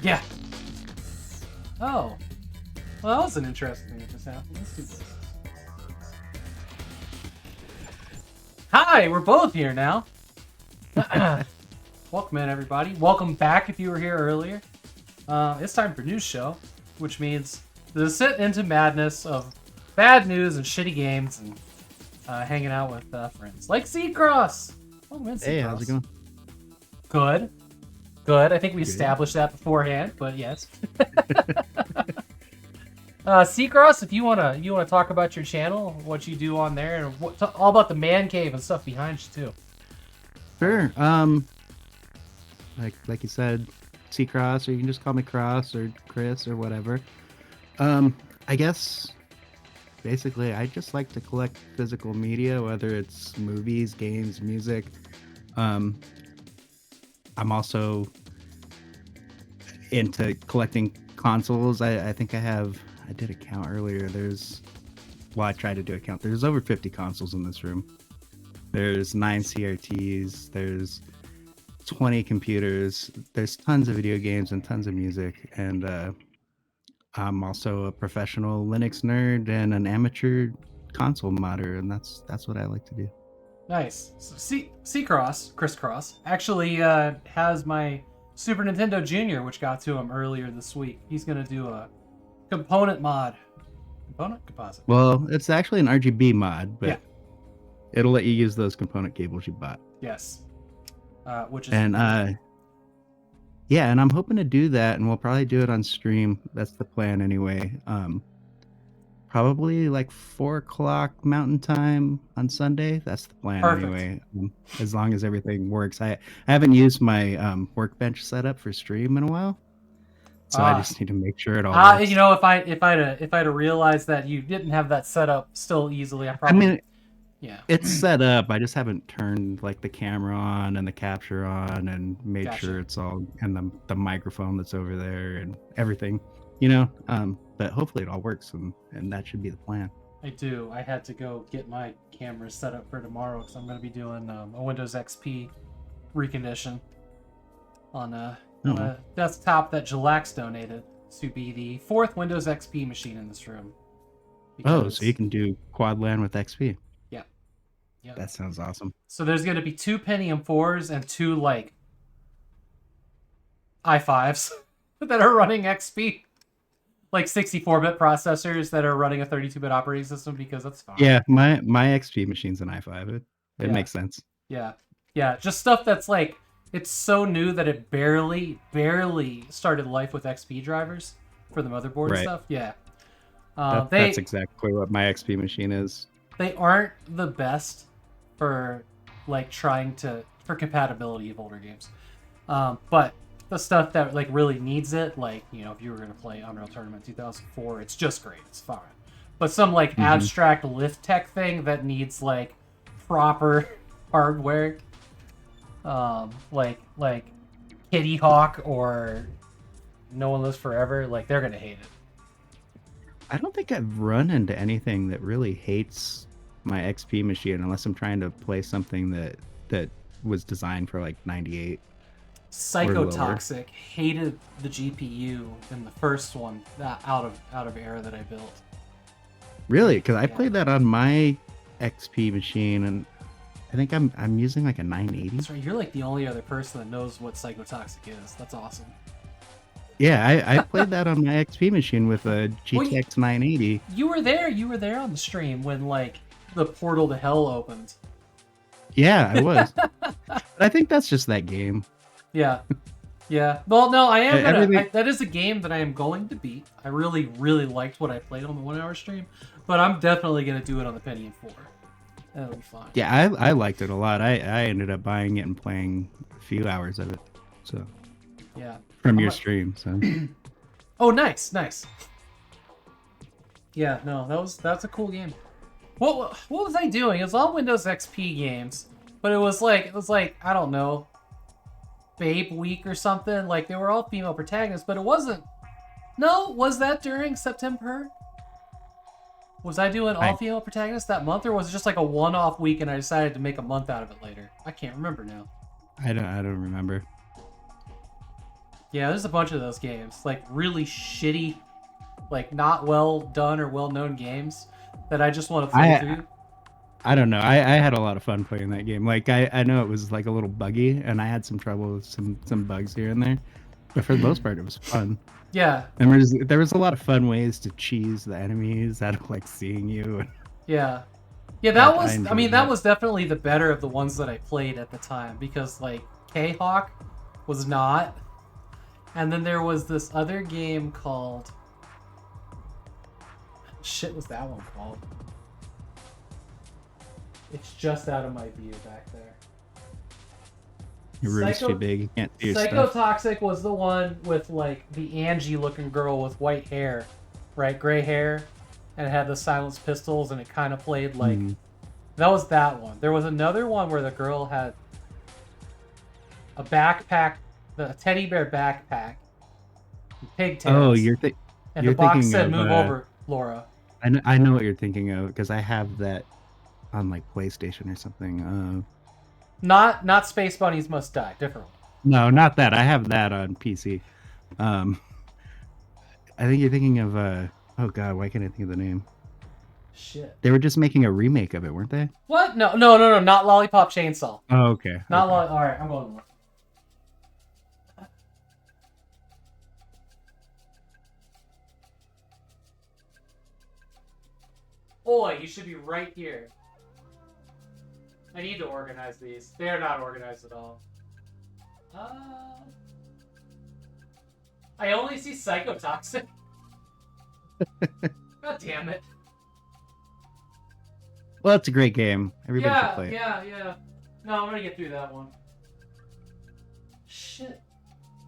Yeah. Oh. Well, that was an interesting thing that just happened. Let's do this. Hi, we're both here now. Welcome in, everybody. Welcome back if you were here earlier. It's time for News Show, which means the descent into madness of bad news and shitty games and hanging out with friends. Like Seacross! Welcome in, Seacross. Hey, how's it going? Good. Good. I think we established that beforehand, but yes. Seacross, if you wanna talk about your channel, what you do on there, and all about the man cave and stuff behind you too. Sure. Like you said, Seacross, or you can just call me Cross or Chris or whatever. I guess basically I just like to collect physical media, whether it's movies, games, music. I'm also into collecting consoles. I think I did a count earlier. I tried to do a count. There's over 50 consoles in this room. There's 9 CRTs. There's 20 computers. There's tons of video games and tons of music. And I'm also a professional Linux nerd and an amateur console modder, and that's what I like to do. Nice. So Chris Cross, actually has my Super Nintendo Junior, which got to him earlier this week. He's gonna do a component mod. Composite. Well, it's actually an RGB mod, but yeah, it'll let you use those component cables you bought. Yes. Which is and and I'm hoping to do that, and we'll probably do it on stream. That's the plan anyway. Probably like 4 o'clock Mountain Time on Sunday. That's the plan. Perfect. Anyway. As long as everything works. I haven't used my workbench setup for stream in a while, so I just need to make sure it all works. You know, if I'd realized that you didn't have that set up still easily, yeah, it's set up. I just haven't turned like the camera on and the capture on and made sure it's all, and the microphone that's over there and everything, you know. But hopefully it all works, and that should be the plan. I do. I had to go get my camera set up for tomorrow because I'm going to be doing a Windows XP recondition on a desktop that Jalax donated to be the 4th Windows XP machine in this room. So you can do quad LAN with XP. Yeah, that sounds awesome. So there's going to be 2 Pentium 4s and 2 like i5s that are running XP, like 64-bit processors that are running a 32-bit operating system, because that's fine. Yeah, my XP machine's an i5. It makes sense. Yeah, just stuff that's like, it's so new that it barely started life with XP drivers for the motherboard and stuff. Yeah, that's exactly what my XP machine is. They aren't the best for like for compatibility of older games, but the stuff that like really needs it, like, you know, if you were going to play Unreal Tournament 2004, it's just great. It's fine. But some like abstract lift tech thing that needs like proper hardware, like Kitty Hawk or No One Lives Forever, like they're gonna hate it. I don't think I've run into anything that really hates my XP machine, unless I'm trying to play something that was designed for like 98. Psychotoxic hated the GPU in the first one, that out of era that I built. Really? Because I played that on my XP machine, and I think I'm using like a 980. That's right. You're like the only other person that knows what psychotoxic is. That's awesome. Yeah, I played that on my XP machine with a GTX 980. You were there on the stream when like the portal to hell opened. Yeah, I was. But I think that's just that game. Yeah. Well, no, I am that is a game that I am going to beat. I really liked what I played on the 1-hour stream, but I'm definitely gonna do it on the Pentium 4. That'll be fine. Yeah, I liked it a lot. I ended up buying it and playing a few hours of it. So yeah. From your stream, so. Oh, nice. Yeah, no, that's a cool game. What was I doing? It was all Windows XP games, but it was like I don't know, Babe Week or something. Like they were all female protagonists, but it wasn't. No, was that during September? Was I doing all female protagonists that month, or was it just like a one-off week and I decided to make a month out of it later? I can't remember now. I don't remember. Yeah, there's a bunch of those games, like really shitty, like not well done or well known games that I just want to play I through. I don't know. I had a lot of fun playing that game. Like I know it was like a little buggy, and I had some trouble with some bugs here and there, but for the most part, it was fun. Yeah, And there was a lot of fun ways to cheese the enemies out of like seeing you. yeah. Yeah, I I mean, enjoyed that that. was definitely the better of the ones that I played at the time because, like, K-Hawk was not. And then there was this other game called. Shit, was that one called? It's just out of my view back there. Your room's too big. You can't do your stuff. Psychotoxic was the one with, like, the Angie looking girl with white hair, right? Gray hair. And it had the silenced pistols, and it kind of played like. That was that one. There was another one where the girl had a backpack, the teddy bear backpack, and pigtails. Oh, and you're the box thinking said of, "Move over, Laura." I know what you're thinking of because I have that on like PlayStation or something. Not Space Bunnies Must Die. Different one. No, not that. I have that on PC. Um, I think you're thinking of oh god, why can't I think of the name? Shit. They were just making a remake of it, weren't they? What? No. Not Lollipop Chainsaw. Oh, okay. Not okay. All right, I'm going to look. Boy, you should be right here. I need to organize these. They are not organized at all. I only see Psychotoxic. God damn it. Well, it's a great game. Everybody should play it. Yeah. No, I'm gonna get through that one. Shit.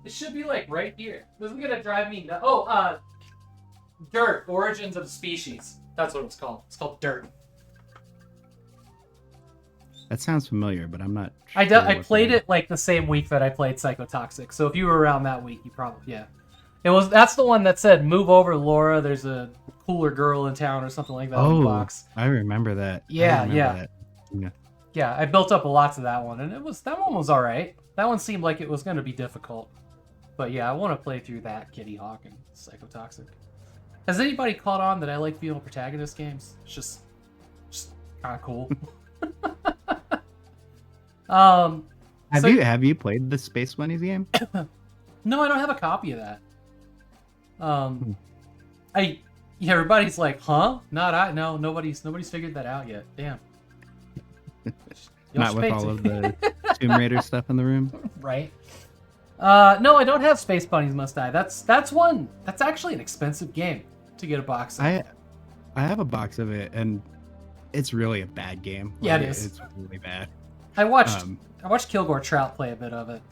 It should be like right here. This is gonna drive me nuts. Oh, Dirt, Origins of Species. That's what it's called. It's called Dirt. That sounds familiar, but I'm not sure. I played it like the same week that I played Psychotoxic. So if you were around that week, you probably, yeah. That's the one that said, "Move over, Laura. There's a cooler girl in town," or something like that in the box. I remember that. Yeah. That. Yeah, I built up a lot to that one, and that one was all right. That one seemed like it was going to be difficult. But yeah, I want to play through that Kitty Hawk and Psychotoxic. Has anybody caught on that I like female protagonist games? It's just kind of cool. Have you played the Space Bunnies game? No, I don't have a copy of that. Everybody's like, huh? No, nobody's figured that out yet. Damn. Not with all of the Tomb Raider stuff in the room, right? No, I don't have Space Bunnies Must Die. That's actually an expensive game to get a box of. I have a box of it, and it's really a bad game. Yeah, it is. It's really bad. I watched Kilgore Trout play a bit of it.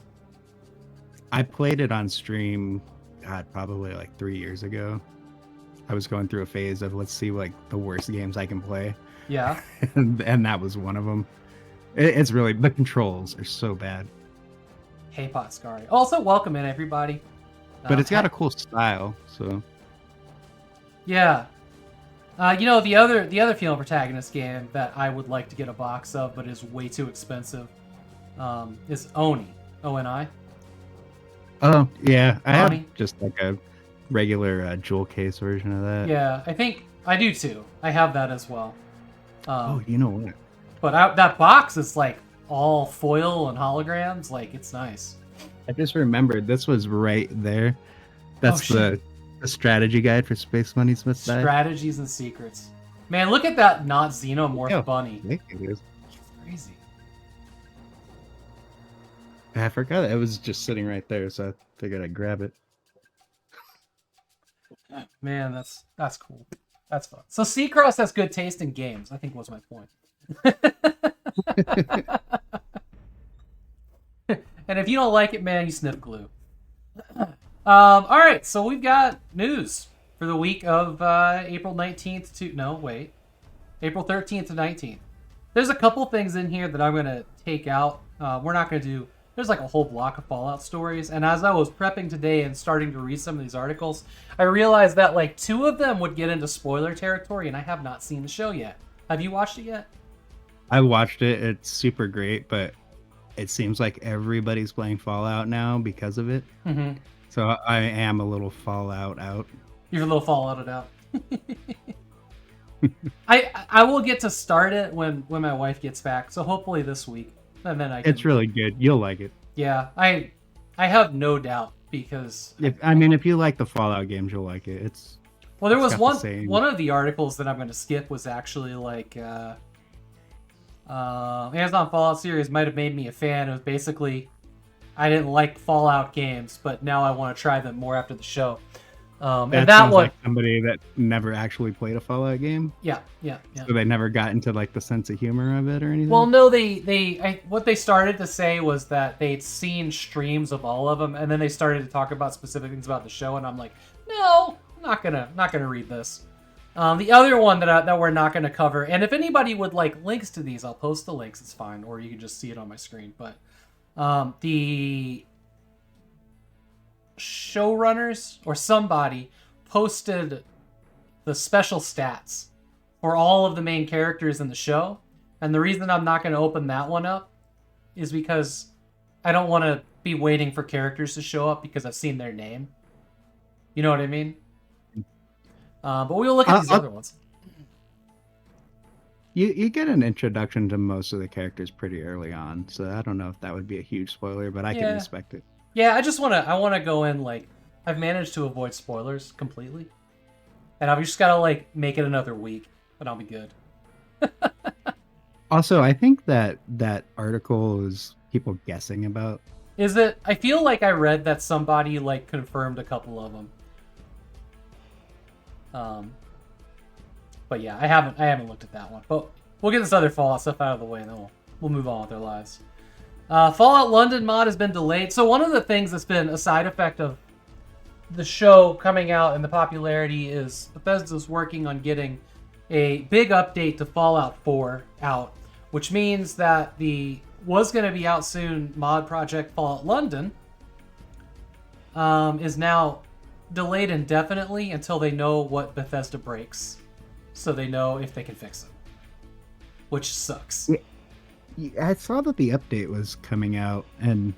I played it on stream, God, probably like 3 years ago. I was going through a phase of let's see like the worst games I can play. Yeah. and that was one of them. It's really, the controls are so bad. Hey, Pot Scary. Also, welcome in everybody. But it's got a cool style, so. Yeah. The other female protagonist game that I would like to get a box of, but is way too expensive, is Oni. ONI. Oh yeah, I Oni. have just like a regular jewel case version of that. Yeah, I think I do too. I have that as well. You know what? But that box is like all foil and holograms. Like, it's nice. I just remembered this was right there. That's the strategy guide for Space Bunnies Must Die. Strategies and secrets. Man, look at that not xenomorph bunny. It's crazy. I forgot it was just sitting right there, so I figured I'd grab it. Man, that's cool. That's fun. So Seacross has good taste in games, I think was my point. And if you don't like it, man, you sniff glue. All right, so we've got news for the week of April 19th to... April 13th to 19th. There's a couple things in here that I'm going to take out. We're not going to do... There's like a whole block of Fallout stories, and as I was prepping today and starting to read some of these articles, I realized that like 2 of them would get into spoiler territory, and I have not seen the show yet. Have you watched it yet? I watched it. It's super great, but it seems like everybody's playing Fallout now because of it. Mm-hmm. So I am a little Fallout out. You're a little Fallouted out. I will get to start it when my wife gets back. So hopefully this week, and then I can. It's really good. You'll like it. Yeah, I have no doubt because. If you like the Fallout games, you'll like it. It's. Well, there was the one of the articles that I'm going to skip was actually like, Amazon Fallout series might have made me a fan. It was basically, I didn't like Fallout games, but now I want to try them more after the show. And that sounds one, like somebody that never actually played a Fallout game. yeah. So they never got into like the sense of humor of it or anything. Well, no, what they started to say was that they'd seen streams of all of them, and then they started to talk about specific things about the show, and I'm like, no, not gonna read this. The other one that we're not gonna cover, and if anybody would like links to these, I'll post the links. It's fine, or you can just see it on my screen. But the showrunners or somebody posted the special stats for all of the main characters in the show, and the reason I'm not going to open that one up is because I don't want to be waiting for characters to show up because I've seen their name. You know what I mean? But we'll look at these other ones. You get an introduction to most of the characters pretty early on, so I don't know if that would be a huge spoiler, but I can respect it. Yeah, I want to go in like I've managed to avoid spoilers completely, and I've just got to like make it another week, and I'll be good. Also, I think that article is people guessing about. Is it? I feel like I read that somebody like confirmed a couple of them. But yeah, I haven't looked at that one. But we'll get this other Fallout stuff out of the way, and then we'll move on with our lives. Fallout London mod has been delayed. So one of the things that's been a side effect of the show coming out and the popularity is Bethesda's working on getting a big update to Fallout 4 out, which means that the was going to be out soon mod project Fallout London is now delayed indefinitely until they know what Bethesda breaks, so they know if they can fix it, which sucks. I saw that the update was coming out, and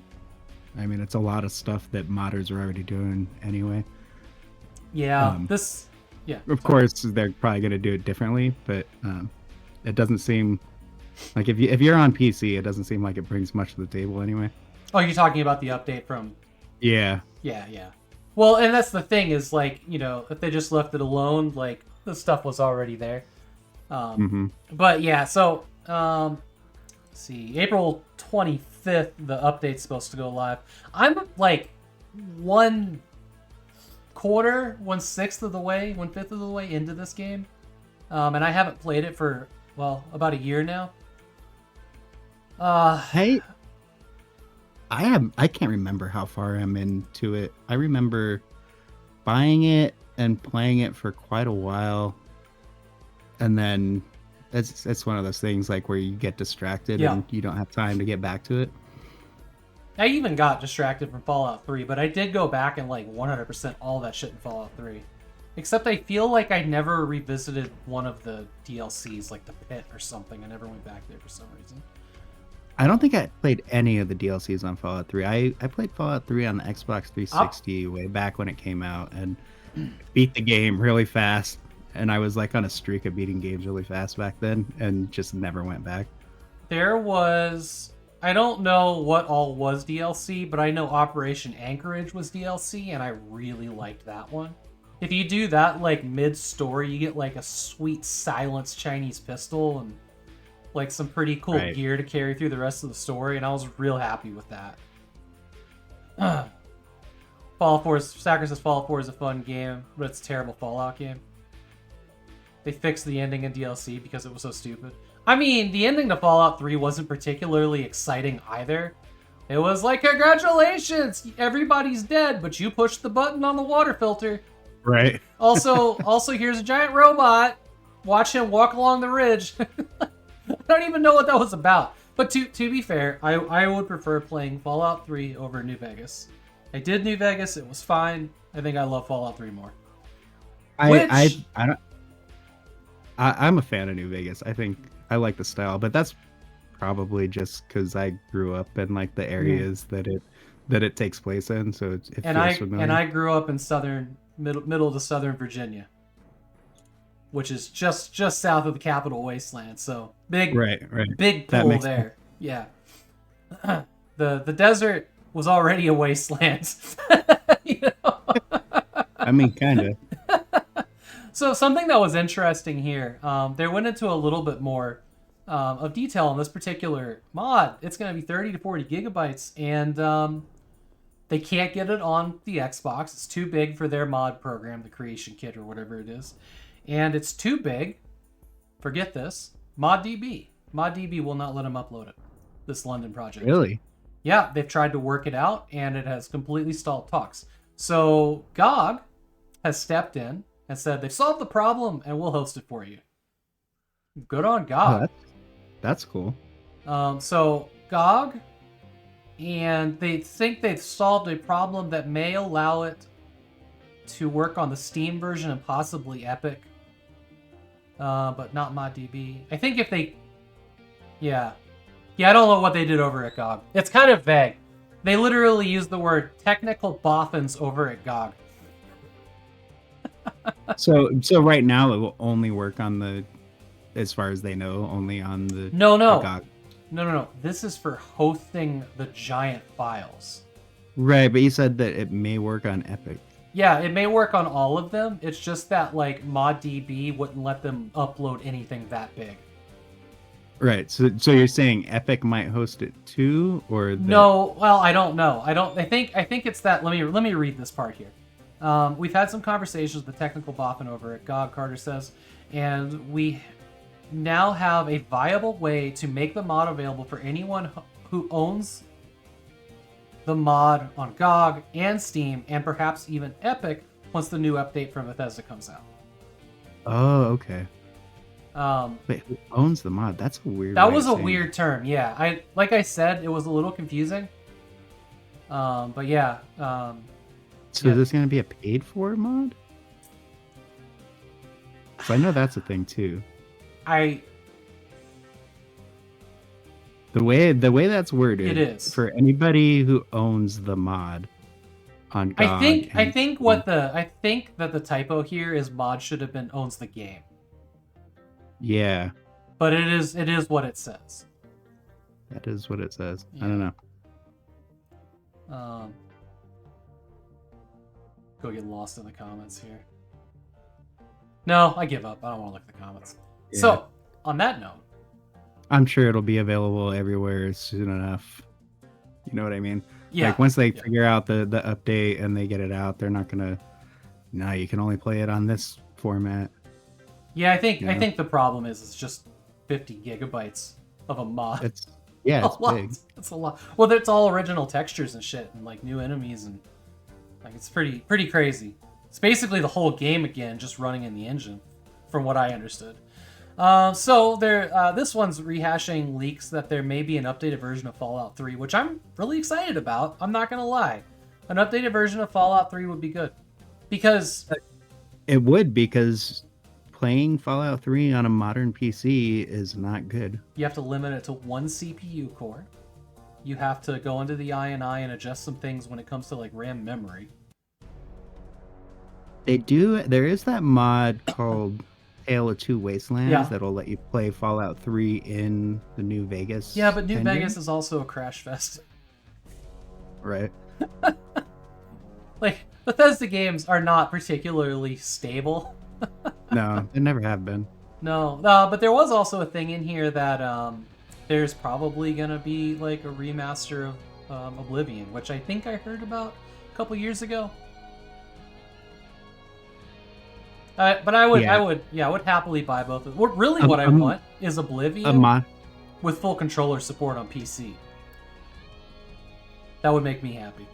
I mean, it's a lot of stuff that modders are already doing anyway. Yeah, Of course, they're probably going to do it differently, but it doesn't seem like if you're on PC, it doesn't seem like it brings much to the table anyway. Oh, you're talking about the update from? Yeah. Yeah. Well, and that's the thing is like, you know, if they just left it alone, like the stuff was already there. But yeah, so let's see, April 25th, the update's supposed to go live. I'm like 1/6 of the way, 1/5 of the way into this game, and I haven't played it for about a year now. Hey, I can't remember how far I'm into it. I remember buying it and playing it for quite a while, and then it's one of those things like where you get distracted and you don't have time to get back to it. I even got distracted from Fallout 3, but I did go back and like 100% all that shit in Fallout 3. Except I feel like I never revisited one of the DLCs, like the Pit or something. I never went back there for some reason. I don't think I played any of the DLCs on Fallout 3. I played Fallout 3 on the Xbox 360 way back when it came out and beat the game really fast. And I was like on a streak of beating games really fast back then and just never went back. There was... I don't know what all was DLC, but I know Operation Anchorage was DLC, and I really liked that one. If you do that, like, mid-story, you get, like, a sweet silenced Chinese pistol and, like, some pretty cool gear to carry through the rest of the story, and I was real happy with that. Sacker says Fallout 4 is a fun game, but it's a terrible Fallout game. They fixed the ending in DLC because it was so stupid. I mean, the ending to Fallout 3 wasn't particularly exciting either. It was like, congratulations, everybody's dead, but you pushed the button on the water filter. Right. Also, here's a giant robot. Watch him walk along the ridge. I don't even know what that was about. But to be fair, I would prefer playing Fallout 3 over New Vegas. I did New Vegas. It was fine. I think I love Fallout 3 more. I'm a fan of New Vegas. I think I like the style, but that's probably just because I grew up in like the areas that it takes place in, so it feels familiar. I grew up in middle to southern Virginia, which is just south of the Capital Wasteland. So big Right. big That pool makes there. Yeah. The desert was already a wasteland. You know? I mean, kind of. So something that was interesting here, they went into a little bit more of detail on this particular mod. It's going to be 30 to 40 gigabytes, and they can't get it on the Xbox. It's too big for their mod program, the Creation Kit or whatever it is. And it's too big, forget this, ModDB. ModDB will not let them upload it, this London project. Really? Yeah, they've tried to work it out, and it has completely stalled talks. So GOG has stepped in and said they've solved the problem, and we'll host it for you. Good on GOG. Oh, that's cool. So GOG, and they think they've solved a problem that may allow it to work on the Steam version and possibly Epic, but not ModDB. I think if they... Yeah, I don't know what they did over at GOG. It's kind of vague. They literally used the word technical boffins over at GOG. So right now it will only work on the, as far as they know, only on the No. the GOG. No. This is for hosting the giant files. Right, but you said that it may work on Epic. Yeah, it may work on all of them. It's just that like ModDB wouldn't let them upload anything that big. Right. So you're saying Epic might host it too, or that... No? Well, I don't know. I think it's that. Let me read this part here. We've had some conversations with the technical boffin over at GOG, Carter says, and we now have a viable way to make the mod available for anyone who owns the mod on GOG and Steam, and perhaps even Epic once the new update from Bethesda comes out. Oh, okay. Wait, who owns the mod? That's a weird. That was a weird term. Yeah, like I said, it was a little confusing. But yeah. So is this going to be a paid for mod? So I know that's a thing too. The way that's worded, it is for anybody who owns the mod on GOG. I think that the typo here is mod should have been owns the game. Yeah. But it is what it says. That is what it says. Yeah. I don't know. Go get lost in the comments here. No, I give up. I don't want to look at the comments. Yeah. So, on that note, I'm sure it'll be available everywhere soon enough. You know what I mean? Yeah. Like once they figure out the update and they get it out, they're not gonna. No, you can only play it on this format. Yeah, I think the problem is it's just 50 gigabytes of a mod. It's big. It's a lot. Well, it's all original textures and shit, and like new enemies, and like it's pretty crazy. It's basically the whole game again, just running in the engine, from what I understood. So this one's rehashing leaks that there may be an updated version of Fallout 3, which I'm really excited about. I'm not gonna lie, an updated version of Fallout 3 would be good, because playing Fallout 3 on a modern PC is not good. You have to limit it to one CPU core. You have to go into the INI and adjust some things when it comes to like RAM memory. There is that mod called Tale of Two Wastelands that'll let you play Fallout 3 in the New Vegas. Yeah, but New engine. Vegas is also a crash fest. Right. Like, Bethesda games are not particularly stable. No, they never have been. No, but there was also a thing in here that there's probably gonna be like a remaster of Oblivion, which I think I heard about a couple years ago. But I would happily buy both of them. What I want is Oblivion with full controller support on PC. That would make me happy.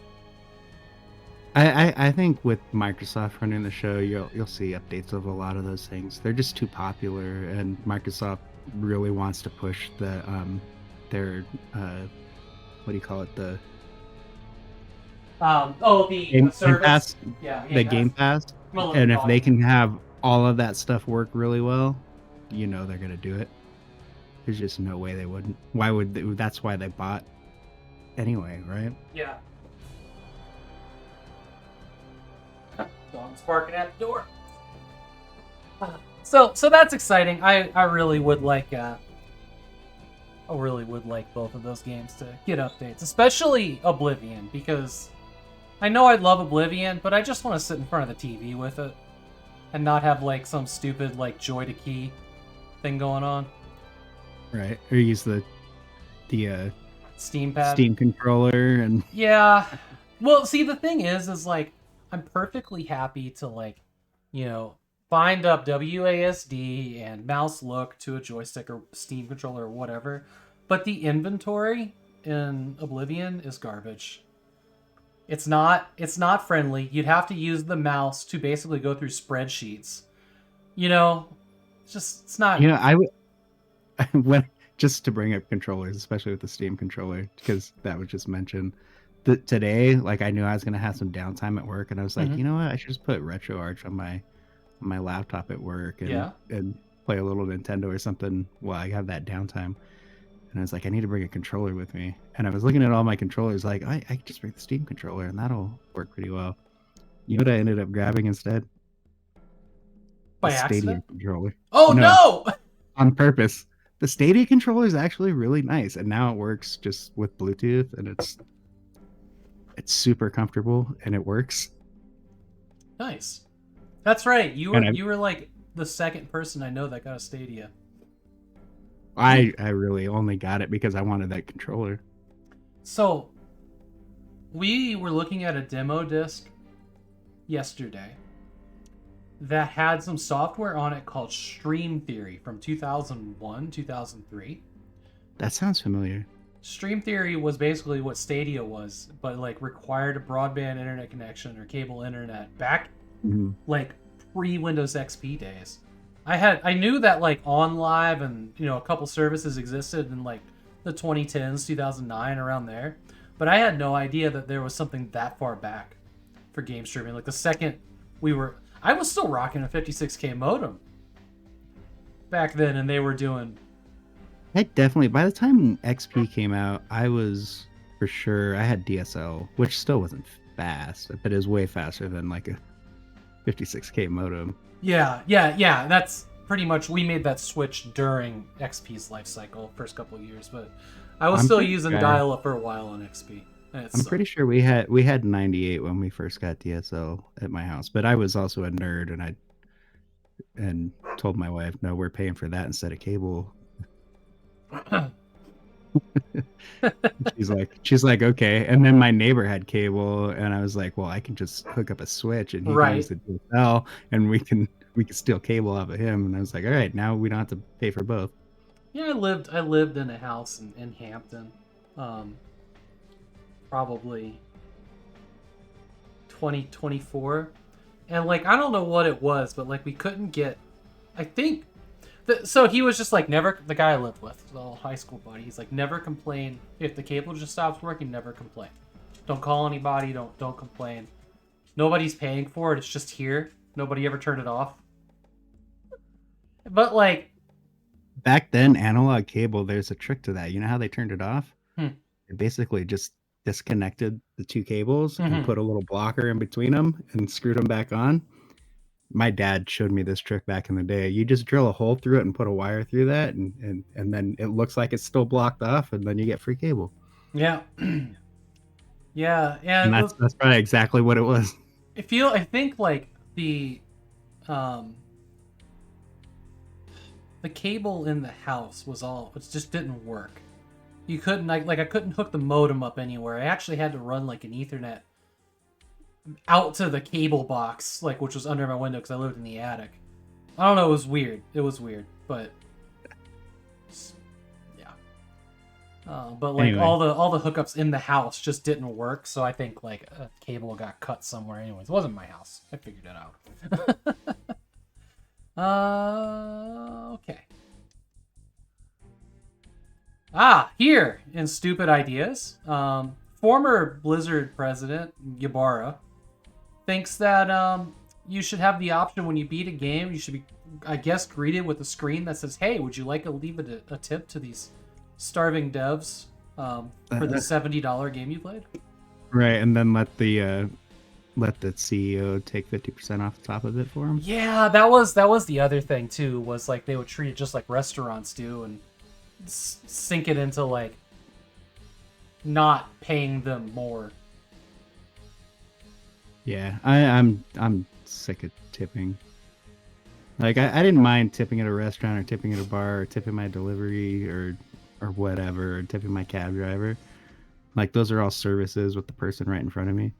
I think with Microsoft running the show, you'll see updates of a lot of those things. They're just too popular, and Microsoft really wants to push their what do you call it, the the service. Game Pass, Game Pass. Well, and if they can have all of that stuff work really well, they're gonna do it. There's just no way they wouldn't. Why would they? That's why they bought anyway, right? Yeah. Dog's barking at the door. So that's exciting. I really would like both of those games to get updates, especially Oblivion, because I know I'd love Oblivion, but I just want to sit in front of the TV with it and not have like some stupid like joy to key thing going on. Right. Or use the Steam pad. Steam controller and Yeah. Well, see, the thing is like I'm perfectly happy to like, you know, bind up WASD and mouse look to a joystick or Steam controller or whatever, but the inventory in Oblivion is garbage. It's not friendly. You'd have to use the mouse to basically go through spreadsheets. You know, it's not. you know I would when just to bring up controllers, especially with the Steam controller, because that was just mentioned. Today, like I knew I was gonna have some downtime at work, and I was like, you know what, I should just put RetroArch on my laptop at work and play a little Nintendo or something while I have that downtime. And I was like, I need to bring a controller with me. And I was looking at all my controllers, like I could just bring the Steam controller, and that'll work pretty well. You know what I ended up grabbing instead? By the Stadia accident? controller. Oh no! On purpose. The Stadia controller is actually really nice, and now it works just with Bluetooth, and it's super comfortable, and it works. Nice. That's right. You were like the second person I know that got a Stadia. I really only got it because I wanted that controller. So, we were looking at a demo disc yesterday that had some software on it called Stream Theory from 2001, 2003. That sounds familiar. Stream Theory was basically what Stadia was, but like required a broadband internet connection or cable internet back like pre-Windows XP days. I knew that like OnLive and a couple services existed in like the 2010s, 2009, around there, but I had no idea that there was something that far back for game streaming. Like the second I was still rocking a 56K modem back then, and they were doing. I definitely, by the time XP came out, I was for sure, I had DSL, which still wasn't fast, but it was way faster than like a 56K modem. Yeah. That's pretty much, we made that switch during XP's life cycle, first couple of years, but I was still using dial-up for a while on XP. I'm pretty sure we had 98 when we first got DSL at my house, but I was also a nerd, and told my wife, no, we're paying for that instead of cable. she's like okay. And then my neighbor had cable, and I was like, well, I can just hook up a switch and he can use the DSL, and we can steal cable off of him. And I was like, all right, now we don't have to pay for both. Yeah, I lived in a house in Hampton, probably 2024, and like I don't know what it was, but like we couldn't get, I think. So he was just like, never, the guy I lived with, the old high school buddy, he's like, never complain. If the cable just stops working, never complain. Don't call anybody, don't complain. Nobody's paying for it, it's just here. Nobody ever turned it off. But like... Back then, analog cable, there's a trick to that. You know how they turned it off? It basically just disconnected the two cables and put a little blocker in between them and screwed them back on. My dad showed me this trick back in the day. You just drill a hole through it and put a wire through that, and then it looks like it's still blocked off, and then you get free cable. Yeah. Yeah, and that's probably exactly what it was. I think like the cable in the house it just didn't work. You couldn't I couldn't hook the modem up anywhere. I actually had to run like an Ethernet out to the cable box, like, which was under my window because I lived in the attic. I don't know, it was weird, but yeah. But like anyway, all the hookups in the house just didn't work, so I think like a cable got cut somewhere. Anyways, it wasn't my house. I figured it out. Okay. Here in Stupid Ideas, former Blizzard president Ybarra thinks that you should have the option when you beat a game. You should be, I guess, greeted with a screen that says, "Hey, would you like to leave a tip to these starving devs for the $70 game you played?" Right, and then let the CEO take 50% off the top of it for him. Yeah, that was the other thing too. Was like they would treat it just like restaurants do and sink it into like not paying them more. Yeah, I'm sick of tipping. Like I didn't mind tipping at a restaurant or tipping at a bar or tipping my delivery or whatever, or tipping my cab driver. Like those are all services with the person right in front of me.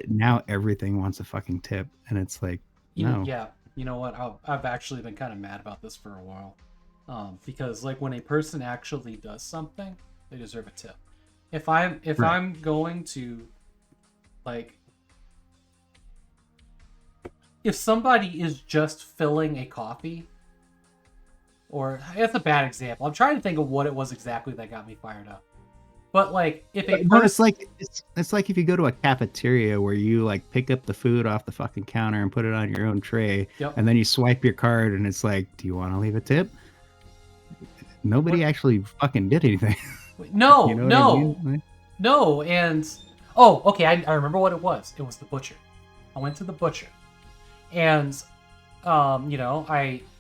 Now everything wants a fucking tip, and it's like, no. Yeah, you know what? I've actually been kind of mad about this for a while, because like when a person actually does something, they deserve a tip. If I'm going to, like, if somebody is just filling a coffee, or it's a bad example. I'm trying to think of what it was exactly that got me fired up. But like, if a person, it's like if you go to a cafeteria where you like pick up the food off the fucking counter and put it on your own tray, and then you swipe your card and it's like, do you want to leave a tip? Nobody actually fucking did anything. No, You know no, what I mean? no, and oh, okay, I remember what it was. It was the butcher. I went to the butcher, and you know,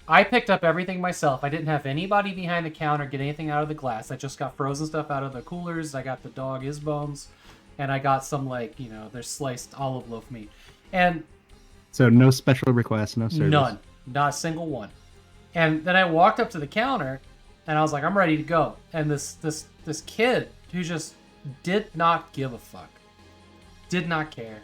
I picked up everything myself. I didn't have anybody behind the counter get anything out of the glass. I just got frozen stuff out of the coolers. I got the dog his bones, and I got some, like, you know, there's sliced olive loaf meat. And so no special requests, no service. none, not a single one. And then I walked up to the counter, and I was like, I'm ready to go. And this kid who just did not give a fuck, did not care,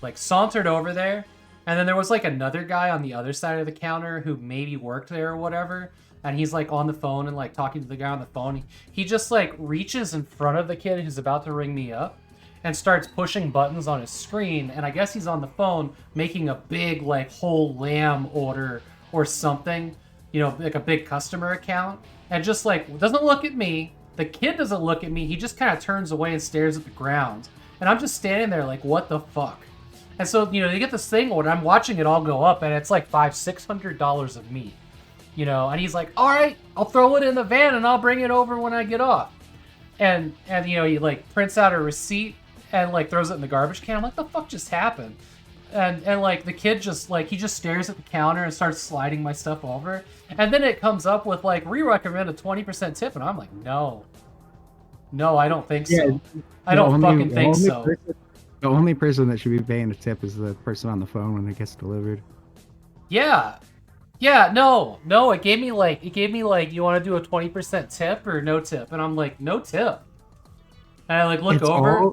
like sauntered over there. And then there was like another guy on the other side of the counter who maybe worked there or whatever. And he's like on the phone and like talking to the guy on the phone. He just like reaches in front of the kid who's about to ring me up and starts pushing buttons on his screen. And I guess he's on the phone making a big like whole lamb order or something, you know, like a big customer account. And just like doesn't look at me. The kid doesn't look at me. He just kind of turns away and stares at the ground. And I'm just standing there like, what the fuck? And so, you know, they get this thing ordered. I'm watching it all go up, and it's like $600 of meat, you know. And he's like, "All right, I'll throw it in the van, and I'll bring it over when I get off." And you know, he like prints out a receipt and like throws it in the garbage can. I'm like, "The fuck just happened?" And like the kid just like he just stares at the counter and starts sliding my stuff over. And then it comes up with like, "We recommend a 20% tip," and I'm like, "No, I don't think so. I don't fucking think so." The only person that should be paying a tip is the person on the phone when it gets delivered. Yeah, no. It gave me like, you want to do a 20% tip or no tip? And I'm like, no tip. And I like look over.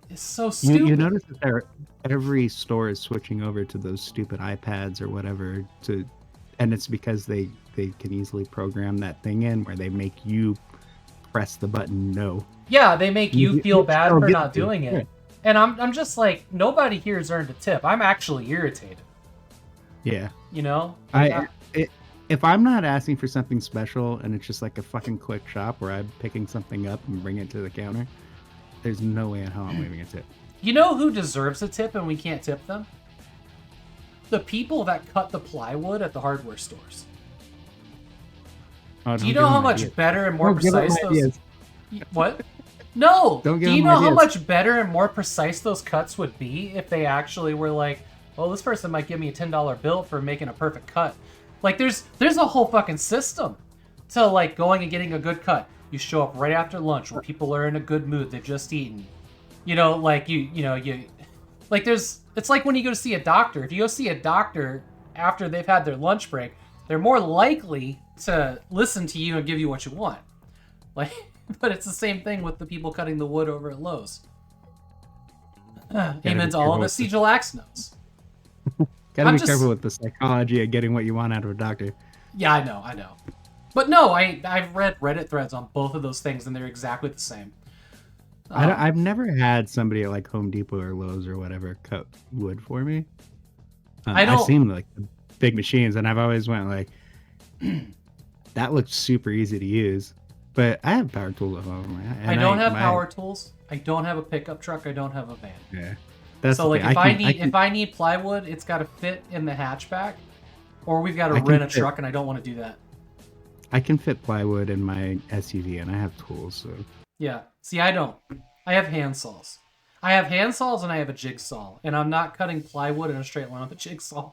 It's so stupid. You notice that every store is switching over to those stupid iPads or whatever and it's because they can easily program that thing in where they make you press the button no. Yeah, they make you feel bad for not doing it. Yeah. And I'm just like, nobody here has earned a tip. I'm actually irritated. Yeah. You know? If I'm not asking for something special and it's just like a fucking quick shop where I'm picking something up and bringing it to the counter, there's no way in hell I'm leaving a tip. You know who deserves a tip and we can't tip them? The people that cut the plywood at the hardware stores. Do you know how much better and more precise those... What? No! Do you know how much better and more precise those cuts would be if they actually were like, oh, this person might give me a $10 bill for making a perfect cut. Like, there's a whole fucking system to, like, going and getting a good cut. You show up right after lunch when people are in a good mood, they've just eaten. You know, like, you like, it's like when you go to see a doctor. If you go see a doctor after they've had their lunch break, they're more likely to listen to you and give you what you want. Like... But it's the same thing with the people cutting the wood over at Lowe's. Amen to all of us. Siegel Axe knows. Gotta be careful with the psychology of getting what you want out of a doctor. Yeah, I know. But no, I've read Reddit threads on both of those things, and they're exactly the same. I've never had somebody at like Home Depot or Lowe's or whatever cut wood for me. I've seen like the big machines, and I've always went like, that looks super easy to use. But I have power tools at home. I don't have power tools. I don't have a pickup truck. I don't have a van. Yeah. That's So the like thing. if I need plywood, it's got to fit in the hatchback, or we've got to I can rent a fit- truck, and I don't want to do that. I can fit plywood in my SUV, and I have tools. So Yeah. See, I don't. I have hand saws. I have hand saws and I have a jigsaw, and I'm not cutting plywood in a straight line with a jigsaw.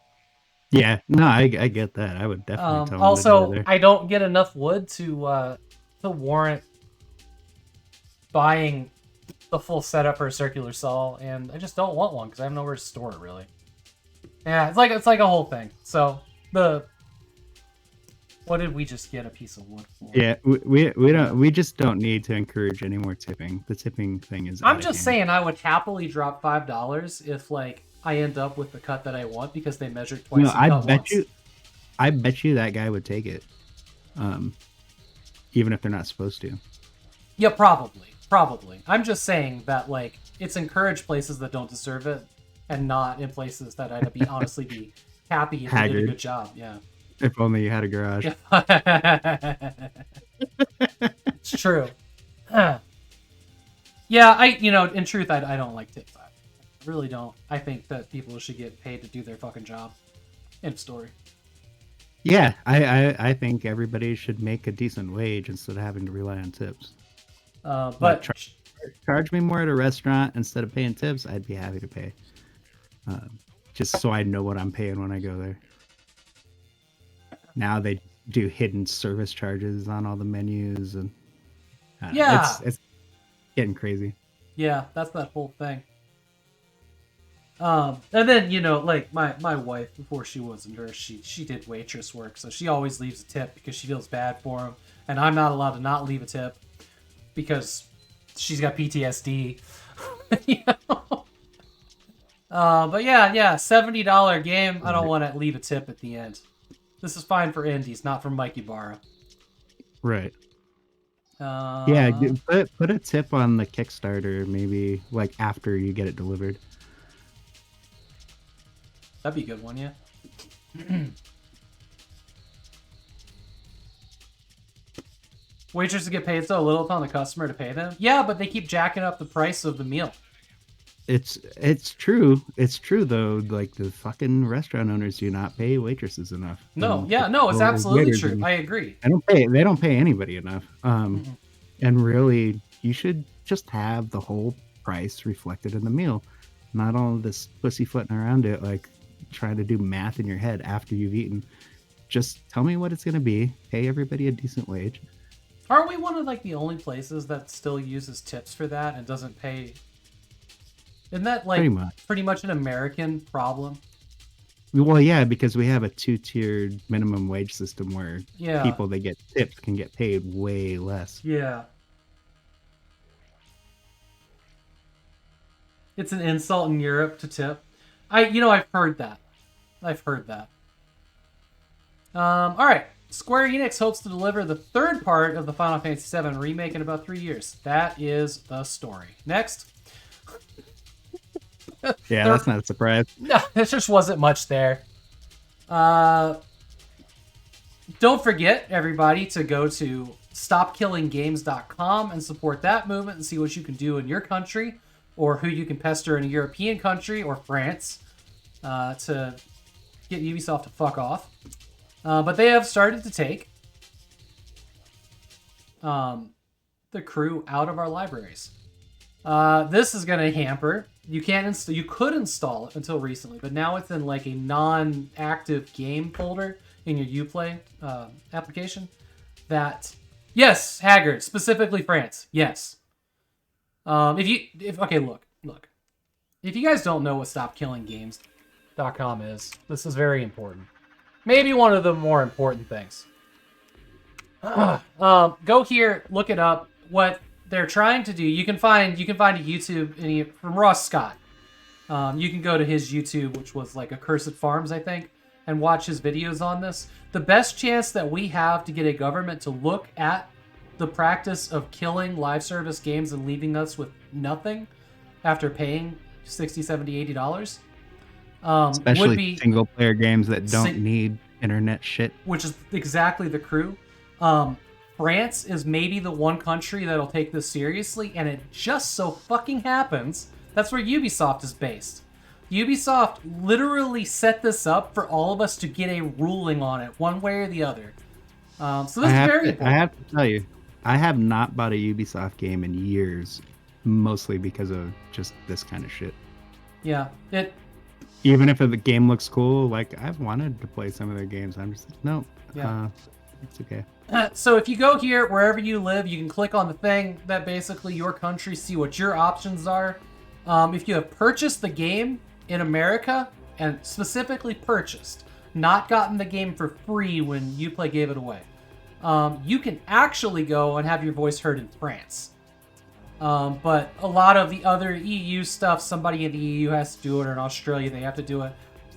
yeah, no, I get that. I would definitely tell them to do it Also, there. I don't get enough wood to warrant buying the full setup for a circular saw, and I just don't want one because I have nowhere to store it really. Yeah, it's like a whole thing. So what did we just get a piece of wood for? Yeah, we just don't need to encourage any more tipping. The tipping thing is. I'm just saying I would happily drop $5 if like I end up with the cut that I want because they measured twice No, and I cut bet once. I bet you that guy would take it, even if they're not supposed to. Yeah, probably. I'm just saying that like it's encouraged places that don't deserve it, and not in places that I'd be honestly be happy if they did a Haggard. good job. Yeah. If only you had a garage. It's true. Yeah, in truth, I don't like tips. I really don't. I think that people should get paid to do their fucking job. End of story. Yeah, I think everybody should make a decent wage instead of having to rely on tips. But Charge me more at a restaurant instead of paying tips. I'd be happy to pay, just so I know what I'm paying when I go there. Now they do hidden service charges on all the menus, and yeah, it's getting crazy. Yeah, that's that whole thing. And then like my wife before she was a nurse, she did waitress work, so she always leaves a tip because she feels bad for them, and I'm not allowed to not leave a tip because she's got PTSD. But yeah, $70 game. I don't want to leave a tip at the end. This is fine for indies, not for Mikey Barra. Right. Yeah, put a tip on the Kickstarter, maybe like after you get it delivered. That'd be a good one, yeah. Waitresses get paid so little on the customer to pay them. Yeah, but they keep jacking up the price of the meal. It's true. It's true though. Like the fucking restaurant owners do not pay waitresses enough. No, it's absolutely true. I agree. They don't pay anybody enough. And really, you should just have the whole price reflected in the meal, not all of this pussyfooting around it, like trying to do math in your head after you've eaten. Just tell me what it's going to be. Pay everybody a decent wage. Aren't we one of like the only places that still uses tips for that and doesn't pay? Isn't that like pretty much an American problem? Well, yeah, because we have a 2-tiered minimum wage system where people that get tipped can get paid way less. Yeah. It's an insult in Europe to tip. I've heard that. All right. Square Enix hopes to deliver the third part of the Final Fantasy VII remake in about 3 years. That is the story. Next. Yeah, that's not a surprise. No, there just wasn't much there. Don't forget, everybody, to go to stopkillinggames.com and support that movement and see what you can do in your country or who you can pester in a European country or France to get Ubisoft to fuck off. But they have started to take the crew out of our libraries. This is going to hamper. You could install it until recently, but now it's in like a non-active game folder in your Uplay application. That yes, Haggard, specifically France. Yes. Look. If you guys don't know what StopKillingGames.com is, this is very important. Maybe one of the more important things. Go here, look it up. What they're trying to do, you can find a YouTube from Ross Scott. You can go to his YouTube, which was like Accursed Farms, I think, and watch his videos on this. The best chance that we have to get a government to look at the practice of killing live service games and leaving us with nothing after paying $60, $70, $80 especially would be single player games that don't need internet shit, which is exactly the crew. France is maybe the one country that'll take this seriously, and it just so fucking happens That's where Ubisoft is based. Ubisoft literally set this up for all of us to get a ruling on it, one way or the other. So this is very important. I have to tell you, I have not bought a Ubisoft game in years, mostly because of just this kind of shit. Yeah, even if the game looks cool, like I've wanted to play some of their games, I'm just like, no, it's okay. So if you go here, wherever you live, you can click on the thing that basically your country, see what your options are. If you have purchased the game in America, and specifically purchased, not gotten the game for free when Uplay gave it away, you can actually go and have your voice heard in France. But a lot of the other EU stuff, somebody in the EU has to do it, or in Australia they have to do it.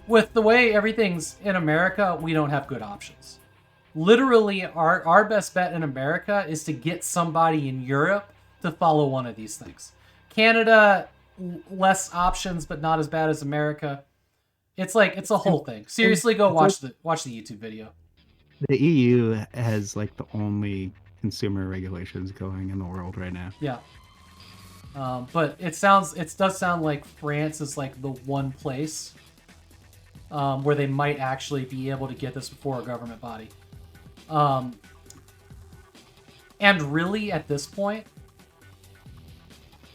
With the way everything's in America, we don't have good options. Literally, our best bet in America is to get somebody in Europe to follow one of these things. Canada, less options, but not as bad as America. It's a whole thing. Seriously, go watch the YouTube video. The EU has like the only consumer regulations going in the world right now. Yeah. But it does sound like France is like the one place where they might actually be able to get this before a government body. And really, at this point,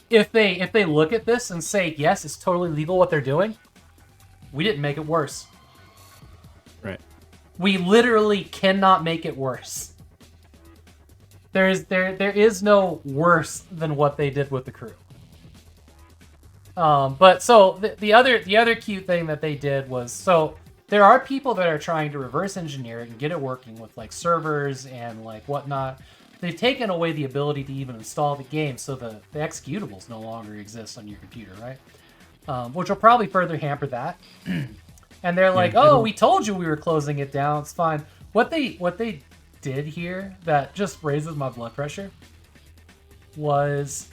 if they look at this and say, yes, it's totally legal what they're doing, we didn't make it worse. Right. We literally cannot make it worse. There is no worse than what they did with the crew. But so the other cute thing that they did was, so there are people that are trying to reverse engineer it and get it working with like servers and like whatnot. They've taken away the ability to even install the game, so the executables no longer exist on your computer, right? Which will probably further hamper that. And they're like, "Oh, we told you we were closing it down. It's fine." What they did here that just raises my blood pressure was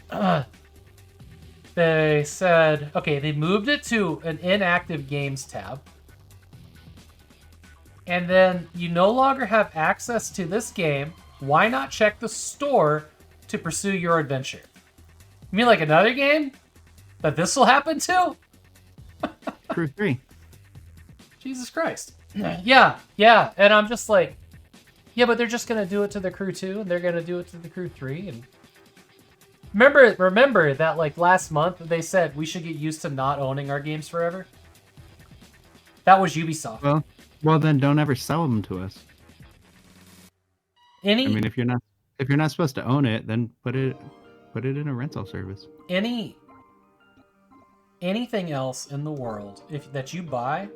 they said, okay, they moved it to an inactive games tab. And then you no longer have access to this game. Why not check the store to pursue your adventure? You mean like another game that this will happen to? Crew 3. Jesus Christ. Yeah. And I'm just like, yeah, but they're just going to do it to the Crew 2, and they're going to do it to the Crew 3. And remember that like last month they said we should get used to not owning our games forever? That was Ubisoft. Well, then don't ever sell them to us. I mean, if you're not supposed to own it, then put it in a rental service. Anything else in the world that you buy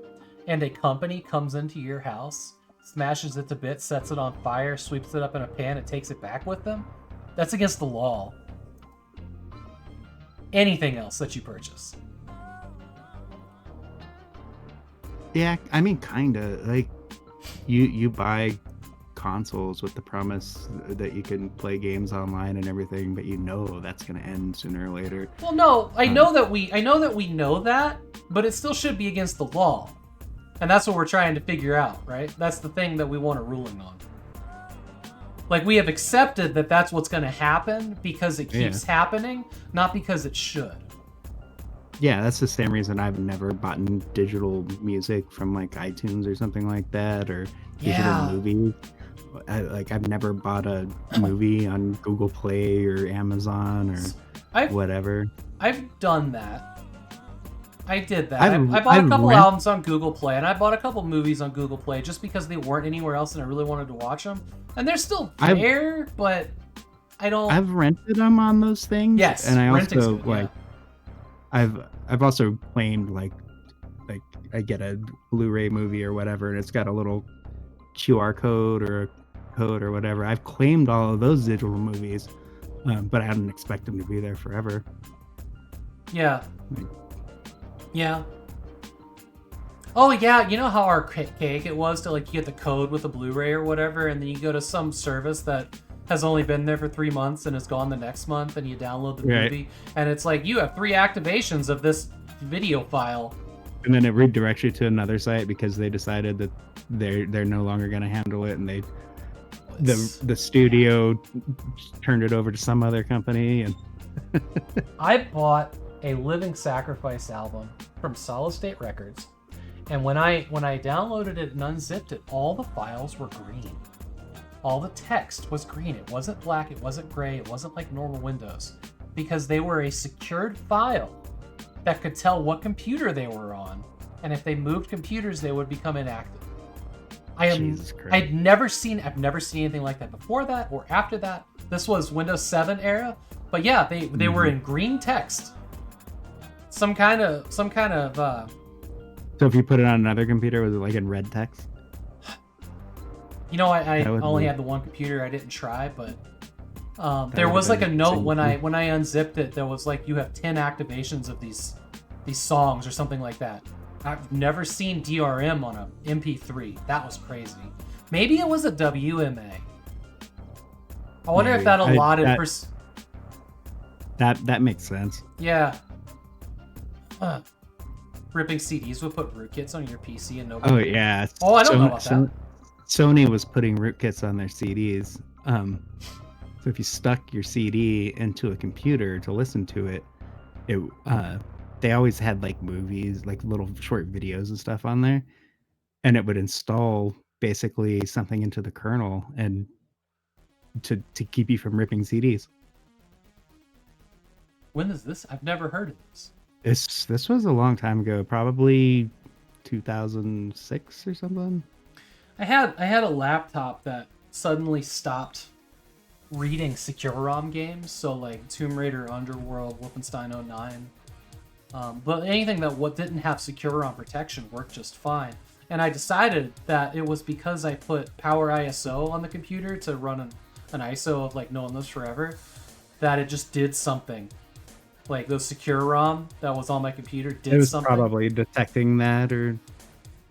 and a company comes into your house, smashes it to bits, sets it on fire, sweeps it up in a pan, and takes it back with them, that's against the law. Anything else that you purchase. Yeah, I mean, kinda. Like, you buy consoles with the promise that you can play games online and everything, but you know that's gonna end sooner or later. Well, no, I know that we know that, but it still should be against the law. And that's what we're trying to figure out, right? That's the thing that we want a ruling on. Like, we have accepted that that's what's going to happen because it keeps happening, not because it should. Yeah, that's the same reason I've never bought digital music from like iTunes or something like that, or digital movies. I've never bought a movie on Google Play or Amazon or whatever. I've done that. I did that. I bought a couple albums on Google Play, and I bought a couple movies on Google Play just because they weren't anywhere else and I really wanted to watch them. And they're still there, but I don't... I've rented them on those things. Yes, and I also good, I've also claimed like I get a Blu-ray movie or whatever, and it's got a little QR code or a code or whatever. I've claimed all of those digital movies, but I didn't expect them to be there forever. Yeah. Yeah. Oh yeah, you know how archaic it was to like get the code with a Blu-ray or whatever, and then you go to some service that has only been there for 3 months and is gone the next month, and you download the movie, and it's like, you have 3 activations of this video file. And then it redirects you to another site because they decided that they're no longer going to handle it, and the studio turned it over to some other company. And I bought a Living Sacrifice album from Solid State Records. And when I downloaded it and unzipped it, all the files were green. All the text was green. It wasn't black, it wasn't gray, it wasn't like normal Windows. Because they were a secured file that could tell what computer they were on. And if they moved computers, they would become inactive. I've never seen anything like that before that or after that. This was Windows 7 era. But yeah, they were in green text. Some kind of So if you put it on another computer, was it like in red text? You know, I only had the one computer. I didn't try, but there was like a note when I unzipped it. There was like, you have 10 activations of these songs or something like that. I've never seen DRM on a MP3. That was crazy. Maybe it was a WMA. I wonder if that allotted for. That makes sense. Yeah. Ripping CDs would put rootkits on your PC and nobody. Oh yeah. Oh, I don't know about that. Sony was putting rootkits on their CDs. So if you stuck your CD into a computer to listen to it, they always had like movies, like little short videos and stuff on there, and it would install basically something into the kernel and to keep you from ripping CDs. When is this? I've never heard of this. This was a long time ago, probably 2006 or something. I had a laptop that suddenly stopped reading secure ROM games, so like Tomb Raider, Underworld, Wolfenstein 09. But anything that didn't have secure ROM protection worked just fine. And I decided that it was because I put Power ISO on the computer to run an ISO of like No One Lives Forever, that it just did something. Like the secure ROM that was on my computer did something. It was probably detecting that, or...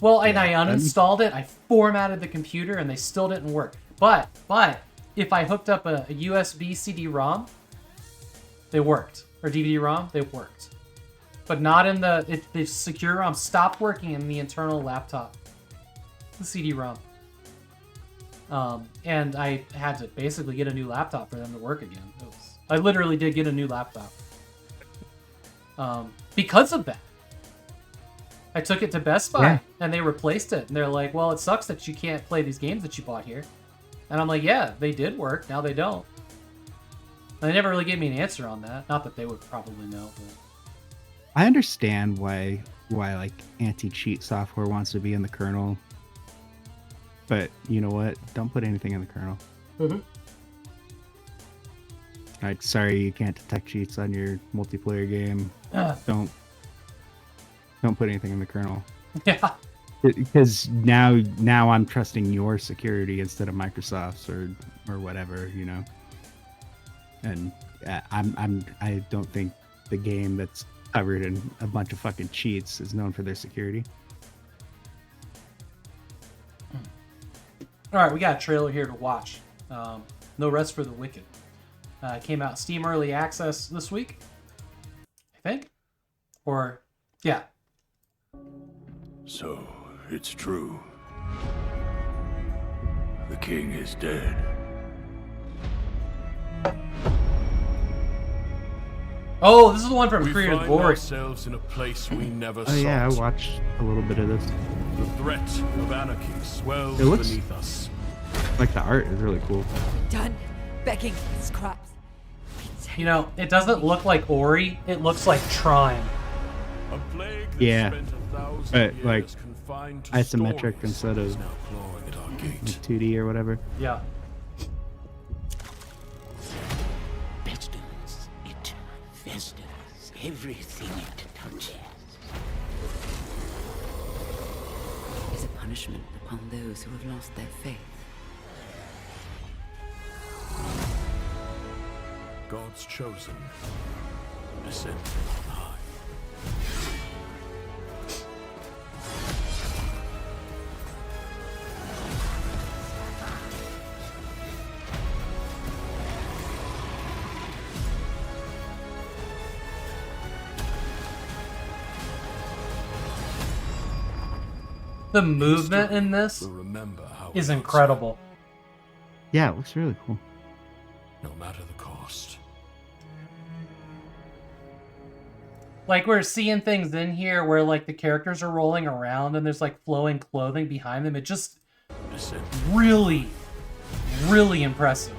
Well, and I uninstalled it, I formatted the computer, and they still didn't work. But if I hooked up a USB CD-ROM, they worked. Or DVD-ROM, they worked. But not in the secure ROM stopped working in the internal laptop. The CD-ROM. And I had to basically get a new laptop for them to work again. I literally did get a new laptop. Because of that. I took it to Best Buy, and they replaced it. And they're like, well, it sucks that you can't play these games that you bought here. And I'm like, yeah, they did work. Now they don't. And they never really gave me an answer on that. Not that they would probably know. But... I understand why like anti-cheat software wants to be in the kernel. But you know what? Don't put anything in the kernel. Mm-hmm. Like, sorry, you can't detect cheats on your multiplayer game. Don't put anything in the kernel. Yeah. Because now I'm trusting your security instead of Microsoft's or whatever, you know. And I don't think the game that's covered in a bunch of fucking cheats is known for their security. All right, we got a trailer here to watch. No Rest for the Wicked. Came out Steam Early Access this week, I think. Or, yeah. So, it's true. The king is dead. Oh, this is the one from We Creative find Glory. ourselves in a place we never sought. Oh yeah, I watched a little bit of this. The threat of anarchy swells It looks- beneath us. Like, the art is really cool. Done begging scraps. You know, it doesn't look like Ori. It looks like Trine. A plague that Yeah, spent 1,000 but, years like, confined to isometric stories instead is of now clawing at our gate. like 2D or whatever. Yeah. Pestilence, it festers everything it touches. Is a punishment upon those who have lost their faith. God's chosen descend on high. The movement in this We'll remember how is we incredible. Yeah, it looks really cool. no matter the cost. Like, we're seeing things in here where, like, the characters are rolling around and there's, like, flowing clothing behind them. It just Descend. really, really impressive.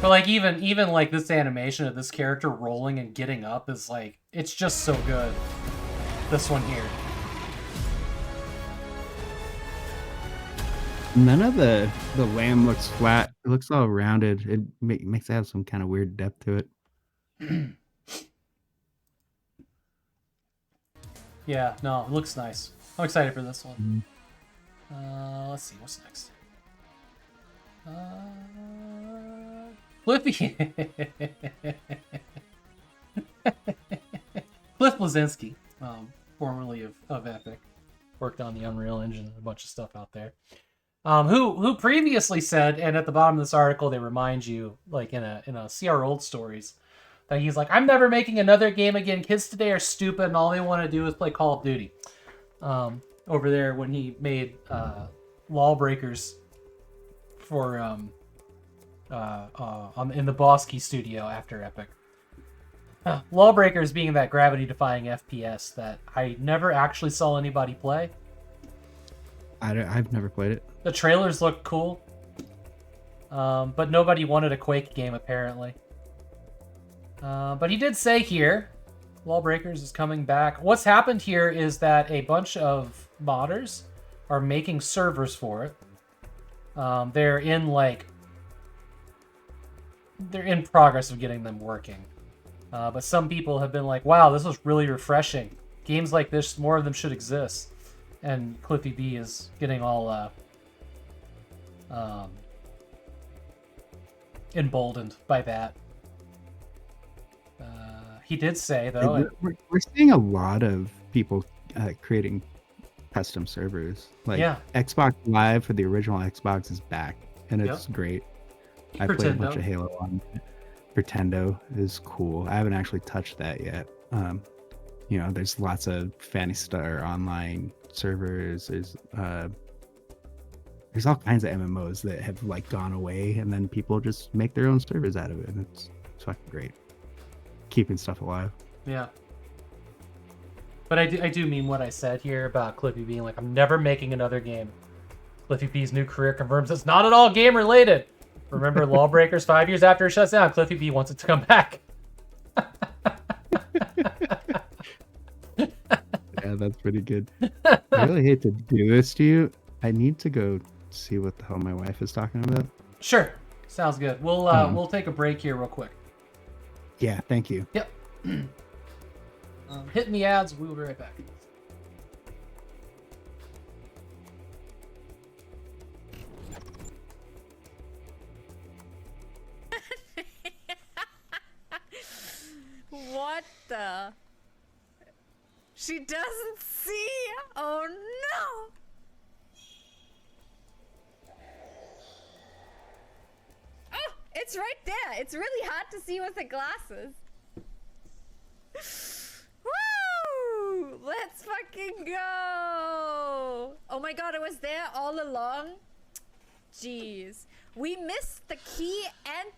But, like, even like, this animation of this character rolling and getting up is, like, it's just so good. This one here. None of the lamb looks flat. It looks all rounded. It makes it have some kind of weird depth to it. Yeah, no, it looks nice. I'm excited for this one. Let's see, what's next? Flippy. Cliff Blazinski, formerly of Epic, worked on the Unreal Engine and a bunch of stuff out there. Who previously said, and at the bottom of this article they remind you, like in a CR Old Stories, that he's like, I'm never making another game again. Kids today are stupid and all they want to do is play Call of Duty. Over there when he made Lawbreakers for in the Bosky studio after Epic. Lawbreakers being that gravity-defying FPS that I never actually saw anybody play. I've never played it. The trailers look cool, but nobody wanted a Quake game apparently. But he did say here, Lawbreakers is coming back. What's happened here is that a bunch of modders are making servers for it. They're in progress of getting them working. But some people have been like, wow, this was really refreshing. Games like this, more of them should exist. And Cliffy B is getting all emboldened by that. He did say, though... We're seeing a lot of people creating custom servers. Like, yeah. Xbox Live for the original Xbox is back, and it's great. I played a bunch of Halo on it. Pretendo is cool. I haven't actually touched that yet. You know, there's lots of Phantasy Star Online servers. There's all kinds of MMOs that have like gone away, and then people just make their own servers out of it, and it's fucking great. Keeping stuff alive. Yeah. But I do mean what I said here about Cliffy being like, I'm never making another game. Cliffy B's new career confirms it's not at all game related. Remember Lawbreakers 5 years after it shuts down? Cliffy B wants it to come back. Yeah, that's pretty good. I really hate to do this to you. I need to go see what the hell my wife is talking about. Sure. Sounds good. We'll take a break here real quick. Yeah, thank you. Yep. Hitting the ads. We'll be right back. What the? She doesn't see? Oh no! Oh, it's right there. It's really hard to see with the glasses. Woo! Let's fucking go! Oh my god, it was there all along? Jeez. We missed the key and...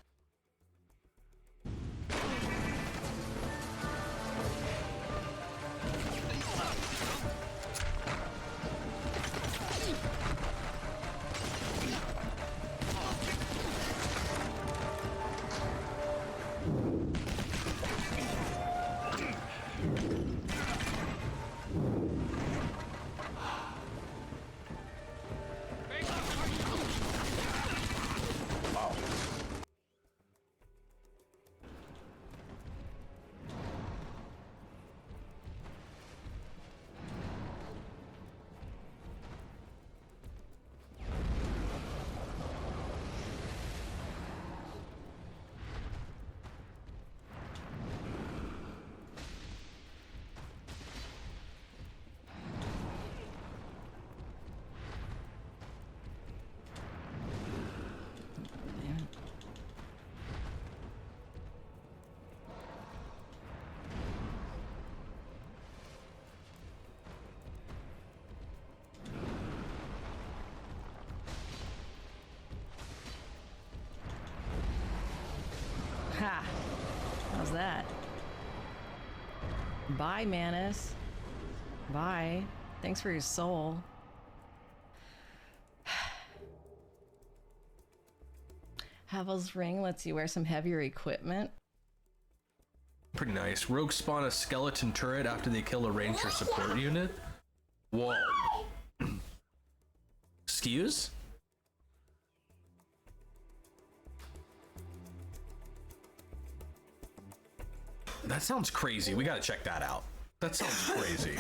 that? Bye, Manus. Bye. Thanks for your soul. Havel's ring lets you wear some heavier equipment. Pretty nice. Rogues spawn a skeleton turret after they kill a ranger support unit. Whoa. Excuse? That sounds crazy. We gotta check that out. That sounds crazy.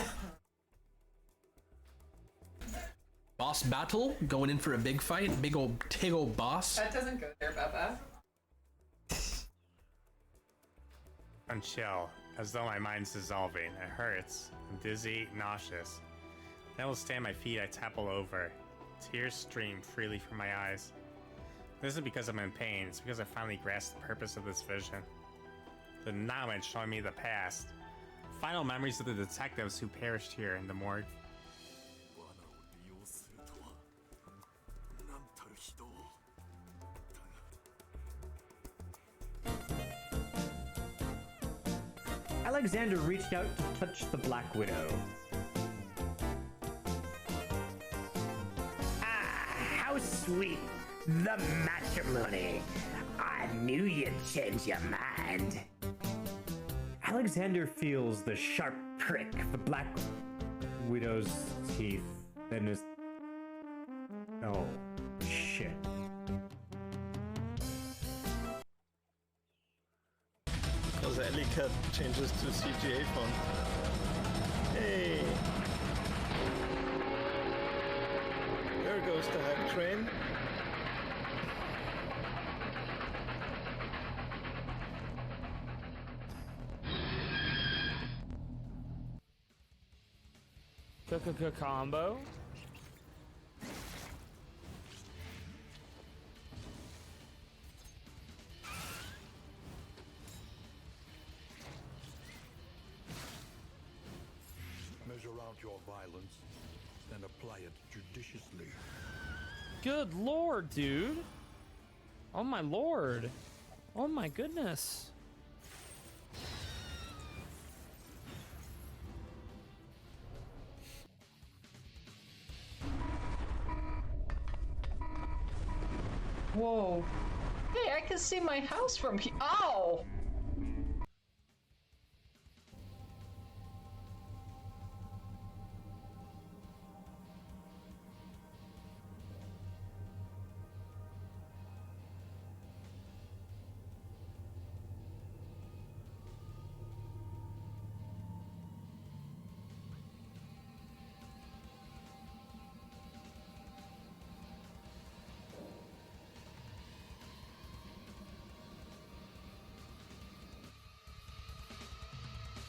Boss battle? Going in for a big fight? Big old boss? That doesn't go there, Bubba. Unchill, as though my mind's dissolving. It hurts. I'm dizzy, nauseous. Then I will stand my feet, I tap all over. Tears stream freely from my eyes. This isn't because I'm in pain, it's because I finally grasped the purpose of this vision. The knowledge showing me the past. Final memories of the detectives who perished here in the morgue. Alexander reached out to touch the Black Widow. Ah, how sweet. The matrimony. I knew you'd change your mind. Alexander feels the sharp prick of the Black Widow's teeth, then is... Oh, shit. Because Ellie Cat changes to CGA font. Hey! There goes the hype train. Combo. Measure out your violence, then apply it judiciously. Good lord, dude. Oh my lord. Oh my goodness. Whoa. Hey, I can see my house from here. Ow!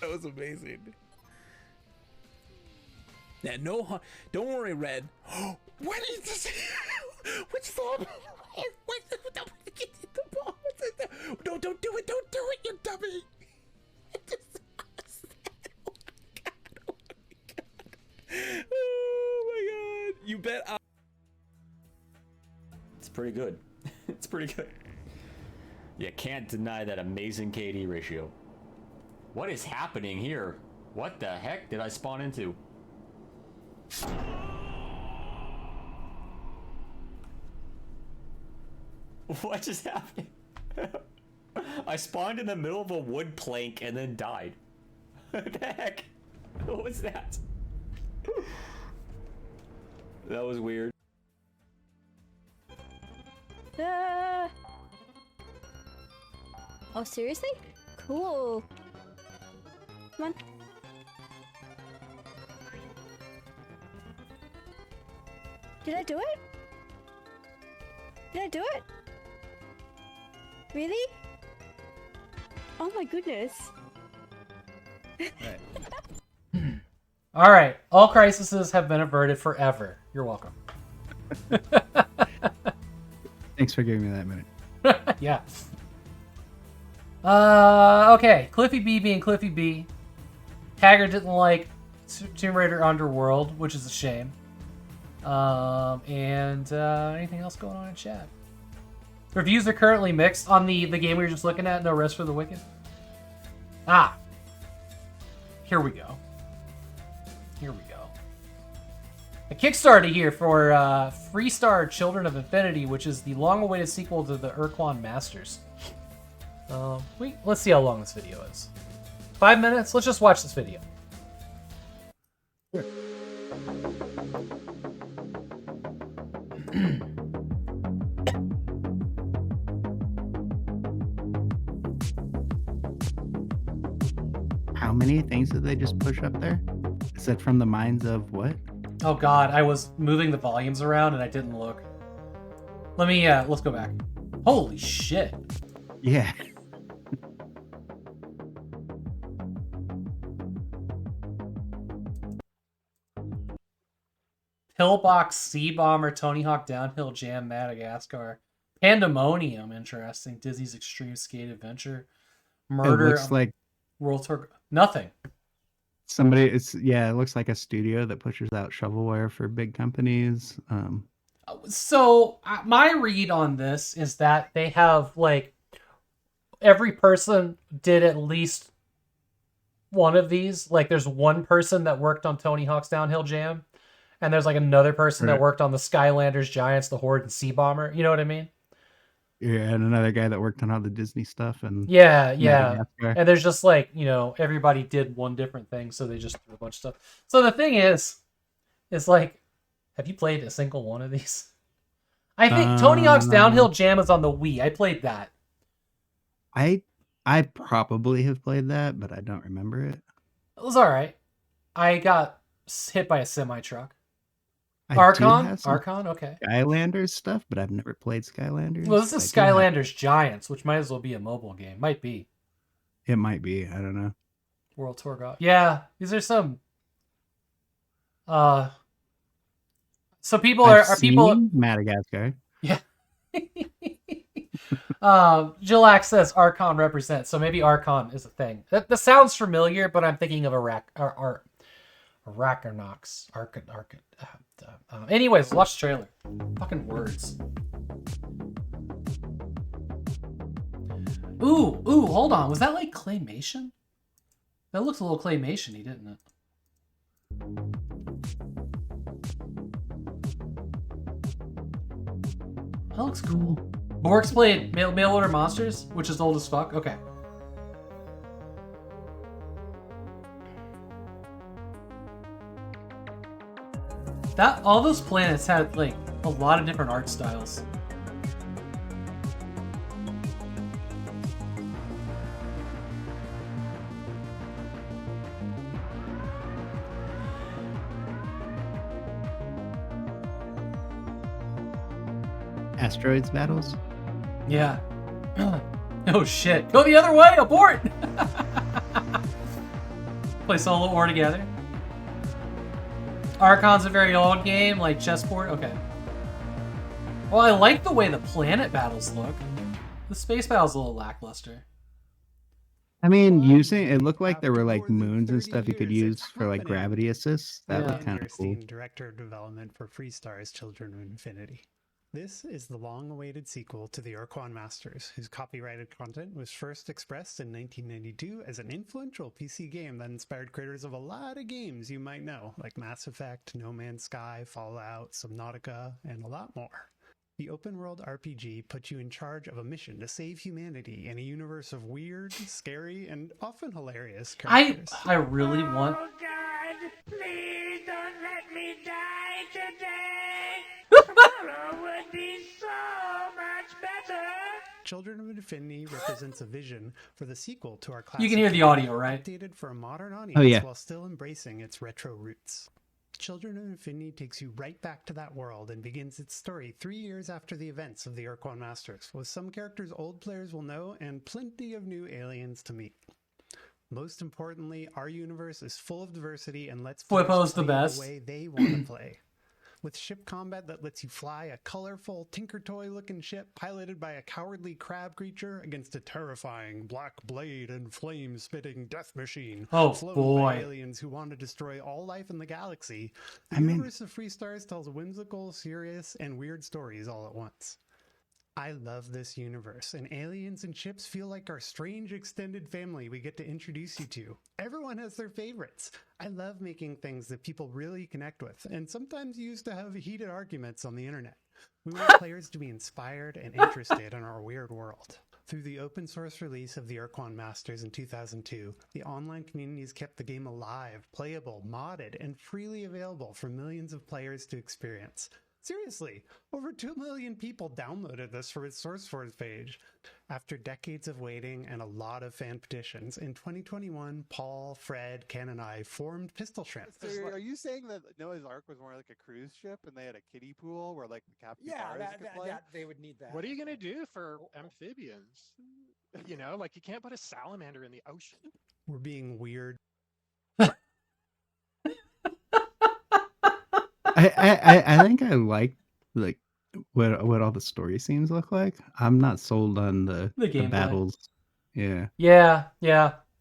That was amazing. Yeah, no, don't worry, Red. What is this? What's the? What's the ball? Don't do it! Don't do it, you dummy! Oh my god! You bet. It's pretty good. It's pretty good. You can't deny that amazing KD ratio. What is happening here? What the heck did I spawn into? What just happened? I spawned in the middle of a wood plank and then died. What the heck? What was that? That was weird. Oh, seriously? Cool. Come on. Did I do it? Did I do it? Really? Oh my goodness. All right. All crises have been averted forever. You're welcome. Thanks for giving me that minute. Yeah. Okay. Cliffy B being Cliffy B. Haggard didn't like Tomb Raider Underworld, which is a shame. Anything else going on in chat? Reviews are currently mixed on the game we were just looking at, No Rest for the Wicked. Ah! Here we go. Here we go. A Kickstarter here for Freestar Children of Infinity, which is the long-awaited sequel to the Urquan Masters. Let's see how long this video is. 5 minutes? Let's just watch this video. How many things did they just push up there? Is that from the minds of what? Oh god, I was moving the volumes around and I didn't look. Let me, let's go back. Holy shit. Yeah. Pillbox, Sea Bomber, Tony Hawk Downhill Jam, Madagascar. Pandemonium, interesting. Disney's Extreme Skate Adventure. Murder. It looks like World Tour. Nothing. somebody. It looks like a studio that pushes out shovelware for big companies. So my read on this is that they have like every person did at least one of these. Like there's one person that worked on Tony Hawk's Downhill Jam, and there's like another person that worked on the Skylanders, Giants, the Horde, and Sea Bomber. You know what I mean? Yeah, and another guy that worked on all the Disney stuff and Yeah. Madagascar. And there's just like, everybody did one different thing, so they just threw a bunch of stuff. So the thing is like, have you played a single one of these? I think Tony Hawk's Downhill Jam is on the Wii. I played that. I probably have played that, but I don't remember it. It was all right. I got hit by a semi truck. I do Archon? have some Archon? Okay. Skylanders stuff, but I've never played Skylanders. Well, this is I do have- Skylanders Giants, which might as well be a mobile game. Might be. It might be. I don't know. World Tour Golf. Yeah, these are some. So people I've are people. seen Madagascar. Yeah. Jillax says Archon represents, so maybe Archon is a thing. That sounds familiar, but I'm thinking of Arachnox. Anyways, watch the trailer. Fucking words. Ooh, hold on. Was that like claymation? That looks a little claymation-y, didn't it? That looks cool. Bork's played Mail Order Monsters, which is old as fuck. Okay. All those planets had like a lot of different art styles. Asteroids battles. Yeah. Oh shit. Go the other way! Abort! Play solo or together. Archon's a very old game, like chessboard. Okay. Well, I like the way the planet battles look. The space battle's a little lackluster. I mean, it looked like there were like moons and stuff you could use for like gravity assists. That looked kind of cool. Director of Development for Freestar's Children of Infinity. This is the long-awaited sequel to the Urquan Masters, whose copyrighted content was first expressed in 1992 as an influential PC game that inspired creators of a lot of games you might know, like Mass Effect, No Man's Sky, Fallout, Subnautica, and a lot more. The open-world RPG puts you in charge of a mission to save humanity in a universe of weird, scary, and often hilarious characters. I really want... Oh God, please don't let me die today. Tomorrow would be so much better. Children of Infinity represents a vision for the sequel to our classic. You can hear the audio, right? Updated for a modern audience while still embracing its retro roots. Children of Infinity takes you right back to that world and begins its story 3 years after the events of the Urquan Masters, with some characters old players will know and plenty of new aliens to meet. Most importantly, our universe is full of diversity and lets players Flippo's the play best. the way they want to play. With ship combat that lets you fly a colorful Tinker Toy-looking ship piloted by a cowardly crab creature against a terrifying black blade and flame-spitting death machine. Oh, flown boy. by aliens who want to destroy all life in the galaxy. The universe of Freestars tells whimsical, serious, and weird stories all at once. I love this universe, and aliens and ships feel like our strange extended family we get to introduce you to. Everyone has their favorites. I love making things that people really connect with, and sometimes use to have heated arguments on the internet. We want players to be inspired and interested in our weird world. Through the open source release of the Urquan Masters in 2002, the online communities kept the game alive, playable, modded, and freely available for millions of players to experience. Seriously, over 2 million people downloaded this from its SourceForge page. After decades of waiting and a lot of fan petitions, in 2021, Paul, Fred, Ken, and I formed Pistol Shrimp. So are you saying that Noah's Ark was more like a cruise ship and they had a kiddie pool where like the capybaras could play? They would need that. What are you gonna do for amphibians? You know, like you can't put a salamander in the ocean. We're being weird. I think I like what all the story scenes look like. I'm not sold on the gameplay. battles. Yeah. Yeah.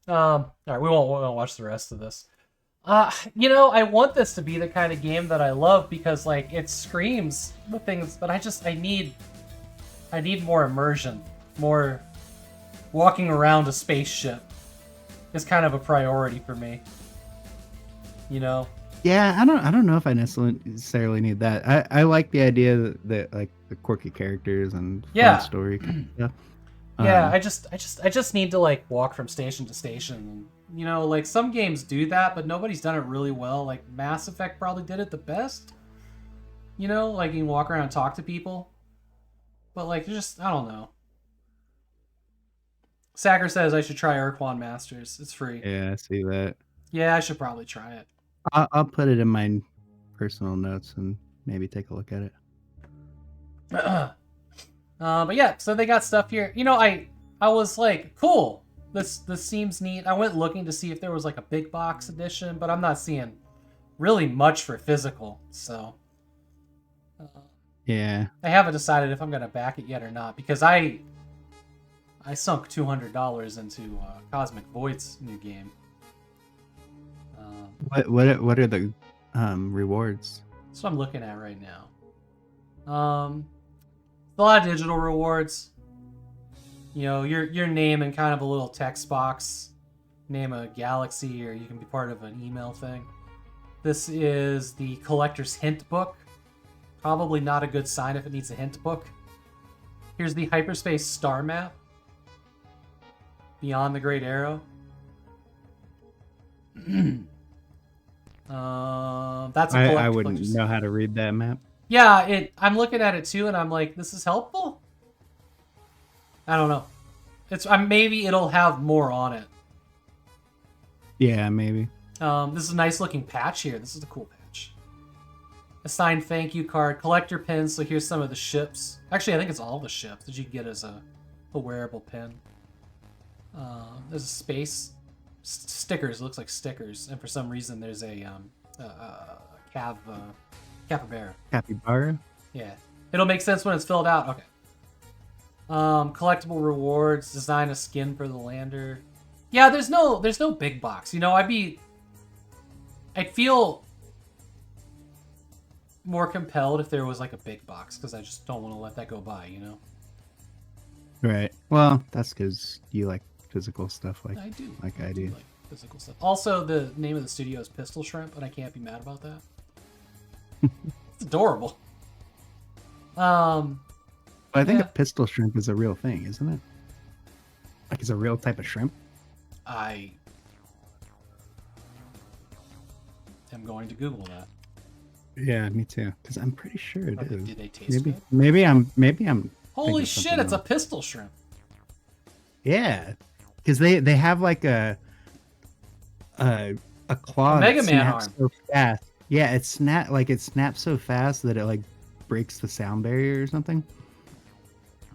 All right, we won't watch the rest of this. I want this to be the kind of game that I love because like it screams the things, but I need more immersion, more walking around a spaceship is kind of a priority for me. Yeah, I don't know if I necessarily need that. I like the idea that like the quirky characters and fun story kind of stuff. Yeah, I just need to like walk from station to station. Like some games do that, but nobody's done it really well. Like Mass Effect probably did it the best. Like you can walk around and talk to people. But like I don't know. Sacker says I should try Urquan Masters. It's free. Yeah, I see that. Yeah, I should probably try it. I'll put it in my personal notes and maybe take a look at it. But yeah, so they got stuff here. I was like, cool. This seems neat. I went looking to see if there was like a big box edition, but I'm not seeing really much for physical. So yeah, I haven't decided if I'm gonna back it yet or not because I sunk $200 into Cosmic Void's new game. What are the rewards? That's what I'm looking at right now. A lot of digital rewards. Your name in kind of a little text box. Name a galaxy, or you can be part of an email thing. This is the collector's hint book. Probably not a good sign if it needs a hint book. Here's the hyperspace star map. Beyond the Great Arrow. That's a I wouldn't know how to read that map. Yeah, I'm looking at it too, and I'm like, this is helpful. I don't know. It's maybe it'll have more on it. Yeah, maybe. This is a nice looking patch here. This is a cool patch. A signed thank you card, collector pins. So here's some of the ships. Actually, I think it's all the ships that you can get as a wearable pin. There's a space stickers. It looks like stickers, and for some reason there's a capybara. Capybara? Yeah, it'll make sense when it's filled out. Okay. Collectible rewards. Design a skin for the lander. Yeah, there's no big box. I'd feel more compelled if there was like a big box because I just don't want to let that go by. Right. Well, that's because you like physical stuff like I do. Like I do. Like physical stuff. Also, the name of the studio is Pistol Shrimp, and I can't be mad about that. It's adorable. I think a pistol shrimp is a real thing, isn't it? Like it's a real type of shrimp. I am going to Google that. Yeah, me too. Because I'm pretty sure it is. Did they taste good? Maybe I'm. Holy shit! It's a pistol shrimp. Yeah, because they have like a claw. Mega that Man snaps arm. so fast. Yeah, it snaps so fast that it like breaks the sound barrier or something.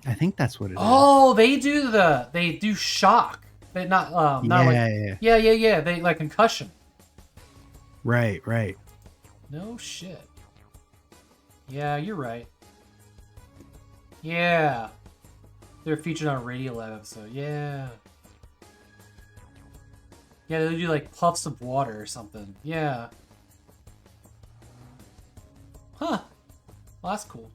I think that's what it is. Oh, they do shock. They not yeah. They like concussion. Right. No shit. Yeah, you're right. Yeah. They're featured on a Radiolab episode. Yeah. Yeah, they do like puffs of water or something. Yeah. Huh. Well, that's cool.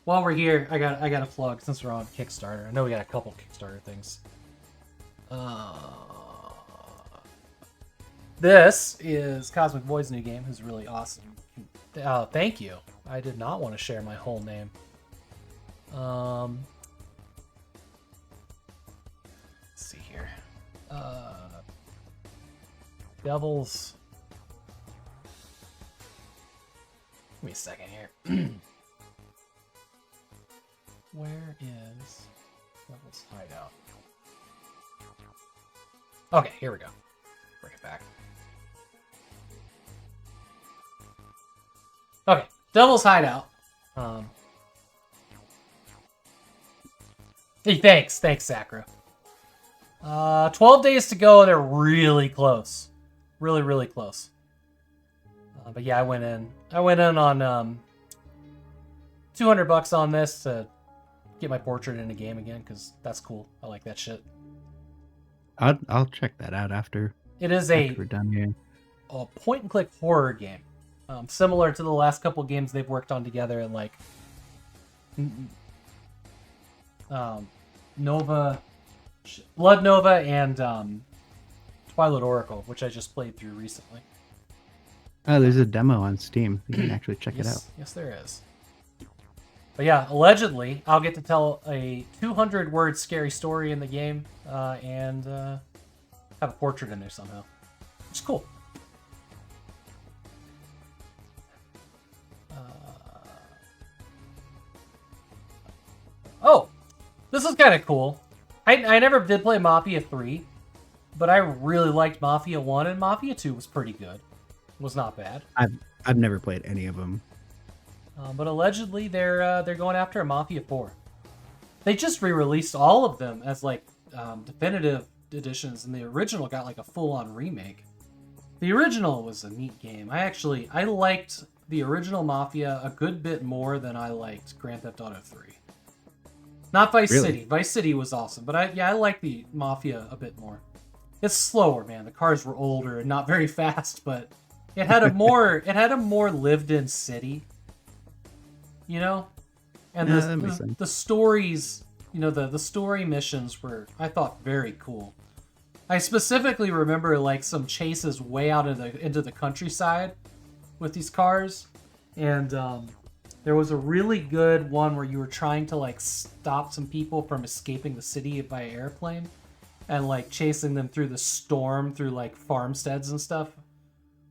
while we're here, I got a plug since we're on Kickstarter. I know we got a couple Kickstarter things. This is Cosmic Void's new game. It's really awesome. Thank you. I did not want to share my whole name. Let's see here. Devils. Give me a second here. Where is Devil's Hideout? Okay, here we go. Bring it back. Okay, Devil's Hideout. Hey, thanks, Sakura. 12 days to go. They're really close, really close. But yeah, I went in on $200 on this to get my portrait in the game again because that's cool. I like that shit. I'll check that out after. It is after we're done here. A point and click horror game, similar to the last couple games they've worked on together, and like Blood Nova and Twilight Oracle, which I just played through recently. Oh, there's a demo on Steam. You can actually check it out. Yes, there is. But yeah, allegedly, I'll get to tell a 200-word scary story in the game and have a portrait in there somehow. Which is cool. Oh! This is kind of cool. I never did play Mafia 3, but I really liked Mafia 1, and Mafia 2 was pretty good. Was not bad. I've never played any of them. But allegedly they're going after a Mafia 4. They just re-released all of them as like definitive editions, and the original got like a full-on remake. The original was a neat game. I liked the original Mafia a good bit more than I liked Grand Theft Auto 3. Not Vice City. Vice City was awesome, but I like the Mafia a bit more. It's slower, man. The cars were older and not very fast, but it had a more lived-in city, you know? And the stories, you know, the story missions were, I thought, very cool. I specifically remember like some chases way out into the countryside with these cars, and there was a really good one where you were trying to like stop some people from escaping the city by airplane, and like chasing them through the storm through like farmsteads and stuff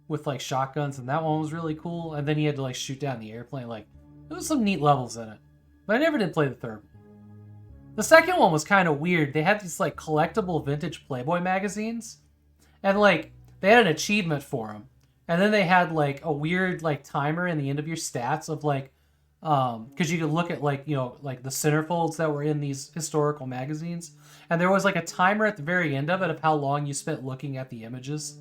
with like shotguns, and that one was really cool. And then you had to like shoot down the airplane. Like, there was some neat levels in it, but I never did play the third. The second one was kind of weird. They had these like collectible vintage Playboy magazines, and like they had an achievement for them, and then they had like a weird like timer in the end of your stats of like because you could look at like, you know, like the centerfolds that were in these historical magazines, and there was like a timer at the very end of it of how long you spent looking at the images.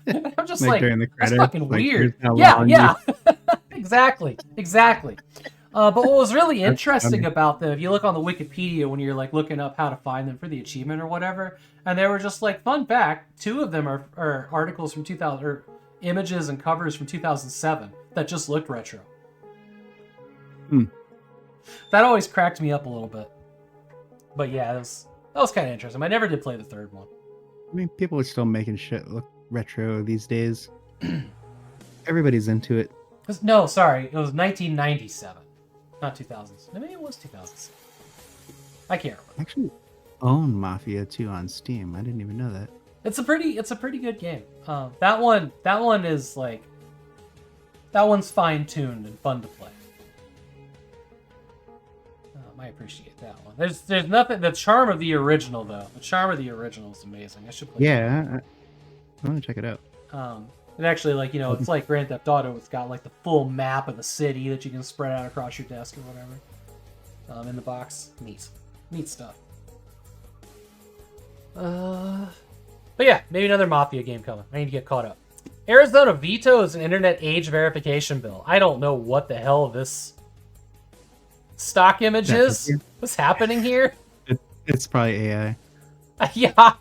I'm just like during the credits, that's fucking like, weird. here's how Yeah, long yeah. Exactly. But what was really interesting about them, if you look on the Wikipedia when you're like looking up how to find them for the achievement or whatever, and they were just like, fun fact, 2 of them are articles from 2000, or images and covers from 2007 that just looked retro. That always cracked me up a little bit. But yeah, that was kind of interesting. I never did play the third one. I mean, people are still making shit look retro these days. Everybody's into it. No, sorry, it was 1997, not 2000s. Maybe it was 2000s. I can't remember. I actually own Mafia 2 on Steam. I didn't even know that. It's a pretty good game. That one is like, that one's fine-tuned and fun to play. I appreciate that one. There's nothing. The charm of the original, though. The charm of the original is amazing. I should play. Yeah, I want to check it out. It actually, like, you know, it's like Grand Theft Auto. It's got like the full map of the city that you can spread out across your desk or whatever. In the box, neat stuff. But yeah, maybe another Mafia game coming. I need to get caught up. Arizona vetoes an internet age verification bill. I don't know what the hell this stock image is. What's happening here? It's probably AI. Yeah, I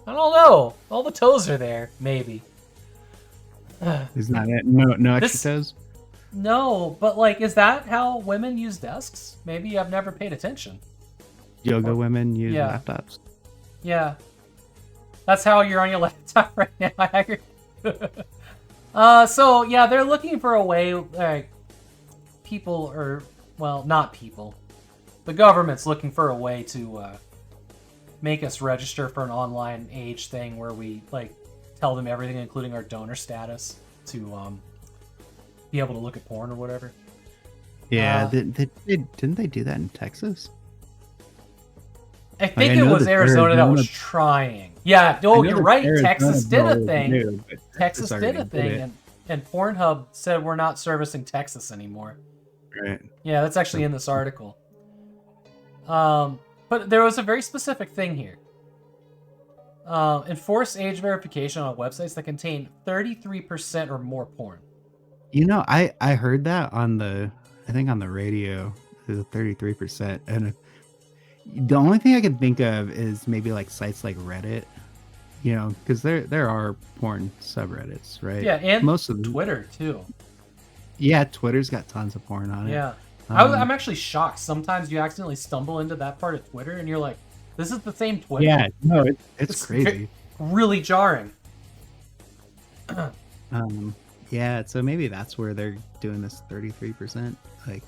don't know. All the toes are there, maybe. Is not it? No extra toes. No, but like, is that how women use desks? Maybe I've never paid attention. Yoga women use yeah. laptops. Yeah. That's how you're on your laptop right now. I agree. So yeah, they're looking for a way, like, people or, well, not people. The government's looking for a way to make us register for an online age thing where we, like, tell them everything, including our donor status, to be able to look at porn or whatever. Yeah, didn't they do that in Texas? I think it was Arizona that was trying. Yeah, no, you're right. Texas did a thing. Texas did a thing, and Pornhub said we're not servicing Texas anymore. Right. Yeah, that's actually in this article. But there was a very specific thing here. Enforce age verification on websites that contain 33% or more porn. You know, I heard that on the radio, the 33%, and the only thing I can think of is maybe like sites like Reddit, you know, because there are porn subreddits, right? Yeah, and most of them. Twitter too. Yeah, Twitter's got tons of porn on it. Yeah, I'm actually shocked. Sometimes you accidentally stumble into that part of Twitter, and you're like, "This is the same Twitter." Yeah, no, it's crazy. Really jarring. Yeah, so maybe that's where they're doing this 33%. Like,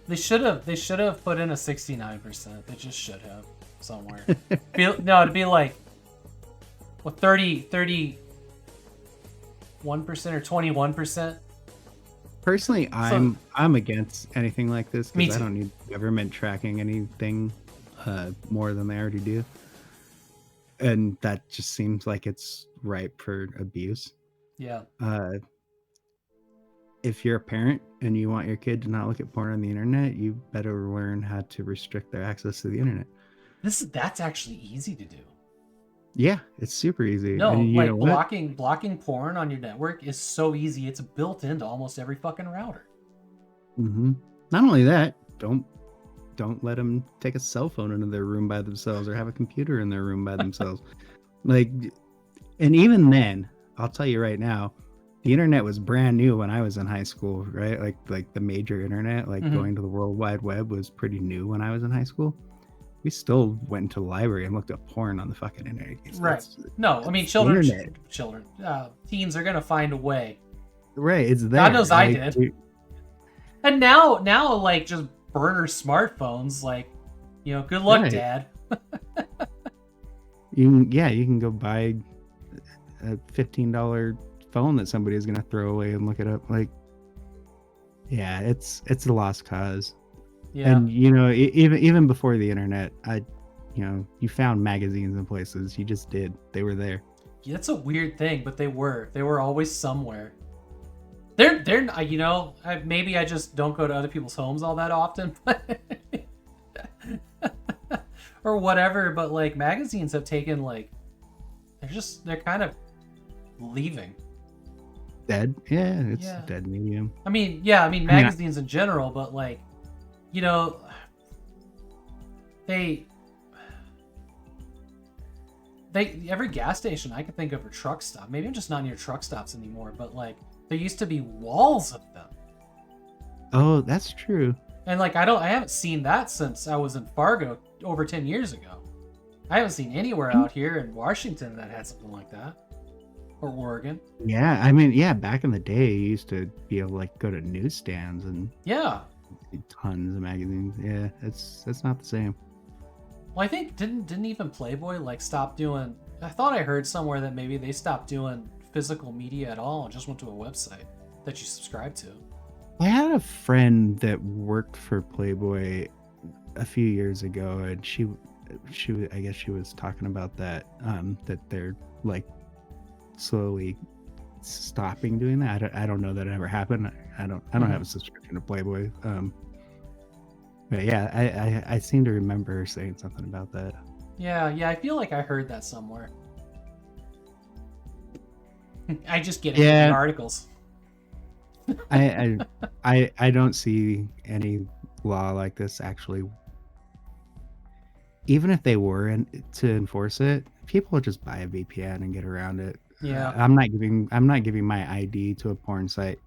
they should have put in a 69%. They just should have somewhere. It'd be like, what, 31% or 21%. Personally, I'm against anything like this Me because I too. don't need government tracking anything more than they already do, and that just seems like it's ripe for abuse. Yeah. If you're a parent and you want your kid to not look at porn on the internet, you better learn how to restrict their access to the internet. That's actually easy to do. Yeah, it's super easy. No, and like blocking porn on your network is so easy. It's built into almost every fucking router. Mm-hmm. Not only that, don't let them take a cell phone into their room by themselves or have a computer in their room by themselves. Like, and even then, I'll tell you right now, the internet was brand new when I was in high school, right? Like the major internet, like going to the World Wide Web was pretty new when I was in high school. We still went into the library and looked up porn on the fucking internet. Right. No, I mean, teens are gonna find a way. Right, it's there. God knows I did. And now, like, just burner smartphones, like, you know, good luck, Right. Dad. You can go buy a $15 phone that somebody is gonna throw away and look it up. Like, yeah, it's a lost cause. Yeah. And you know, even before the internet, you found magazines and places. You just did. They were there. Yeah, that's a weird thing, but they were always somewhere. They're you know, maybe I just don't go to other people's homes all that often, but or whatever. But like, magazines have taken, like, they're kind of leaving. Dead. Yeah, it's a dead medium. I mean, magazines in general, but like, you know, every gas station I could think of, or truck stop. Maybe I'm just not near truck stops anymore, but like, there used to be walls of them. Oh, that's true. And like, I haven't seen that since I was in Fargo over 10 years ago. I haven't seen anywhere out here in Washington that had something like that. Or Oregon. Yeah, I mean, yeah, back in the day, you used to be able to like go to newsstands and tons of magazines. Yeah, it's not the same. Well, I think didn't even Playboy like stop doing? I thought I heard somewhere that maybe they stopped doing physical media at all and just went to a website that you subscribe to. I had a friend that worked for Playboy a few years ago, and she I guess she was talking about that that they're like slowly stopping doing that. I don't know that it ever happened. I don't have a subscription to Playboy. But yeah, I seem to remember her saying something about that. Yeah, I feel like I heard that somewhere. I just get it in the articles. I don't see any law like this actually. Even if they were to enforce it, people would just buy a VPN and get around it. Yeah. I'm not giving my ID to a porn site.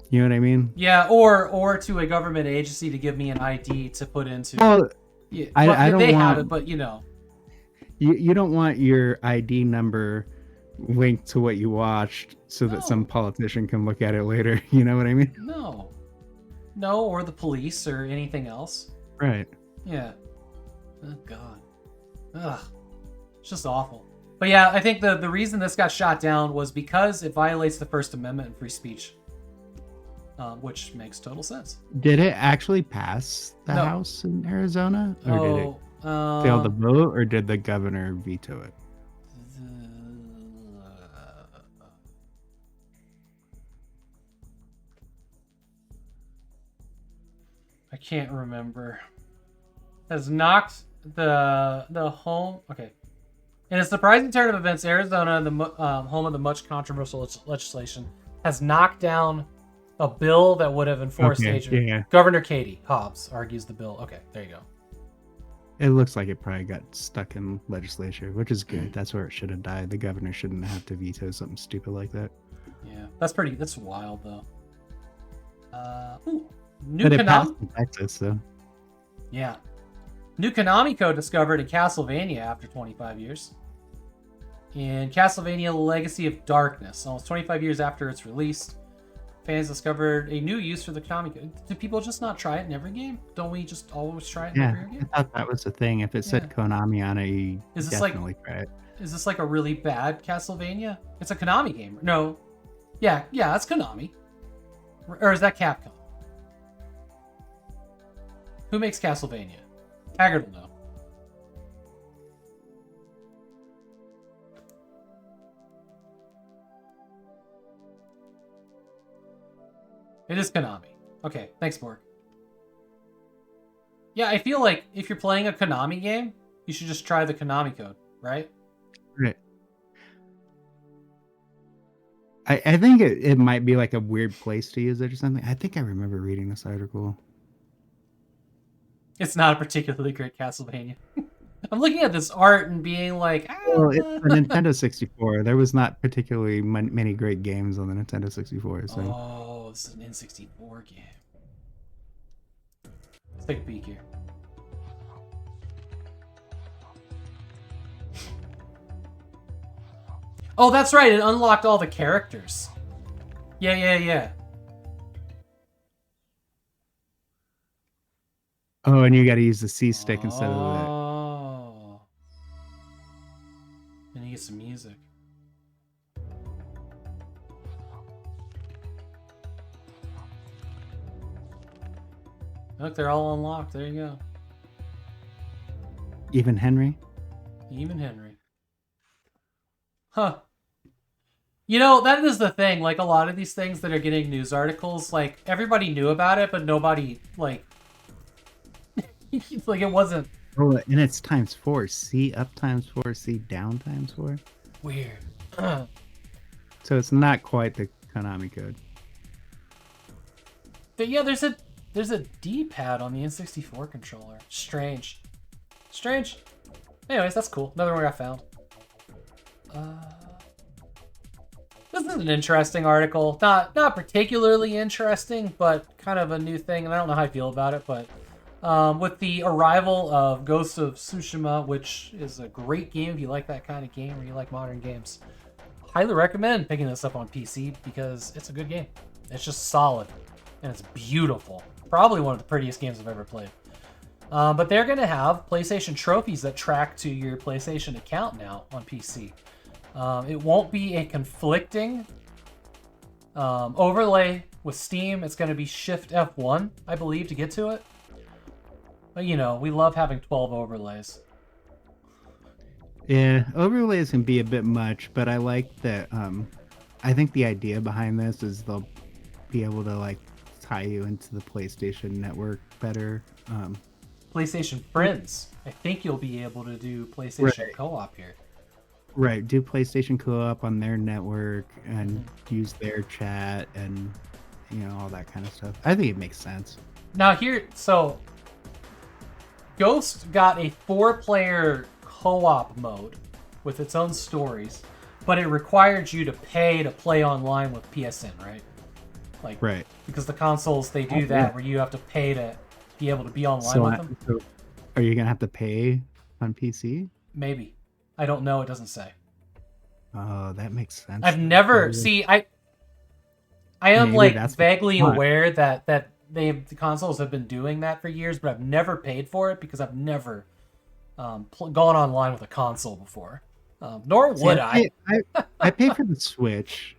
You know what I mean? Yeah, or to a government agency to give me an ID to put into. Well, yeah, I don't they want, have it, but you know. You don't want your ID number linked to what you watched so that some No. politician can look at it later. You know what I mean? No, or the police or anything else. Right. Yeah. Oh God. Ugh. It's just awful. But yeah, I think the reason this got shot down was because it violates the First Amendment and free speech, which makes total sense. Did it actually pass the No. House in Arizona, or did it Oh, fail the vote, or did the governor veto it? I can't remember. Has knocked the home. Okay. In a surprising turn of events, Arizona, the home of the much controversial legislation, has knocked down a bill that would have enforced Okay, age. yeah. Governor Katie Hobbs argues the bill. Okay, there you go. It looks like it probably got stuck in legislature, which is good. That's where it should have died. The governor shouldn't have to veto something stupid like that. Yeah, that's wild though. New But it passed Konami. in Texas, so. Yeah, new Konami code discovered in Castlevania after 25 years. In Castlevania Legacy of Darkness, almost 25 years after its release, fans discovered a new use for the Konami code. Do people just not try it in every game? Don't we just always try it in Yeah, every game? I thought that was the thing. If it said Konami on it, you Is this like- definitely try it. Is this like a really bad Castlevania? It's a Konami game. No. Yeah, that's Konami. Or is that Capcom? Who makes Castlevania? Haggard will know. It is Konami. Okay, thanks, Borg. Yeah, I feel like if you're playing a Konami game, you should just try the Konami code, right? Right. I think it might be like a weird place to use it or something. I think I remember reading this article. It's not a particularly great Castlevania. I'm looking at this art and being like, Well, it's the Nintendo 64. There was not particularly many great games on the Nintendo 64. So oh, this is an N64 game. Let's take a peek here. Oh, that's right. It unlocked all the characters. Yeah. oh, and you got to use the C stick instead of the. Oh. And you get some music. Look, they're all unlocked. There you go. Even Henry. Even Henry. Huh. You know, that is the thing. Like, a lot of these things that are getting news articles, like, everybody knew about it, but nobody, like... like, it wasn't... Oh, and it's ×4. C up ×4, C down ×4. Weird. So it's not quite the Konami code. But yeah, there's a D-pad on the N64 controller. Strange. Anyways, that's cool. Another one I found. This is an interesting article. Not particularly interesting, but kind of a new thing, and I don't know how I feel about it, but with the arrival of Ghost of Tsushima, which is a great game if you like that kind of game or you like modern games, highly recommend picking this up on PC because it's a good game. It's just solid, and it's beautiful. Probably one of the prettiest games I've ever played. But they're going to have PlayStation trophies that track to your PlayStation account now on PC. It won't be a conflicting overlay with Steam. It's going to be Shift F1, I believe, to get to it. But, you know, we love having 12 overlays. Yeah, overlays can be a bit much, but I like that. I think the idea behind this is they'll be able to like tie you into the PlayStation network better. PlayStation Friends. I think you'll be able to do PlayStation Right. Co-op here. Right, do PlayStation co-op on their network and use their chat and all that kind of stuff. I think it makes sense. Now here, so Ghost got a 4-player co-op mode with its own stories, but it required you to pay to play online with PSN, right? Like, Right. because the consoles, they do Oh, that yeah. where you have to pay to be able to be online So, with them. so are you gonna have to pay on PC? Maybe. I don't know. It doesn't say. Oh, that makes sense. I've though. never Maybe- see. I am Maybe like that's what vaguely you want. aware that the consoles have been doing that for years, but I've never paid for it because I've never gone online with a console before. Nor See, would I. I pay for the Switch,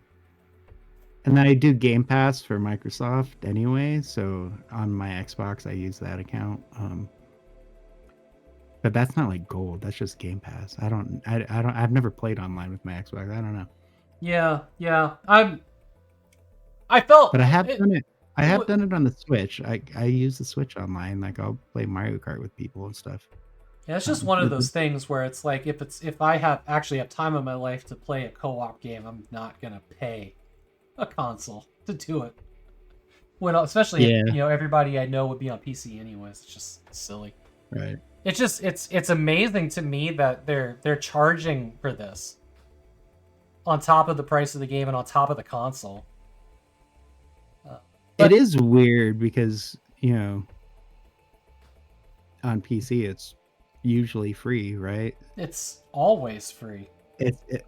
and then I do Game Pass for Microsoft anyway. So on my Xbox, I use that account. But that's not like gold. That's just Game Pass. I don't. I've never played online with my Xbox. I don't know. Yeah. I felt. But I have done it. I it have wa- done it on the Switch. I use the Switch online. Like I'll play Mario Kart with people and stuff. Yeah, it's just one of those things where it's like if I actually have time in my life to play a co-op game, I'm not gonna pay a console to do it. When especially if, Yeah. everybody I know would be on PC anyways. It's just silly. Right. It's just it's amazing to me that they're charging for this on top of the price of the game and on top of the console. It is weird because on PC it's usually free, right? It's always free.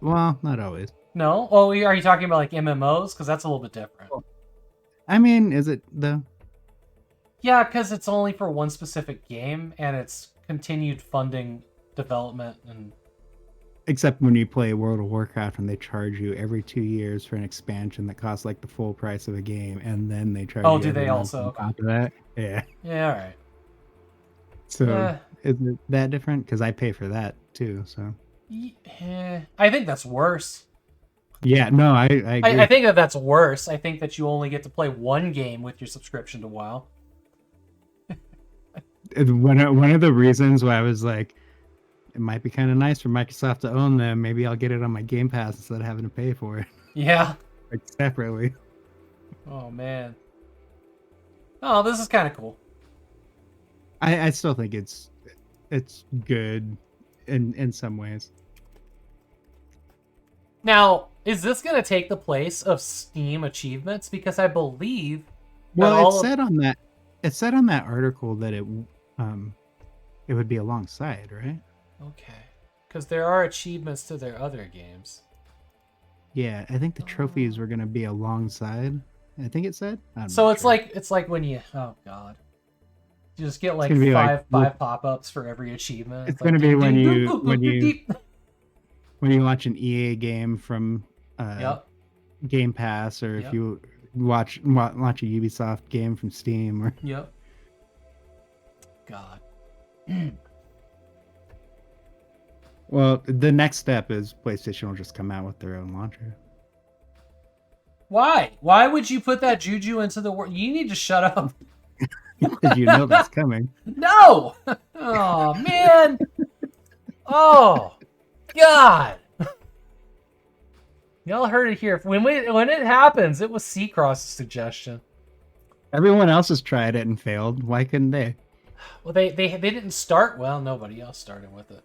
Well, not always. No? Oh, are you talking about like MMOs? Because that's a little bit different. I mean, is it though? Yeah, because it's only for one specific game and it's continued funding development and. Except when you play World of Warcraft and they charge you every 2 years for an expansion that costs like the full price of a game, and then they charge Oh, you do every they month also? on top of that. Yeah. Yeah, all right. So is it that different? Because I pay for that too. So I think that's worse. yeah, no, I agree. I think that's worse. I think that you only get to play one game with your subscription to WoW. One of the reasons why I was like, it might be kind of nice for Microsoft to own them. Maybe I'll get it on my Game Pass instead of having to pay for it. Yeah. Like separately. Oh man. Oh, this is kind of cool. I still think it's good in some ways. Now, is this going to take the place of Steam achievements? Because I believe. Well, it said on that article that it would be alongside, right? Okay. Because there are achievements to their other games. Yeah, I think the trophies were going to be alongside. I think it said. So it's like when you oh god, you just get like gonna be five like- pop-ups for every achievement. It's like, going to be when doop, you watch an EA game from Yep. Game Pass, or if Yep. you watch a Ubisoft game from Steam, or Yep. God. well, the next step is PlayStation will just come out with their own launcher. Why? Why would you put that juju into the world? You need to shut up. Because you know that's coming. No! Oh, man! Oh, God! Y'all heard it here. When it happens, it was Seacross's suggestion. Everyone else has tried it and failed. Why couldn't they? Well, they didn't start. Well, nobody else started with it.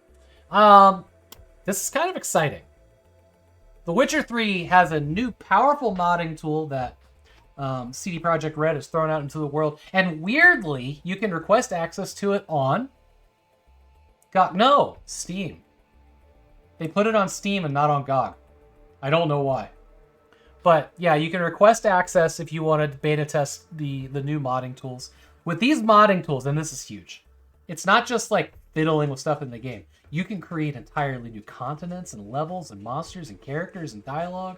This is kind of exciting. The Witcher 3 has a new powerful modding tool that CD Projekt Red has thrown out into the world, and weirdly, you can request access to it on Steam. They put it on Steam and not on GOG. I don't know why. But yeah, you can request access if you want to beta test the new modding tools. With these modding tools, and this is huge, it's not just like fiddling with stuff in the game. You can create entirely new continents and levels and monsters and characters and dialogue.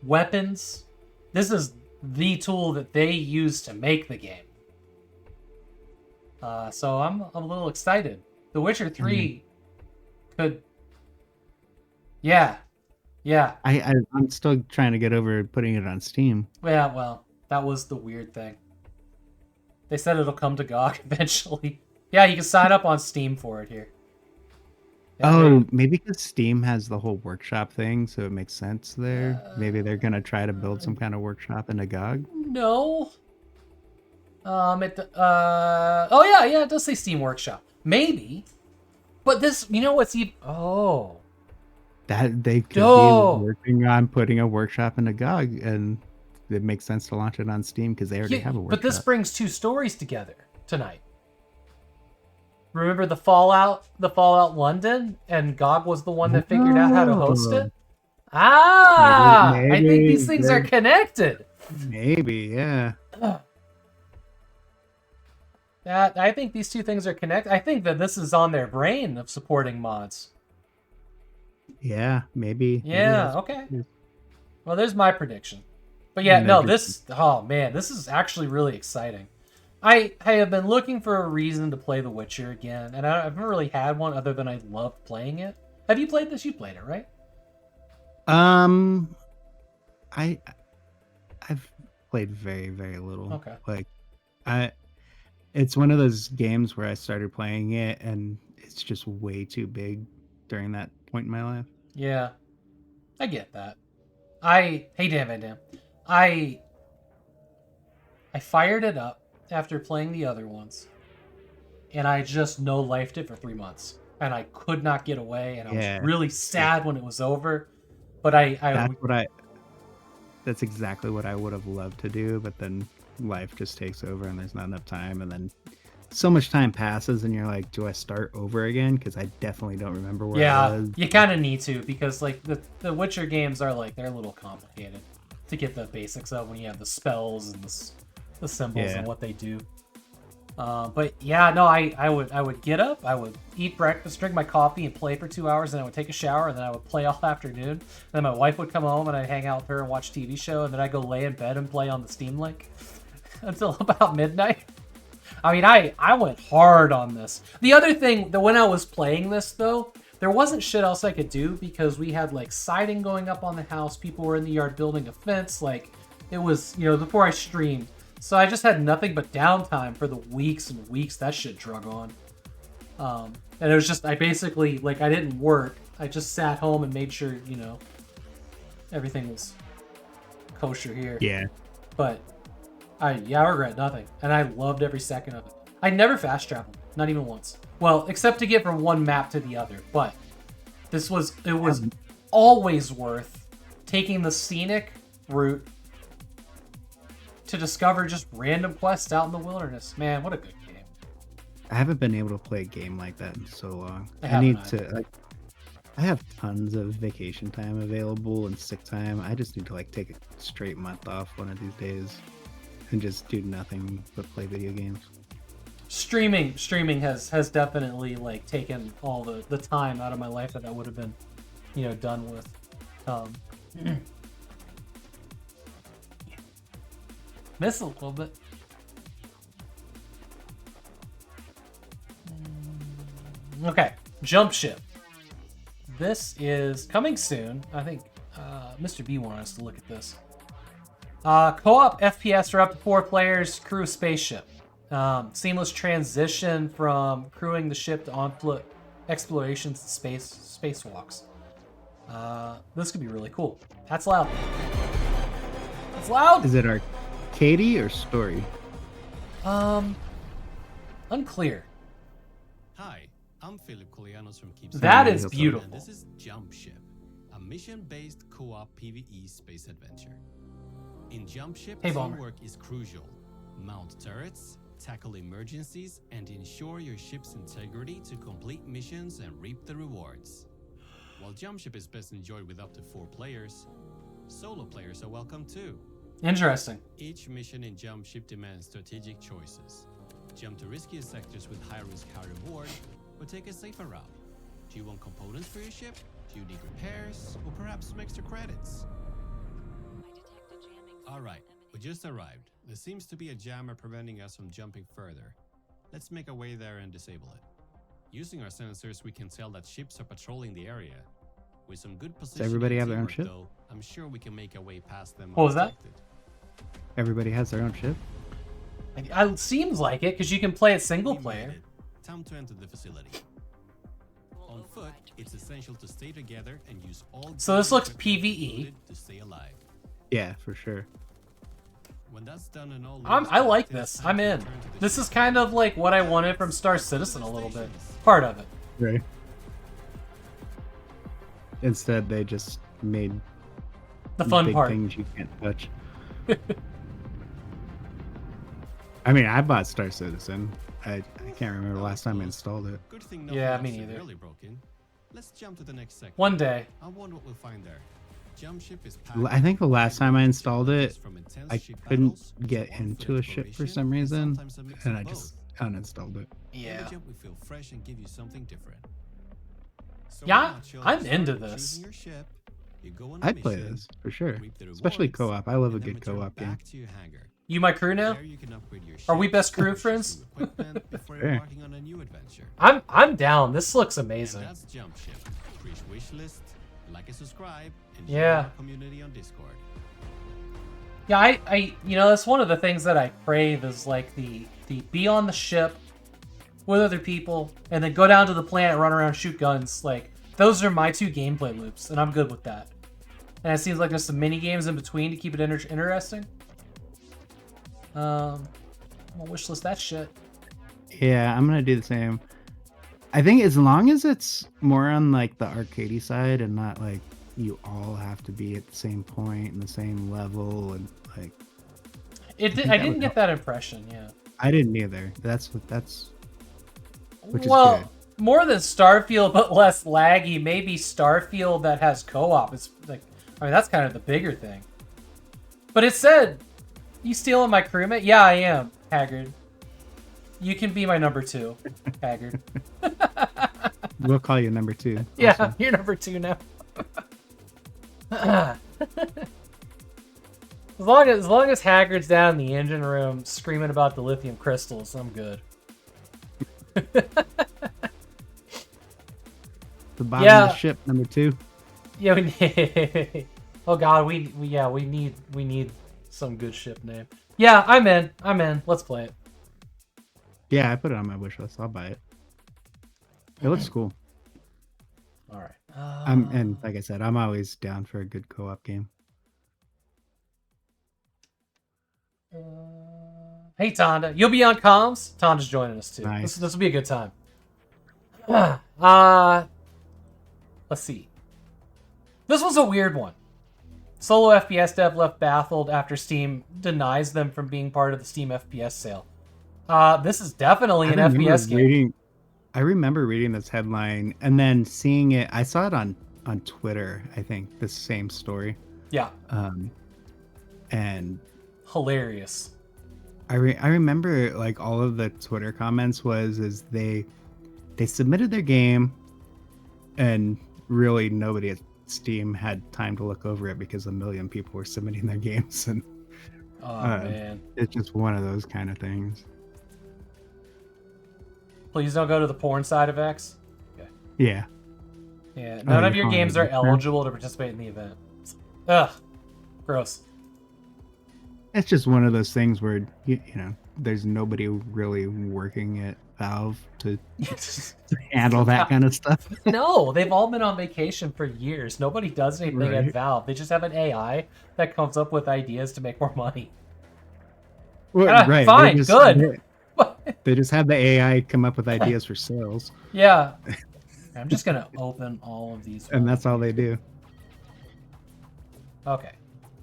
Weapons. This is the tool that they use to make the game. So I'm a little excited. The Witcher 3 could. Yeah. I'm still trying to get over putting it on Steam. Yeah, well, that was the weird thing. They said it'll come to GOG eventually. Yeah, you can sign up on Steam for it here. Yeah, Maybe because Steam has the whole workshop thing, so it makes sense there. Maybe they're gonna try to build some kind of workshop into GOG. No. Oh yeah, it does say Steam Workshop. Maybe. But this, you know what's even... Oh. That they could Oh. be working on putting a workshop in a GOG, and it makes sense to launch it on Steam because they already Yeah, have a workshop. but this brings two stories together tonight. Remember the Fallout London, and GOG was the one that figured out how to host it? Ah! I think these things are connected. Maybe, yeah. I think these two things are connected. I think that this is on their brain of supporting mods. Yeah, maybe. Yeah, okay. Well, there's my prediction. But yeah, no, this... Oh, man, this is actually really exciting. I have been looking for a reason to play The Witcher again, and I haven't really had one other than I love playing it. Have you played this? You played it, right? I've played very, very little. Okay. Like, it's one of those games where I started playing it, and it's just way too big during that point in my life. Yeah, I get that. Hey, Dan Van Dam. I fired it up after playing the other ones, and I just no-lifed it for 3 months, and I could not get away, and I was really sad when it was over. But that's exactly what I would have loved to do, but then life just takes over, and there's not enough time, and then so much time passes, and you're like, do I start over again? Because I definitely don't remember where I was. You kind of need to, because like the Witcher games are like, they're a little complicated to get the basics of when you have the spells and the symbols and what they do. But yeah, no, I would get up, I would eat breakfast, drink my coffee, and play for 2 hours, and I would take a shower, and then I would play all afternoon. And then my wife would come home, and I'd hang out with her and watch TV show, and then I'd go lay in bed and play on the Steam Link until about midnight. I mean, I went hard on this. The other thing, that when I was playing this, though, there wasn't shit else I could do because we had, like, siding going up on the house. People were in the yard building a fence. Like, it was, before I streamed. So I just had nothing but downtime for the weeks and weeks that shit drug on. And it was just, I basically, like, I didn't work. I just sat home and made sure, everything was kosher here. Yeah. But... I regret nothing, and I loved every second of it. I never fast traveled, not even once. Well, except to get from one map to the other, but it was always worth taking the scenic route to discover just random quests out in the wilderness. Man, what a good game. I haven't been able to play a game like that in so long. I need to, I have tons of vacation time available and sick time. I just need to, take a straight month off one of these days. And just do nothing but play video games. Streaming has definitely taken all the time out of my life that would have been, done with. Miss a little bit. Okay, Jump Ship. This is coming soon. I think Mr. B wanted us to look at this. Co-op FPS for up to 4 players, crew spaceship. Seamless transition from crewing the ship to on-foot explorations and spacewalks. This could be really cool. That's loud. That's loud! Is it arcadey or story? Unclear. Hi, I'm Philip Kolianos from Keep. That is beautiful. And this is Jump Ship, a mission-based co-op PvE space adventure. In Jump Ship, teamwork is crucial. Mount turrets, tackle emergencies, and ensure your ship's integrity to complete missions and reap the rewards. While Jump Ship is best enjoyed with up to 4 players, solo players are welcome too. Interesting. Each mission in Jump Ship demands strategic choices. Jump to riskier sectors with high risk, high reward, or take a safer route. Do you want components for your ship? Do you need repairs, or perhaps some extra credits? Alright, we just arrived. There seems to be a jammer preventing us from jumping further. Let's make our way there and disable it. Using our sensors, we can tell that ships are patrolling the area. With some good positioning, does everybody have their own ship? Though, I'm sure we can make our way past them. What was that? Everybody has their own ship? It seems like it, because you can play it single player. Time to enter the facility. On foot, it's essential to stay together and use all. So this looks PvE. To stay alive. Yeah, for sure. When that's done and all, I like this. I'm in. This is kind of like what I wanted from Star Citizen a little bit. Part of it. Right. Instead, they just made The fun big part. things you can't touch. I mean, I bought Star Citizen. I can't remember the last time I installed it. Good thing Yeah, nothing me else neither. severely broken. Let's jump to the next section. One day. I wonder what we'll find there. Jump ship is I think the last time I installed it, from intense I ship couldn't battles to get on-foot into a ship for exploration, some reason, sometimes a mix and of I both. just uninstalled it. Yeah. Every jump will feel fresh and give you something different. So Yeah, in a nutshell, I'm you into start this. choosing your ship, you go on a I'd play mission, this for sure, reap the especially rewards, co-op. I love a and then good return co-op game. back to your hangar. You my crew now? There you can upgrade your Are we ship, best crew purchase friends? new equipment before Sure. embarking on a new adventure. I'm down. This looks amazing. And that's Jump Ship. Preach wish list, like and subscribe, and join Yeah. our community on Discord. Yeah, I you know, that's one of the things that I crave is like the be on the ship with other people and then go down to the planet, run around, shoot guns. Like those are my two gameplay loops, and I'm good with that. And it seems like there's some mini games in between to keep it interesting. I'll wishlist that shit. Yeah, I'm gonna do the same. I think as long as it's more on like the arcadey side and not like you all have to be at the same point and the same level and like. I think that didn't would get help. that impression. Yeah. I didn't either. Which is Well, good. more than Starfield, but less laggy. Maybe Starfield that has co-op. It's like, I mean, that's kind of the bigger thing. But it said, "You stealing my crewmate?" Yeah, I am, Haggard. You can be my number 2, Haggard. We'll call you number 2. Yeah, also. you're number 2 now. As long as Haggard's down in the engine room screaming about the lithium crystals, I'm good. The bottom of the ship, number 2. Yeah, we need. Oh God, we need some good ship name. Yeah, I'm in. Let's play it. Yeah, I put it on my wish list. I'll buy it. It looks cool. All right. And like I said, I'm always down for a good co-op game. Hey Tonda, you'll be on comms. Tonda's joining us too. Nice. This will be a good time. Let's see. This was a weird one. Solo FPS dev left baffled after Steam denies them from being part of the Steam FPS sale. This is definitely an FPS game. I remember reading this headline and then seeing it. I saw it on Twitter. I think the same story. Yeah. And hilarious. I remember like all of the Twitter comments is they submitted their game and really nobody at Steam had time to look over it because a million people were submitting their games and man, it's just one of those kind of things. Please don't go to the porn side of X. Okay. Yeah. Yeah. None of your games are eligible to participate in the event. Ugh. Gross. It's just one of those things where you know there's nobody really working at Valve to handle that kind of stuff. No, they've all been on vacation for years. Nobody does anything at Right. Valve. They just have an AI that comes up with ideas to make more money. Well, right. Fine, good. They just have the AI come up with ideas for sales. Yeah. I'm just gonna open all of these. And that's all they do. Okay.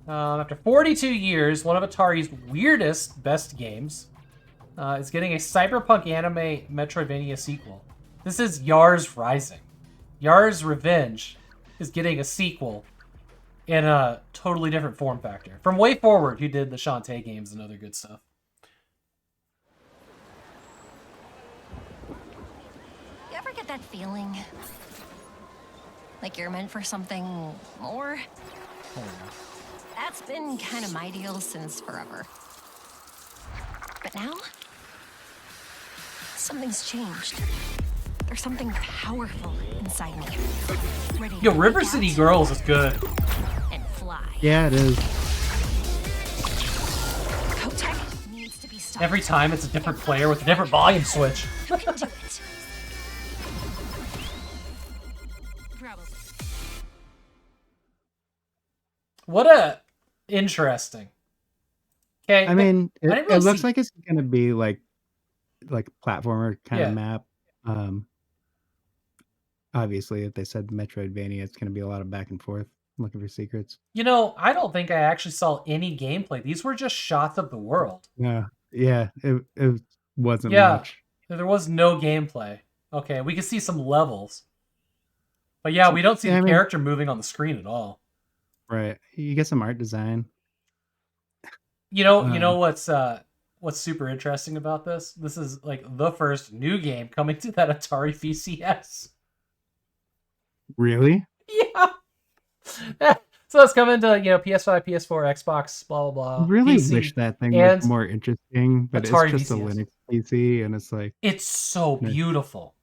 After 42 years, one of Atari's weirdest best games is getting a cyberpunk anime Metroidvania sequel. This is Yar's Rising. Yar's Revenge is getting a sequel in a totally different form factor. From Way Forward, who did the Shantae games and other good stuff. You ever get that feeling? Like you're meant for something more? That's been kind of my deal since forever. But now, something's changed. There's something powerful inside me. Ready Yo, to River break City out Girls is good. and fly. Yeah, it is. Kotek needs to be stopped. Every time it's a different player with a different volume switch. You can do it. Probably. What a interesting. Okay, I mean, I didn't it really looks see- like it's gonna be like platformer kind Yeah. of map. obviously, if they said Metroidvania, it's going to be a lot of back and forth looking for secrets. You know, I don't think I actually saw any gameplay. These were just shots of the world. Yeah, it wasn't Yeah, much. there was no gameplay. Okay, we could see some levels. But yeah, we don't see the character moving on the screen at all. Right. You get some art design. You know what's super interesting about this? This is like the first new game coming to that Atari VCS. Really? Yeah. So it's coming to, PS5, PS4, Xbox, blah blah blah. I really PC, wish that thing and was more interesting, but Atari it's just VCS. a Linux PC, and it's like it's so beautiful.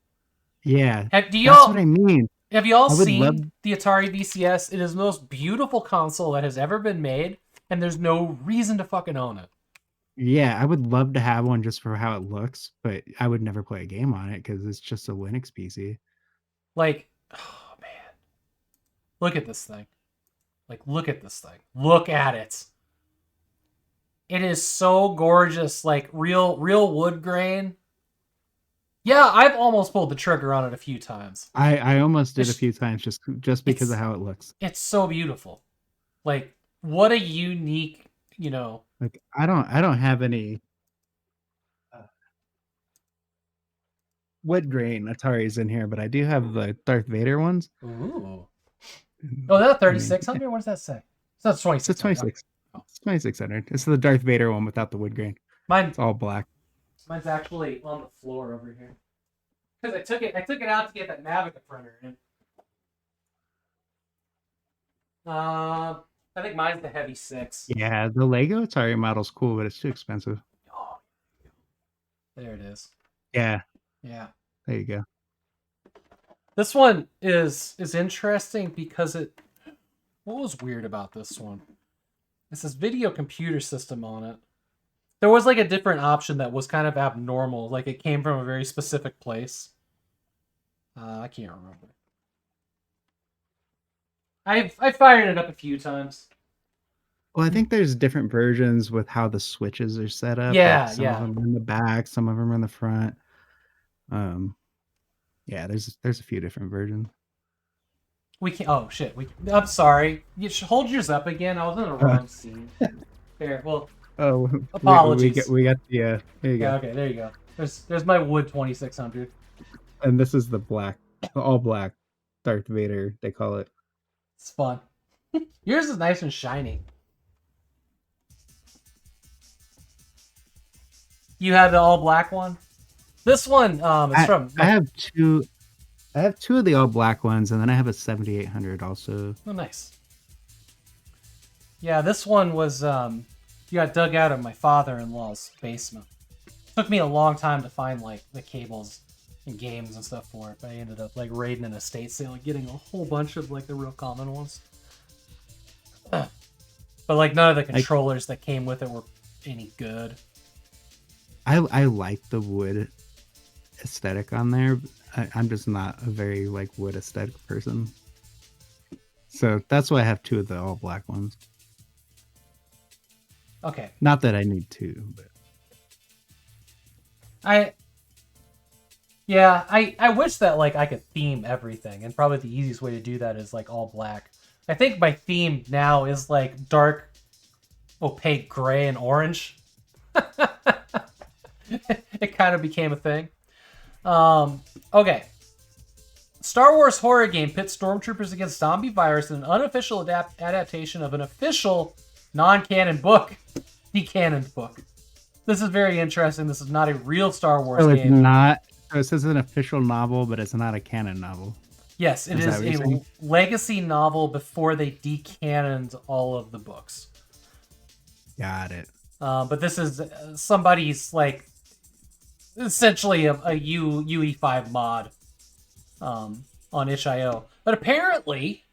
Yeah, That's what I mean. Have you all I would seen love- the Atari VCS? It is the most beautiful console that has ever been made, and there's no reason to fucking own it. Yeah, I would love to have one just for how it looks, but I would never play a game on it because it's just a Linux PC. Like, oh man, look at this thing. Like, look at this thing. Look at it. It is so gorgeous, like real wood grain. Yeah, I've almost pulled the trigger on it a few times. I almost did a few times just because of how it looks. It's so beautiful. Like, what a unique, Like I don't have any wood grain Ataris in here, but I do have the Darth Vader ones. Ooh. Oh, that's 3600? What does that say? So that's 2600. It's 26. It's 2600. It's the Darth Vader one without the wood grain. It's all black. Mine's actually on the floor over here. Because I took it out to get that Navica printer in. I think mine's the heavy 6. Yeah, the Lego Atari model's cool, but it's too expensive. There it is. Yeah. Yeah. There you go. This one is interesting because what was weird about this one? It says video computer system on it. There was like a different option that was kind of abnormal. Like it came from a very specific place. I can't remember. I fired it up a few times. Well, I think there's different versions with how the switches are set up. Yeah, some of them are in the back, some of them are in the front. Yeah, there's a few different versions. We can't. Oh shit. I'm sorry. You should hold yours up again. I was in the wrong scene. There. Well. Oh, apologies. We got the. There you go. Okay, there you go. There's my wood 2600. And this is the all black Darth Vader. They call it. It's fun. Yours is nice and shiny. You had the all black one. This one is from. I have two. I have two of the all black ones, and then I have a 7800 also. Oh, nice. Yeah, this one was you got dug out of my father-in-law's basement. Took me a long time to find like the cables and games and stuff for it, but I ended up like raiding an estate sale and getting a whole bunch of like the real common ones. But like none of the controllers that came with it were any good. I like the wood aesthetic on there. I'm just not a very like wood aesthetic person. So that's why I have two of the all black ones. Okay. Not that I need two, but I wish that like I could theme everything, and probably the easiest way to do that is like all black. I think my theme now is like dark, opaque gray and orange. It kind of became a thing. Okay. Star Wars horror game pits stormtroopers against zombie virus in an unofficial adaptation of an official non-canon book. The canon book. This is very interesting. This is not a real Star Wars it's game. not. So this is an official novel, but it's not a canon novel. Yes, it is a legacy novel before they decanoned all of the books. Got it. But this is somebody's like essentially a UE5 mod on itch.io. But apparently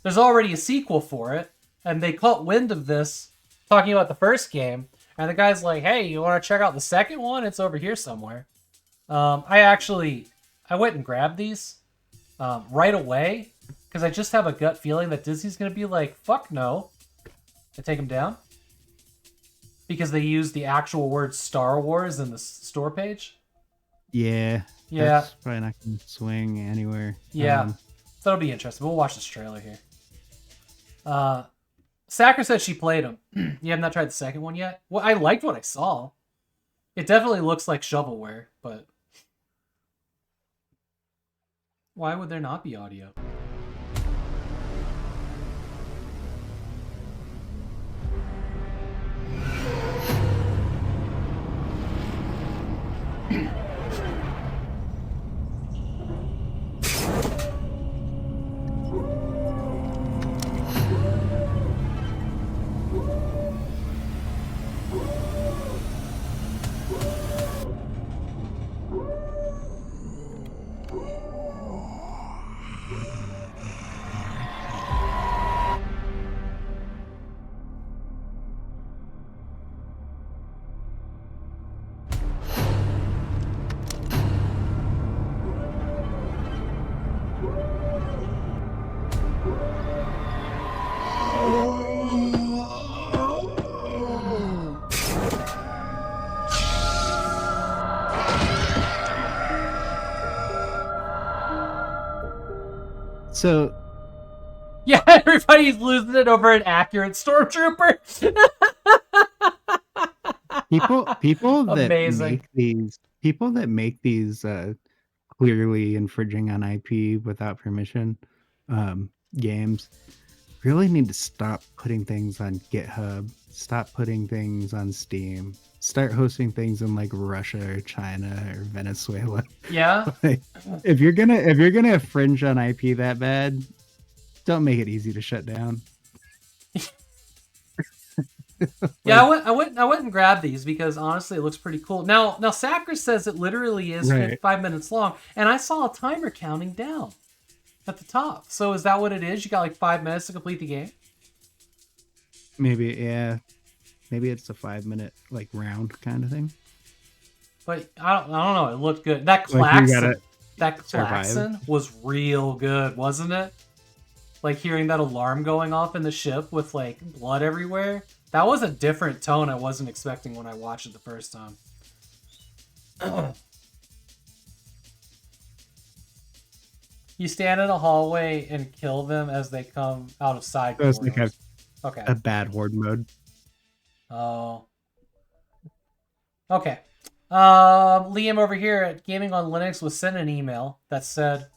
there's already a sequel for it, and they caught wind of this talking about the first game, and the guy's like, hey, you want to check out the second one? It's over here somewhere. I went and grabbed these right away because I just have a gut feeling that Disney's going to be like, fuck no, and take them down. Because they use the actual word Star Wars in the store page. Yeah. Yeah. That's probably not going to swing anywhere. Yeah. So that'll be interesting. We'll watch this trailer here. Sacker said she played them. You have not tried the second one yet? Well, I liked what I saw. It definitely looks like shovelware, but why would there not be audio? So, yeah, everybody's losing it over an accurate stormtrooper. people that Amazing. make these clearly infringing on IP without permission games really need to stop putting things on GitHub, stop putting things on Steam, start hosting things in like Russia or China or Venezuela. Yeah. Like, if you're gonna infringe on IP that bad, don't make it easy to shut down. Yeah, I went and grabbed these because honestly it looks pretty cool. Now Sacker says it literally is Right. 5 minutes long, and I saw a timer counting down at the top. So is that what it is? You got like 5 minutes to complete the game? Maybe it's a 5-minute like round kind of thing. But I don't know. It looked good. That Like, you klaxon, gotta survive. klaxon was real good, wasn't it? Like hearing that alarm going off in the ship with like blood everywhere. That was a different tone I wasn't expecting when I watched it the first time. You stand in a hallway and kill them as they come out of side So it's like corridors. Okay. a bad horde mode. Oh. Okay. Liam over here at Gaming on Linux was sent an email that said,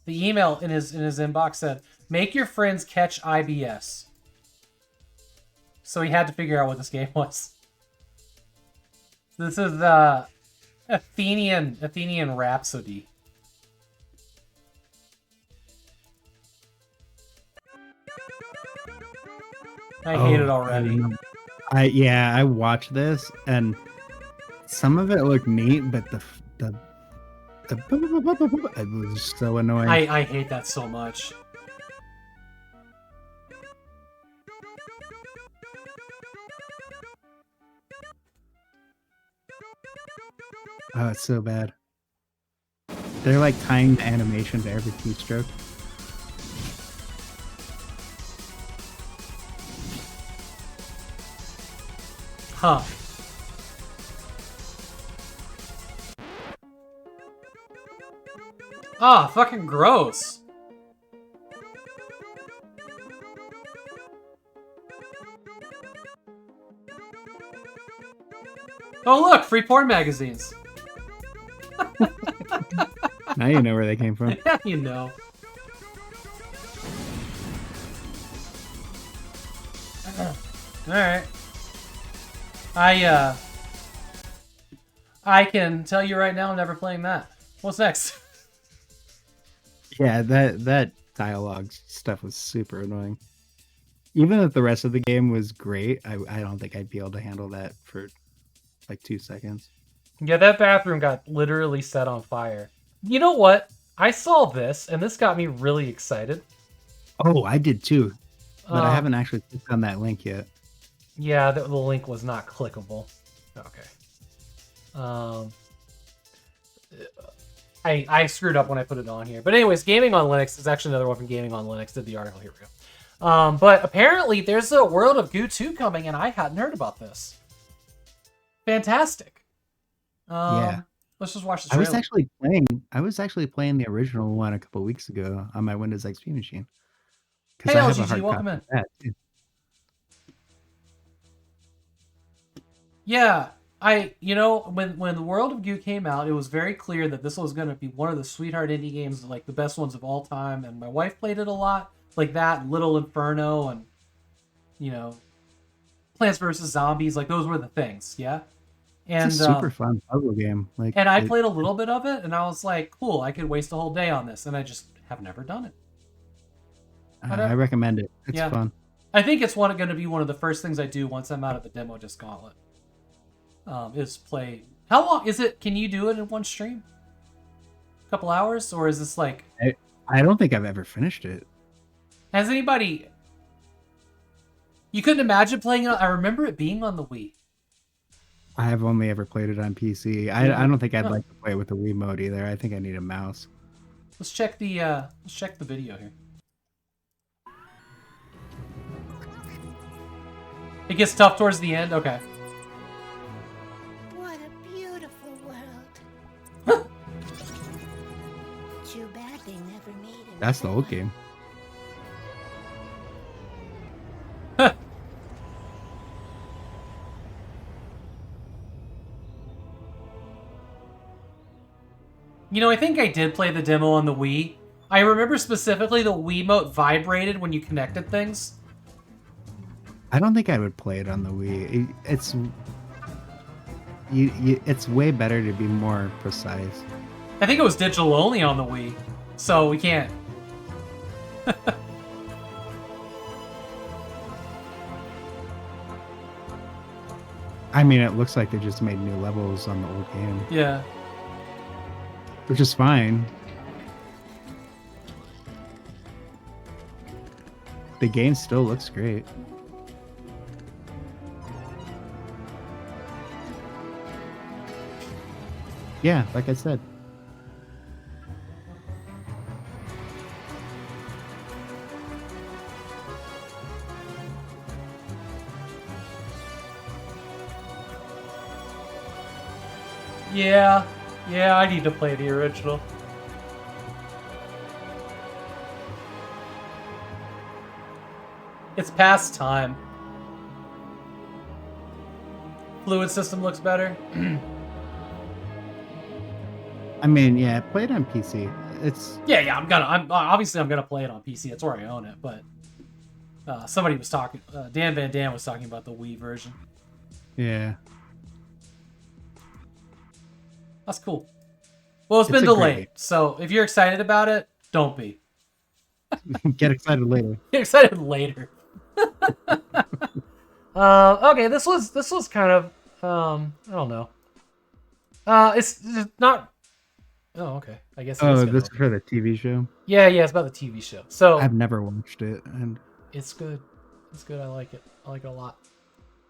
the email in his inbox said, make your friends catch IBS. So he had to figure out what this game was. This is Athenian Rhapsody. I hate it already. I watched this and some of it looked neat, but it was so annoying. I hate that so much. Oh, it's so bad. They're like tying the animation to every keystroke. Huh. Ah, fucking gross. Oh look, free porn magazines. Now you know where they came from. Yeah, you know. Alright. I can tell you right now I'm never playing that. What's next? Yeah, that dialogue stuff was super annoying. Even if the rest of the game was great, I don't think I'd be able to handle that for like 2 seconds. Yeah, that bathroom got literally set on fire. You know what? I saw this, and this got me really excited. Oh, I did too. But I haven't actually clicked on that link yet. Yeah, the link was not clickable. Okay. I screwed up when I put it on here. But anyways, Gaming on Linux is actually another one from Gaming on Linux. Did the article. Here we go. But apparently there's a World of Goo 2 coming, and I hadn't heard about this. Fantastic. Yeah. Let's just watch the I was trailer. actually playing the original one a couple weeks ago on my Windows XP machine. Hey, Because I have a LGG, hard welcome copy in. of that too. Yeah, when the World of Goo came out, it was very clear that this was going to be one of the sweetheart indie games, like the best ones of all time. And my wife played it a lot, like that, Little Inferno, and Plants vs Zombies. Like those were the things, yeah. And It's a super fun puzzle game. Like, and I played a little bit of it, and I was like, cool, I could waste a whole day on this, and I just have never done it. I recommend it. It's fun. I think it's going to be one of the first things I do once I'm out of the demo disc gauntlet. Is play. How long is it? Can you do it in one stream? A couple hours, or is this like? I don't think I've ever finished it. Has anybody? You couldn't imagine playing it. I remember it being on the Wii. I have only ever played it on PC. I don't think I'd like to play it with the Wiimote either. I think I need a mouse. Let's check the video here. It gets tough towards the end. Okay. What a beautiful world. Too bad they never made it. That's the old game. I think I did play the demo on the Wii. I remember specifically the Wiimote vibrated when you connected things. I don't think I would play it on the Wii. It's way better to be more precise. I think it was digital only on the Wii, so we can't. I mean, it looks like they just made new levels on the old game. Yeah. Which is fine. The game still looks great. Yeah, like I said. Yeah, I need to play the original. It's past time. Fluid system looks better. I mean, yeah, play it on PC. It's Yeah. I'm gonna play it on PC. That's where I own it. But somebody was talking. Dan Van Dam was talking about the Wii version. Yeah. That's cool. Well, it's been delayed, so if you're excited about it, don't be. Get excited later. Get excited later. Okay, this was kind of I don't know. It's not. Oh, okay. I guess. This is for the TV show. Yeah, it's about the TV show. So I've never watched it, and it's good. It's good. I like it. I like it a lot.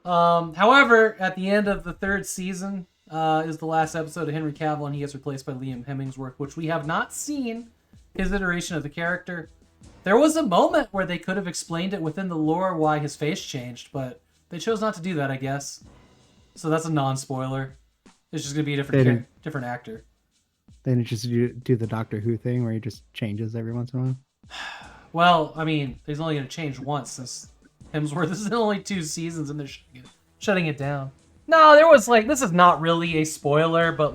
However, at the end of the third season, is the last episode of Henry Cavill, and he gets replaced by Liam Hemsworth, which we have not seen his iteration of the character. There was a moment where they could have explained it within the lore why his face changed, but they chose not to do that, I guess. So that's a non-spoiler. It's just gonna be a different actor. Then just do the Doctor Who thing where he just changes every once in a while. Well, I mean, he's only gonna change once since Hemsworth is in only 2 seasons and they're shutting it down. No, there was this is not really a spoiler, but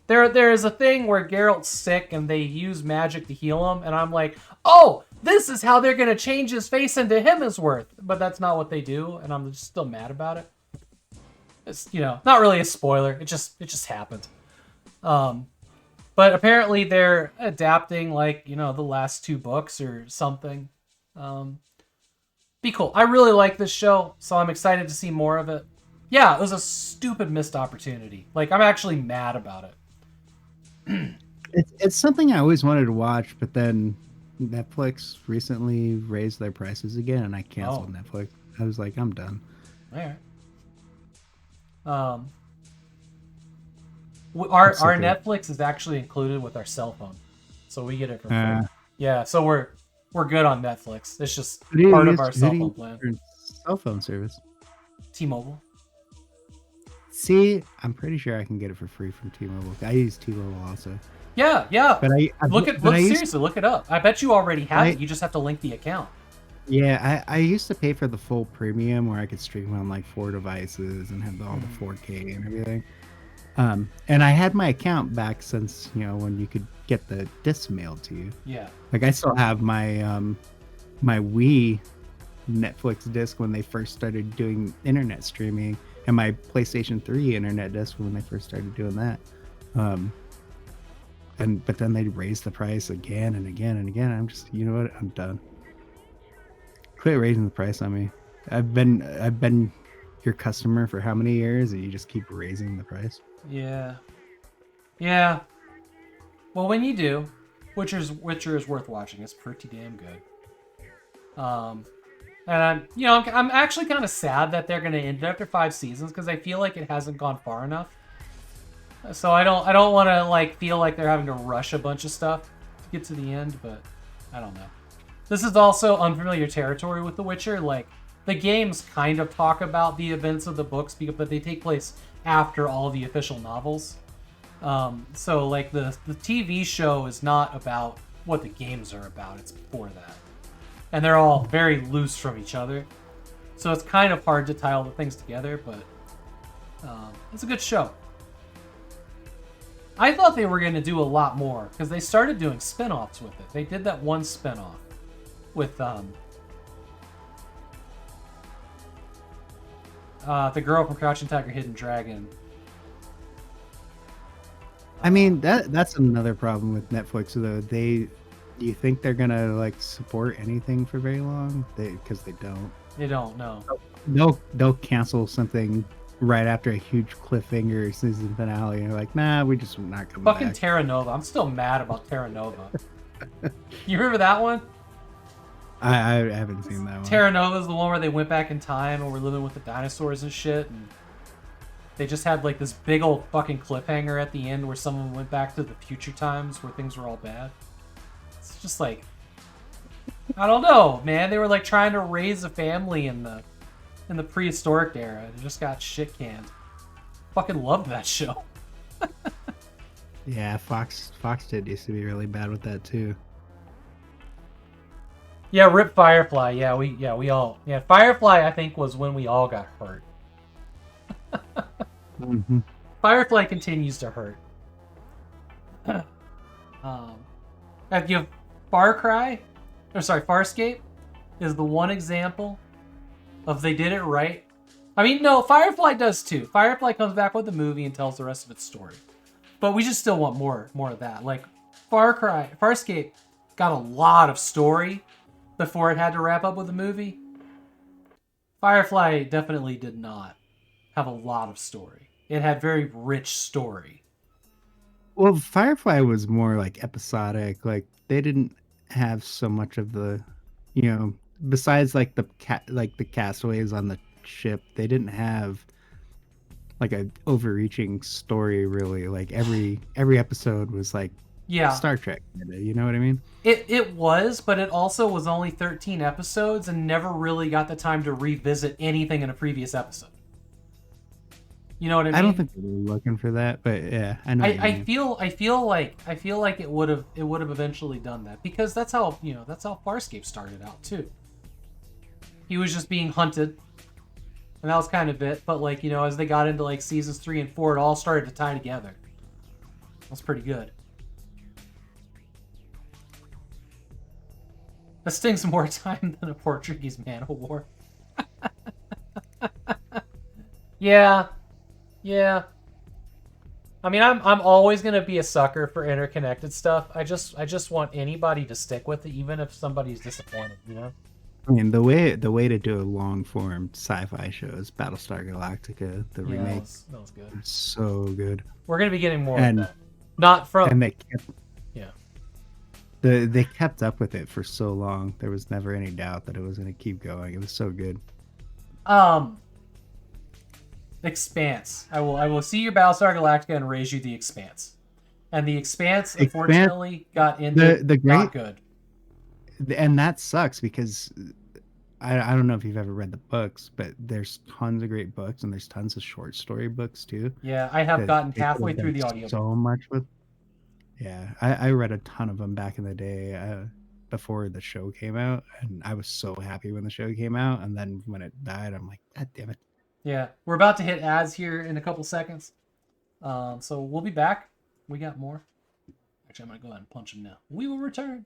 there is a thing where Geralt's sick and they use magic to heal him, and I'm like, oh, this is how they're gonna change his face into Hemsworth, but that's not what they do, and I'm just still mad about it. It's not really a spoiler. It just happened. But apparently they're adapting the last 2 books or something. Be cool. I really like this show, so I'm excited to see more of it. Yeah, it was a stupid missed opportunity. I'm actually mad about it. It's something I always wanted to watch, but then Netflix recently raised their prices again, and I canceled Netflix. I was like, I'm done. All right. Our Netflix is actually included with our cell phone, so we get it for free. Yeah, so we're good on Netflix. It's just part of our cell phone plan. Cell phone service. T-Mobile. See, I'm pretty sure I can get it for free from T-Mobile. I use T-Mobile also. Yeah, yeah. But Seriously, look it up. I bet you already have it. You just have to link the account. Yeah, I used to pay for the full premium where I could stream on like 4 devices and have all the 4K and everything. And I had my account back since, when you could get the disc mailed to you. Yeah. Like I still have my my Wii Netflix disc when they first started doing internet streaming, and my PlayStation 3 internet disc when they first started doing that. But then they raised the price again and again and again. I'm just, you know what? I'm done. Quit raising the price on me. I've been your customer for how many years, and you just keep raising the price? Yeah. Yeah. Well, when you do, Witcher is worth watching. It's pretty damn good. And I'm actually kind of sad that they're going to end it after 5 seasons because I feel like it hasn't gone far enough. So I don't want to feel like they're having to rush a bunch of stuff to get to the end, but I don't know. This is also unfamiliar territory with The Witcher. Like, the games kind of talk about the events of the books, but they take place after all the official novels. So like the TV show is not about what the games are about. It's before that. And they're all very loose from each other. So it's kind of hard to tie all the things together, but it's a good show. I thought they were going to do a lot more because they started doing spin-offs with it. They did that one spin-off with the girl from Crouching Tiger, Hidden Dragon. I mean, that's another problem with Netflix though. Do you think they're gonna support anything for very long? Because they don't. They don't. No. They'll cancel something right after a huge cliffhanger season finale, and they're like, nah, we just not coming Fucking back. Terra Nova. I'm still mad about Terra Nova. You remember that one? I haven't seen that one. Terra Nova is the one where they went back in time and were living with the dinosaurs and shit, and they just had this big old fucking cliffhanger at the end where someone went back to the future times where things were all bad. It's just I don't know, man. They were trying to raise a family in the prehistoric era. They just got shit canned. Fucking loved that show. Yeah, Fox used to be really bad with that too. Yeah, rip Firefly. Firefly I think was when we all got hurt. Mm-hmm. Firefly continues to hurt. Farscape is the one example of they did it right. I mean, no, Firefly does too. Firefly comes back with the movie and tells the rest of its story. But we just still want more of that. Farscape got a lot of story before it had to wrap up with the movie. Firefly definitely did not have a lot of story. It had very rich story. Well, Firefly was more episodic. They didn't have so much of the, besides the castaways on the ship, they didn't have an overreaching story really. Every episode was Star Trek, you know what I mean? It was, but it also was only 13 episodes and never really got the time to revisit anything in a previous episode. You know what I mean? I don't think they were looking for that, but yeah, I know. I feel like it would have eventually done that because that's how Farscape started out too. He was just being hunted, and that was kind of it. But as they got into seasons 3 and 4, it all started to tie together. That's pretty good. That stings more time than a Portuguese man of war. Yeah. Yeah. I mean, I'm always gonna be a sucker for interconnected stuff. I just want anybody to stick with it, even if somebody's disappointed. I mean, the way to do a long form sci-fi show is Battlestar Galactica, the remake. That was good. So good. We're gonna be getting more of that. Not from. And they kept. Yeah. They kept up with it for so long. There was never any doubt that it was gonna keep going. It was so good. Expanse. I will see your Battlestar Galactica and raise you the Expanse. And the Expanse unfortunately got into not good. And that sucks because I don't know if you've ever read the books, but there's tons of great books and there's tons of short story books too. Yeah, I have that gotten they could have halfway through done the audiobook. so much with. Yeah, I read a ton of them back in the day before the show came out, and I was so happy when the show came out, and then when it died, I'm like, God damn it. Yeah, we're about to hit ads here in a couple seconds. So we'll be back. We got more. Actually, I'm going to go ahead and punch him now. We will return.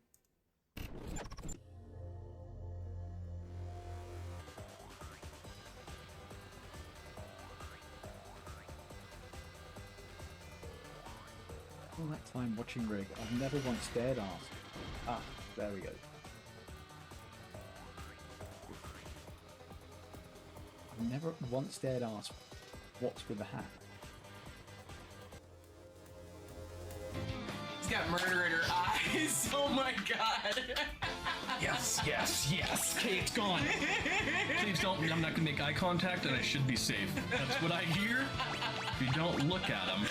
All that time watching Rig, I've never once dared ask. Ah, there we go. I've never once dared ask, what's with the hat? He's got murder in her eyes. Oh my god. Yes, yes, yes. Okay, it's gone. Please don't. I'm not gonna make eye contact, and I should be safe. That's what I hear. If you don't look at him.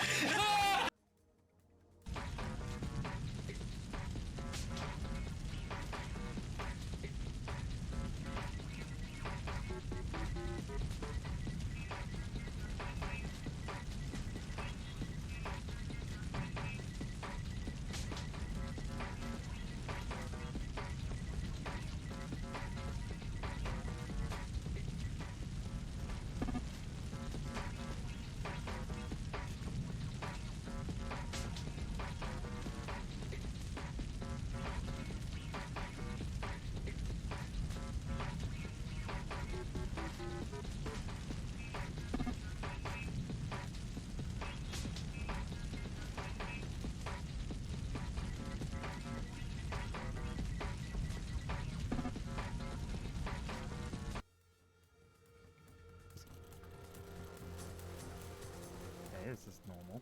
This is normal.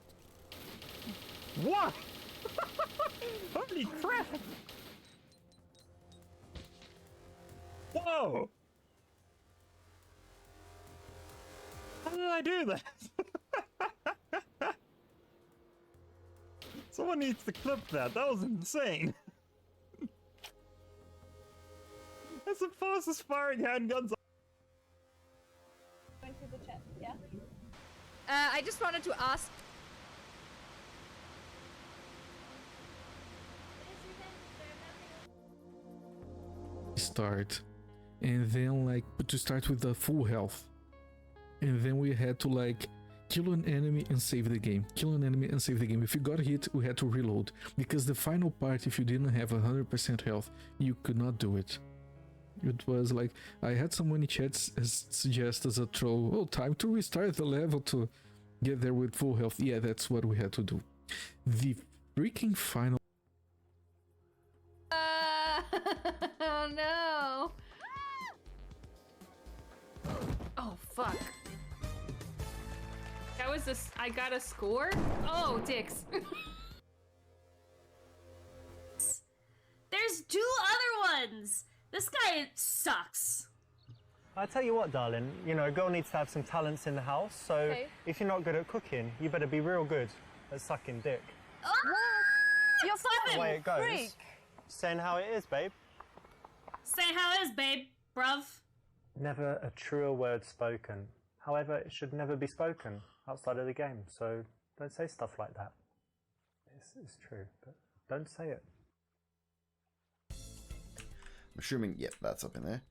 What? Holy crap! Whoa! How did I do that? Someone needs to clip that. That was insane. That's the fastest firing handguns. Going through the chat, yeah. I just wanted to ask. Start, and then like to start with the full health, and then we had to like kill an enemy and save the game, kill an enemy and save the game. If you got hit, we had to reload, because the final part, if you didn't have 100% health, you could not do it. It was like, I had someone in chats suggest as a troll, oh, time to restart the level to get there with full health. Yeah, that's what we had to do. The freaking final. Oh no! Oh fuck. That was this. I got a score? Oh, dicks. There's 2 other ones! This guy sucks. I tell you what, darling, you know, a girl needs to have some talents in the house, so Okay. if you're not good at cooking, you better be real good at sucking dick. You're That's the way it goes. freak. Saying how it is, babe. Say how it is, babe, bruv. Never a truer word spoken. However, it should never be spoken outside of the game, so don't say stuff like that. It's true, but don't say it. I'm assuming, yep, that's up in there.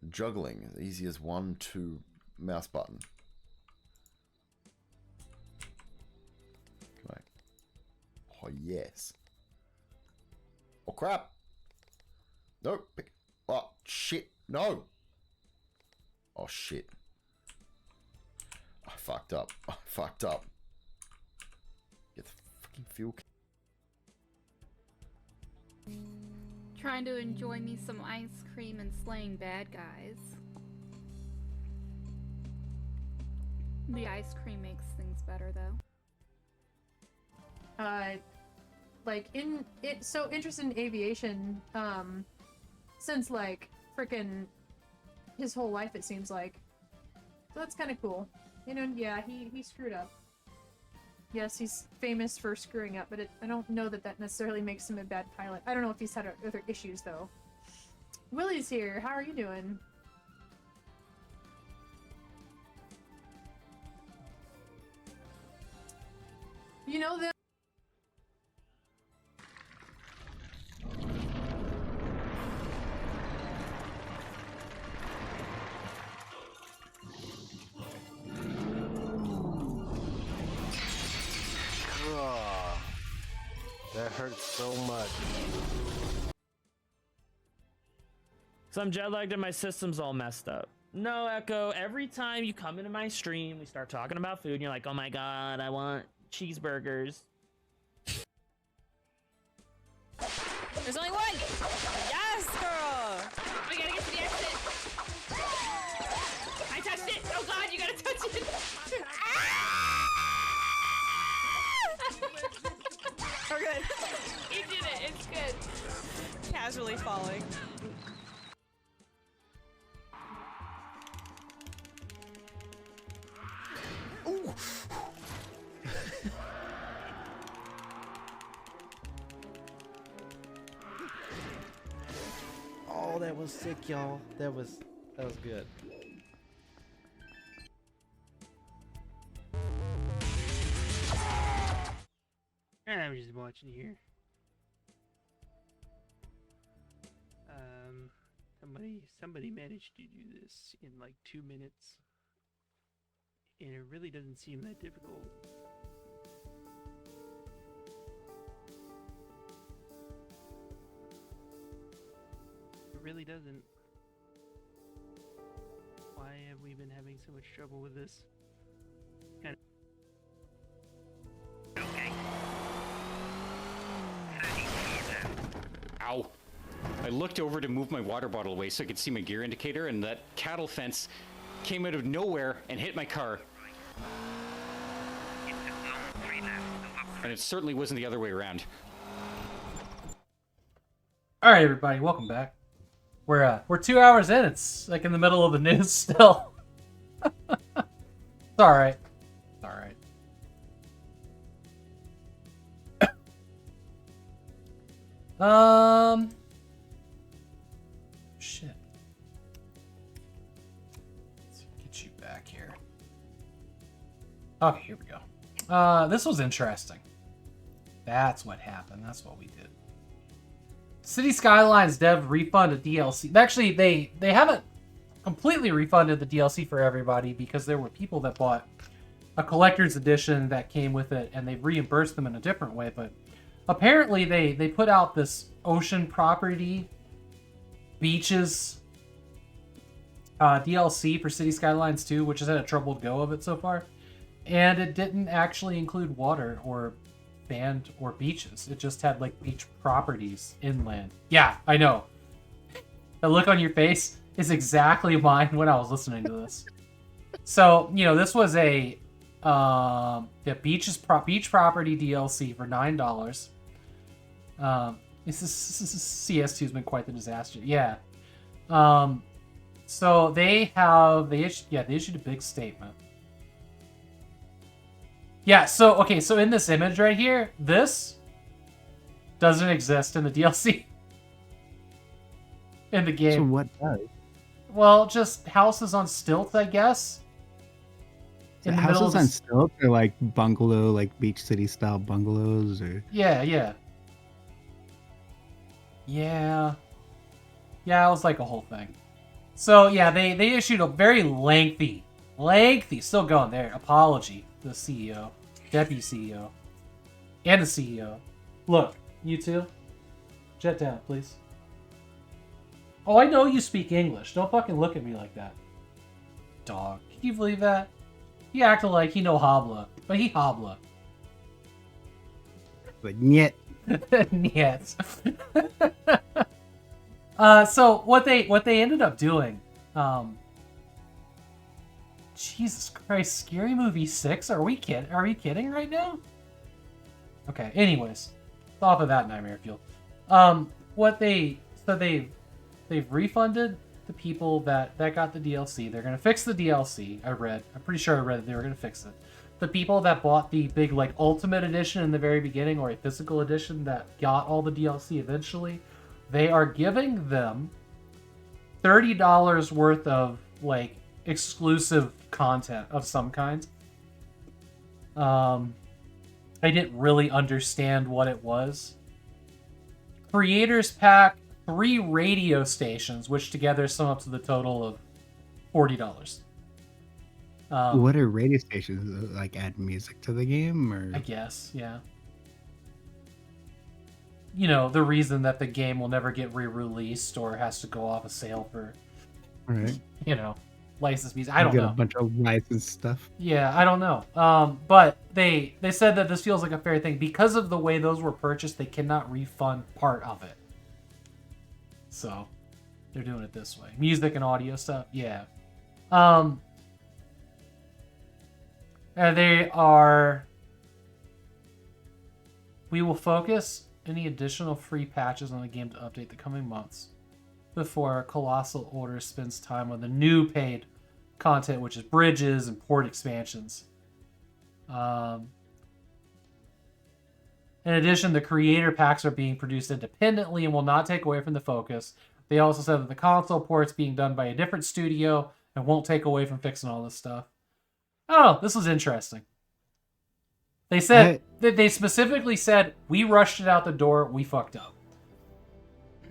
Juggling, easy as 1, 2, mouse button. Like, oh yes. Oh crap! No, pick. Oh shit! No! Oh shit! I fucked up. I fucked up. Get the fucking fuel. Trying to enjoy me some ice cream and slaying bad guys. The ice cream makes things better though. Like so interested in aviation, since like frickin' his whole life it seems like. So that's kind of cool. You know, yeah, he screwed up. Yes, he's famous for screwing up, but I don't know that necessarily makes him a bad pilot. I don't know if he's had other issues though. Willie's here. How are you doing? You know that. That hurts so much. So I'm jet lagged and my system's all messed up. No, Echo, every time you come into my stream, we start talking about food, and you're like, oh my god, I want cheeseburgers. There's only one! Yes, girl! We gotta get to the exit. I touched it! Oh god, you gotta touch it! We're good. You did it, it's good. Casually falling. Ooh. Oh, that was sick, y'all. That was good. And I'm just watching here. Somebody managed to do this in like 2 minutes. And it really doesn't seem that difficult. It really doesn't. Why have we been having so much trouble with this? Kind of. Okay. Ow. I looked over to move my water bottle away so I could see my gear indicator, and that cattle fence came out of nowhere and hit my car. And it certainly wasn't the other way around. All right, everybody, welcome back. We're 2 hours in. It's like in the middle of the news still. It's all right. It's all right. Shit. Let's get you back here. Okay, here we go. This was interesting. That's what happened. That's what we did. City Skylines dev refunded DLC. Actually, they haven't completely refunded the DLC for everybody because there were people that bought a collector's edition that came with it, and they reimbursed them in a different way. But apparently, they put out this ocean property beaches DLC for City Skylines 2, which has had a troubled go of it so far, and it didn't actually include water or sand or beaches. It just had like beach properties inland. Yeah, I know. The look on your face is exactly mine when I was listening to this. So, you know, this was a beach property DLC for $9. This CS2 has been quite the disaster. Yeah. So they issued a big statement. Yeah, so okay, so in this image right here, this doesn't exist in the DLC. In the game. So what does? Well, just houses on stilts, I guess. So houses on stilts are like bungalow, like beach city style bungalows, or Yeah. Yeah, it was like a whole thing. So yeah, they issued a very lengthy, still going there, apology to the CEO, deputy CEO, and the CEO. Look, you two, jet down, please. Oh, I know you speak English. Don't fucking look at me like that. Dog, can you believe that? He acted like he no habla, but he habla. but yet. Yes. So what they ended up doing, Jesus Christ, Scary Movie 6? Are we kidding right now? Okay, anyways, off of that nightmare fuel. They've refunded the people that got the DLC. They're gonna fix the DLC. I'm pretty sure I read that they were gonna fix it. The people that bought the big like Ultimate Edition in the very beginning, or a physical edition that got all the DLC eventually, they are giving them $30 worth of like exclusive content of some kind. I didn't really understand what it was. Creators Pack, 3 radio stations, which together sum up to the total of $40. What are radio stations? Like add music to the game, or I guess, yeah. You know, the reason that the game will never get re-released or has to go off a sale for, right? you know, licensed music. I don't Get know. a bunch of licensed stuff. Yeah, I don't know. But they said that this feels like a fair thing because of the way those were purchased. They cannot refund part of it, so they're doing it this way. Music and audio stuff, yeah. And they are. We will focus any additional free patches on the game to update the coming months before Colossal Order spends time on the new paid content, which is bridges and port expansions. In addition, the creator packs are being produced independently and will not take away from the focus. They also said that the console port's being done by a different studio and won't take away from fixing all this stuff. Oh, this was interesting. They said they specifically said we rushed it out the door. We fucked up,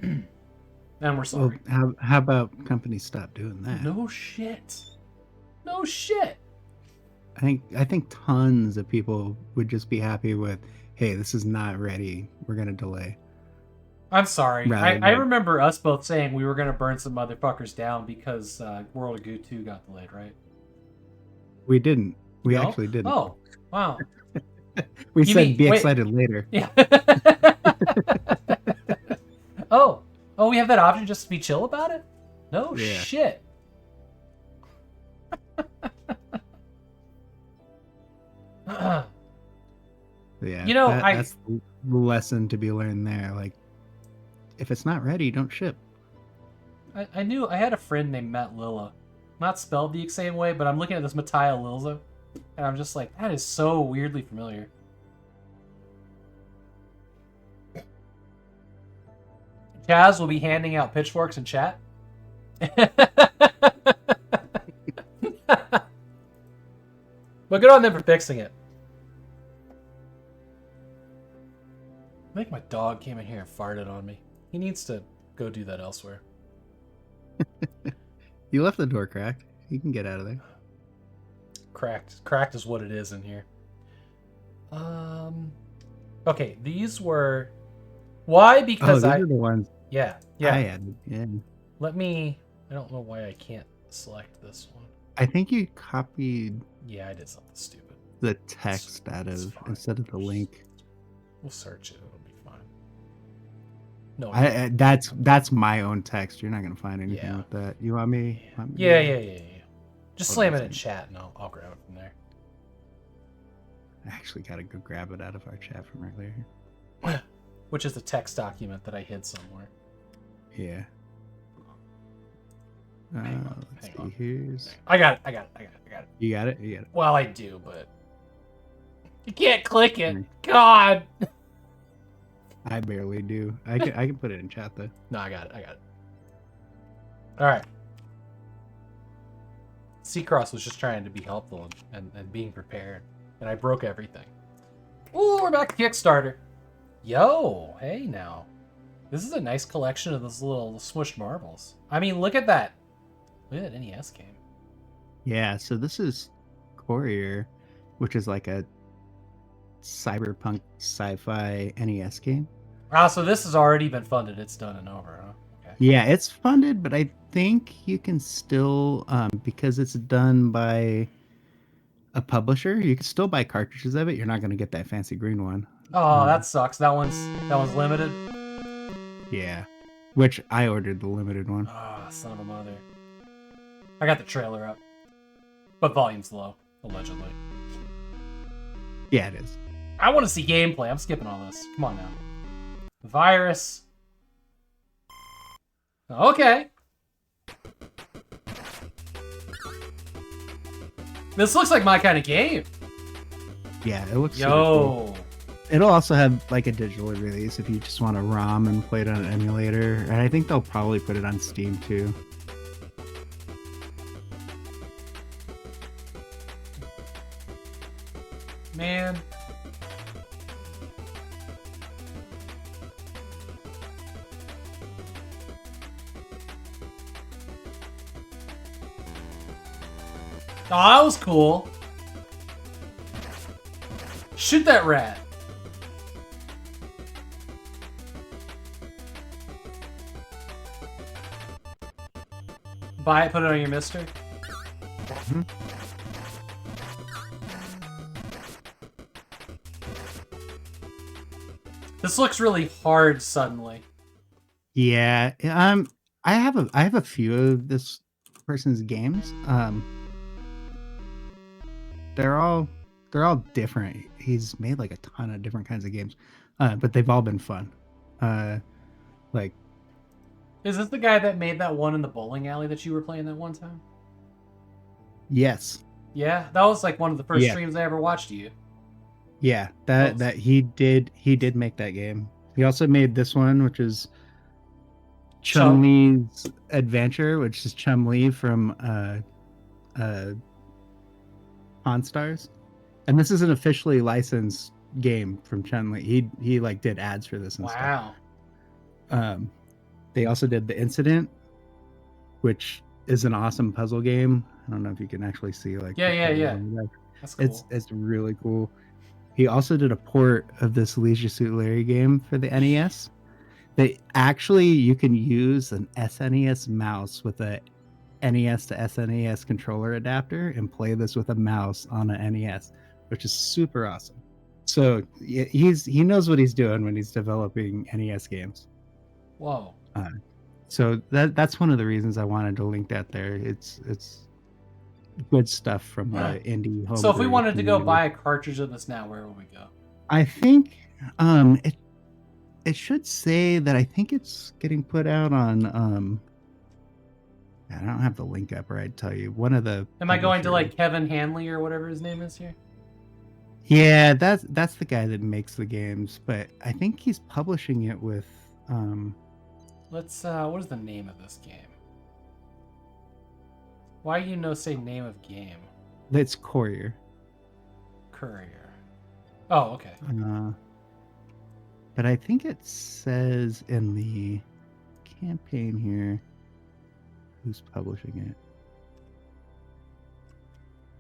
and we're sorry. Well, how about companies stop doing that? No shit. No shit. I think tons of people would just be happy with, hey, this is not ready. We're gonna delay. I'm sorry. I remember us both saying we were gonna burn some motherfuckers down because World of Goo 2 got delayed, right? We didn't. We No? actually didn't. Oh, wow. We You said mean- be wait. excited later. Yeah. Oh, we have that option just to be chill about it? No Yeah. shit. Yeah. You know, that's the lesson to be learned there. Like, if it's not ready, don't ship. I knew I had a friend named Matt Lilla. Not spelled the same way, but I'm looking at this Mattia Lilza, and I'm just like, that is so weirdly familiar. Chaz will be handing out pitchforks in chat. But good on them for fixing it. I think my dog came in here and farted on me. He needs to go do that elsewhere. You left the door cracked. You can get out of there. Cracked is what it is in here. Okay, these were why? Because these are the ones. Yeah. I added. Yeah. Let me. I don't know why I can't select this one. I think you copied. Yeah, I did something stupid. The text out of instead of the link. We'll search it. It'll be fine. No. That's my own text. You're not gonna find anything with that. You want me? Yeah. Just slam it in chat and I'll grab it from there. I actually gotta go grab it out of our chat from earlier. Which is a text document that I hid somewhere. Yeah. Let's see. Here's. I got it. You got it. Well, I do, but you can't click it. God. I barely do. I can put it in chat though. No, I got it. All right. Seacross was just trying to be helpful and being prepared, and I broke everything. Ooh, we're back to Kickstarter. Yo, hey now. This is a nice collection of those little smushed marbles. I mean, look at that. Look at that NES game. Yeah, so this is Courier, which is like a cyberpunk sci-fi NES game. Ah, so this has already been funded. It's done and over, huh? Okay. Yeah, it's funded, but I think you can still, because it's done by a publisher, you can still buy cartridges of it. You're not going to get that fancy green one. Oh, that sucks. That one's limited. Yeah, which I ordered the limited one. Ah, son of a mother. I got the trailer up, but volume's low, allegedly. Yeah, it is. I want to see gameplay. I'm skipping all this. Come on now. Virus. Okay. This looks like my kind of game. Yeah, it looks super Yo. cool. It'll also have like a digital release if you just want to ROM and play it on an emulator. And I think they'll probably put it on Steam too. Man. Oh, that was cool. Shoot that rat. Buy it, put it on your mister. This looks really hard suddenly. Yeah. I have a few of this person's games. They're all different. He's made like a ton of different kinds of games. But they've all been fun. Like, is this the guy that made that one in the bowling alley that you were playing that one time? yes. Yeah, that was like one of the first Yeah. streams I ever watched of you. Yeah, that he did make that game. He also made this one, which is Chun-Li's Adventure, which is Chun-Li from Pawn Stars. And this is an officially licensed game from Chun-Li. He like did ads for this and Wow. stuff. They also did The Incident, which is an awesome puzzle game. I don't know if you can actually see like Yeah. That's cool. It's really cool. He also did a port of this Leisure Suit Larry game for the NES. You can use an SNES mouse with a NES to SNES controller adapter and play this with a mouse on an NES, which is super awesome. So he knows what he's doing when he's developing NES games. Whoa. So that's one of the reasons I wanted to link that there. It's good stuff from indie home. So if we wanted to go buy a cartridge of this now, where would we go? I think it should say that I think it's getting put out on I don't have the link up, or I'd tell you. One of the Am I going to like Kevin Hanley or whatever his name is here? Yeah, that's the guy that makes the games, but I think he's publishing it with Let's what is the name of this game? Why say name of game? It's Courier. Oh, okay. But I think it says in the campaign here who's publishing it.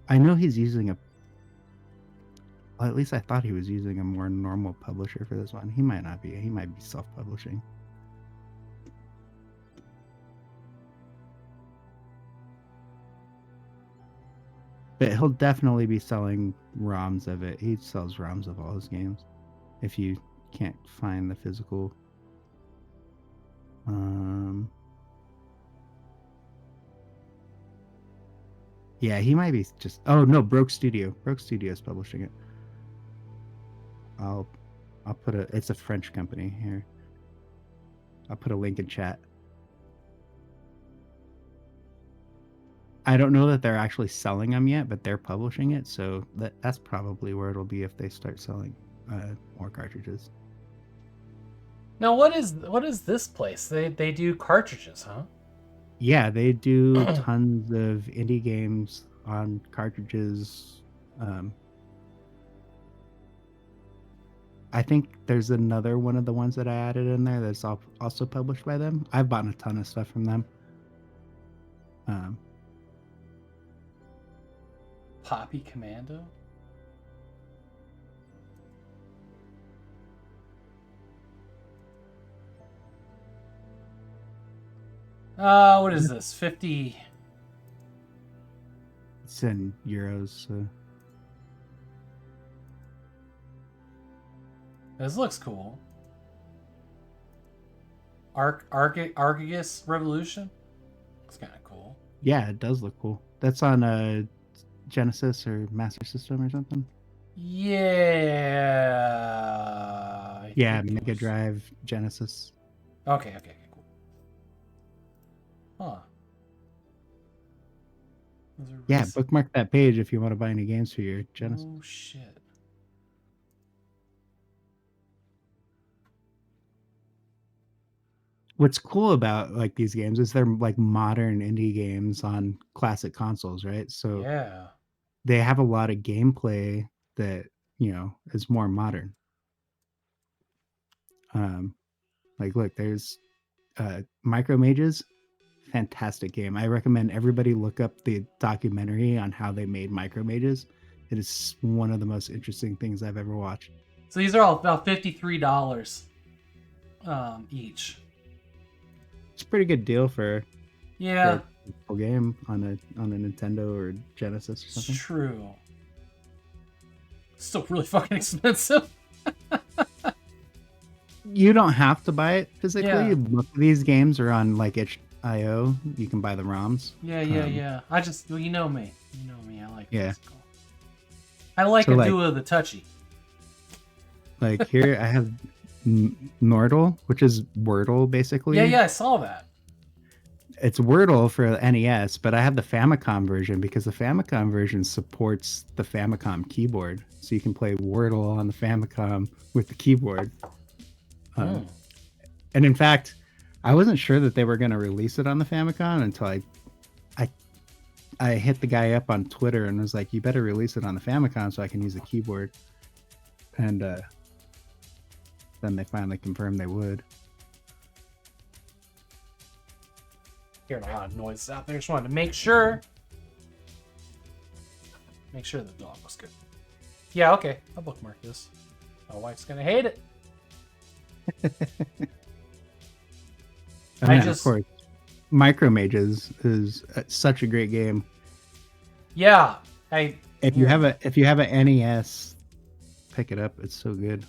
I know he's using at least I thought he was using a more normal publisher for this one. He might not be. He might be self-publishing. But he'll definitely be selling ROMs of it. He sells ROMs of all his games. If you can't find the physical. Yeah, he might be just. Oh no, Broke Studio. Broke Studio is publishing it. I'll put it's a French company here. I'll put a link in chat. I don't know that they're actually selling them yet, but they're publishing it, so that's probably where it'll be if they start selling more cartridges. Now, what is this place? They do cartridges, huh? Yeah, they do tons of indie games on cartridges. I think there's another one of the ones that I added in there that's also published by them. I've bought a ton of stuff from them. Poppy Commando? What is this? 50. It's in euros. So. This looks cool. Argus Revolution? It's kind of cool. Yeah, it does look cool. That's on Genesis or Master System or something. Yeah. Yeah, Mega Drive, Genesis. Okay, cool. Huh. Yeah, bookmark that page if you want to buy any games for your Genesis. Oh shit. What's cool about like these games is they're like modern indie games on classic consoles, right? So yeah, they have a lot of gameplay that is more modern. Like look, there's Micro Mages, fantastic game. I recommend everybody look up the documentary on how they made Micro Mages. It is one of the most interesting things I've ever watched. So these are all about $53 each. It's a pretty good deal for Yeah. a game on a Nintendo or Genesis or something. It's true. Still really fucking expensive. You don't have to buy it physically. Yeah. Most of these games are on like itch.io. You can buy the ROMs. Yeah. I just, well, you know me. I like Yeah. physical. I like So, a like- duo of the touchy. Like here, I have Nordle, which is Wordle basically. Yeah, I saw that. It's Wordle for the NES, but I have the Famicom version because the Famicom version supports the Famicom keyboard, so you can play Wordle on the Famicom with the keyboard. And in fact, I wasn't sure that they were going to release it on the Famicom until I hit the guy up on Twitter and was like, "You better release it on the Famicom so I can use the keyboard." And then they finally confirmed they would. Hearing a lot of noises out there. Just wanted to make sure the dog was good. Yeah, okay. I'll bookmark this. My wife's gonna hate it. Of course, Micro Mages is such a great game. Yeah, if you have an NES, pick it up. It's so good.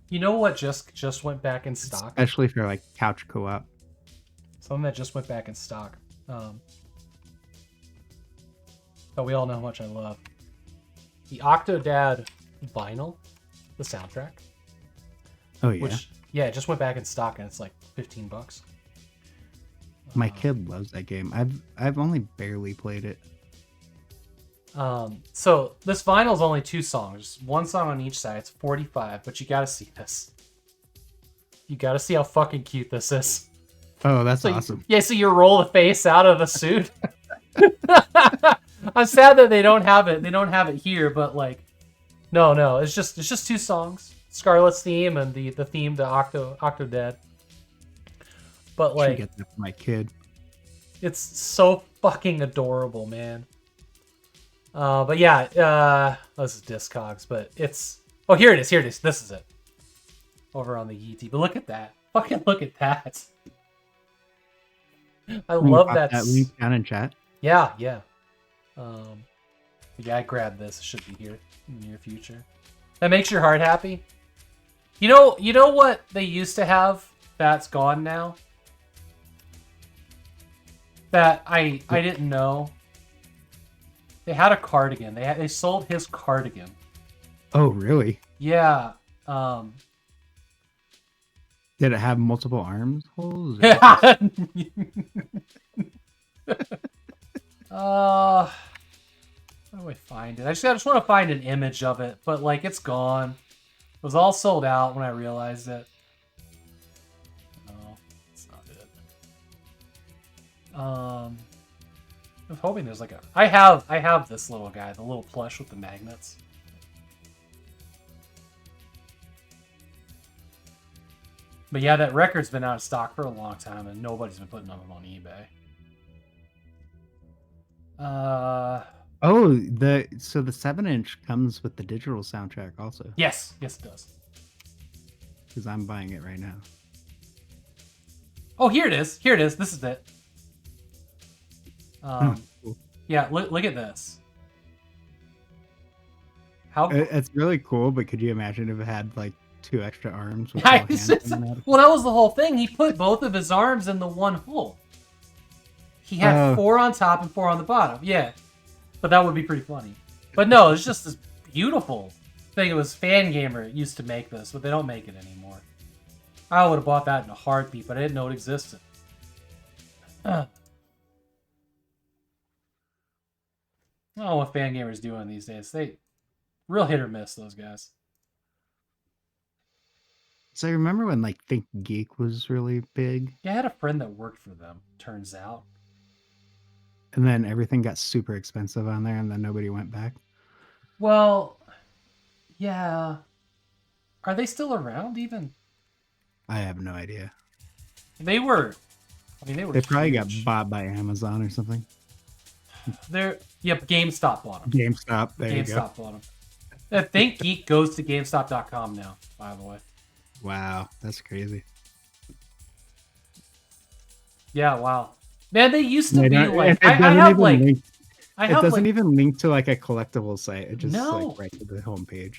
You know what just went back in stock? Especially for like couch co-op. Something that just went back in stock. But we all know how much I love. The Octodad vinyl, the soundtrack. Oh yeah. It just went back in stock and it's like $15. My kid loves that game. I've only barely played it. So this vinyl is only 2 songs, 1 song on each side. It's 45, but you gotta see this. You gotta see how fucking cute this is. Oh, that's awesome. So you roll the face out of the suit. I'm sad that they don't have it. They don't have it here, but like, no, it's just 2 songs. Scarlet's theme and the theme to Octodad. But like, get that for my kid. It's so fucking adorable, man. But yeah, this is Discogs, but it's here it is. This is it. Over on the Yeetie. But look at that. Fucking look at that. I love that. That link down in chat. Yeah. I grabbed this. It should be here in the near future. That makes your heart happy. You know what they used to have that's gone now? That I didn't know. They had a cardigan. They sold his cardigan. Oh, really? Yeah. Did it have multiple arms holes? How do I find it? I just want to find an image of it, but like it's gone. It was all sold out when I realized it. No, it's not it. I was hoping there's like I have this little guy, the little plush with the magnets. But yeah, that record's been out of stock for a long time, and nobody's been putting them on eBay. So the 7-inch comes with the digital soundtrack also. Yes, it does. Because I'm buying it right now. Oh, here it is. This is it. Cool. Yeah, look at this. It's really cool, but could you imagine if it had like 2 extra arms? With Well, hands that was the whole thing. He put both of his arms in the one hole. He had 4 on top and 4 on the bottom. Yeah, but that would be pretty funny. But no, it's just this beautiful thing. It was Fangamer used to make this, but they don't make it anymore. I would have bought that in a heartbeat, but I didn't know it existed. I don't know what Fangamer's doing these days. They real hit or miss, those guys. So I remember when like Think Geek was really big. Yeah, I had a friend that worked for them, turns out. And then everything got super expensive on there, and then nobody went back. Well, Yeah. Are they still around even? I have no idea. They were. I mean, they were. They probably got huge. bought by Amazon or something. They're. Yep. GameStop bought them. GameStop. There you go. GameStop bought them. I think Geek goes to GameStop.com now. By the way. Wow, that's crazy. Yeah. Wow. Man, they used to They be don't- like. it I doesn't have even like. link- I it have doesn't like. even link to like a collectible site. It just No. like right to the homepage.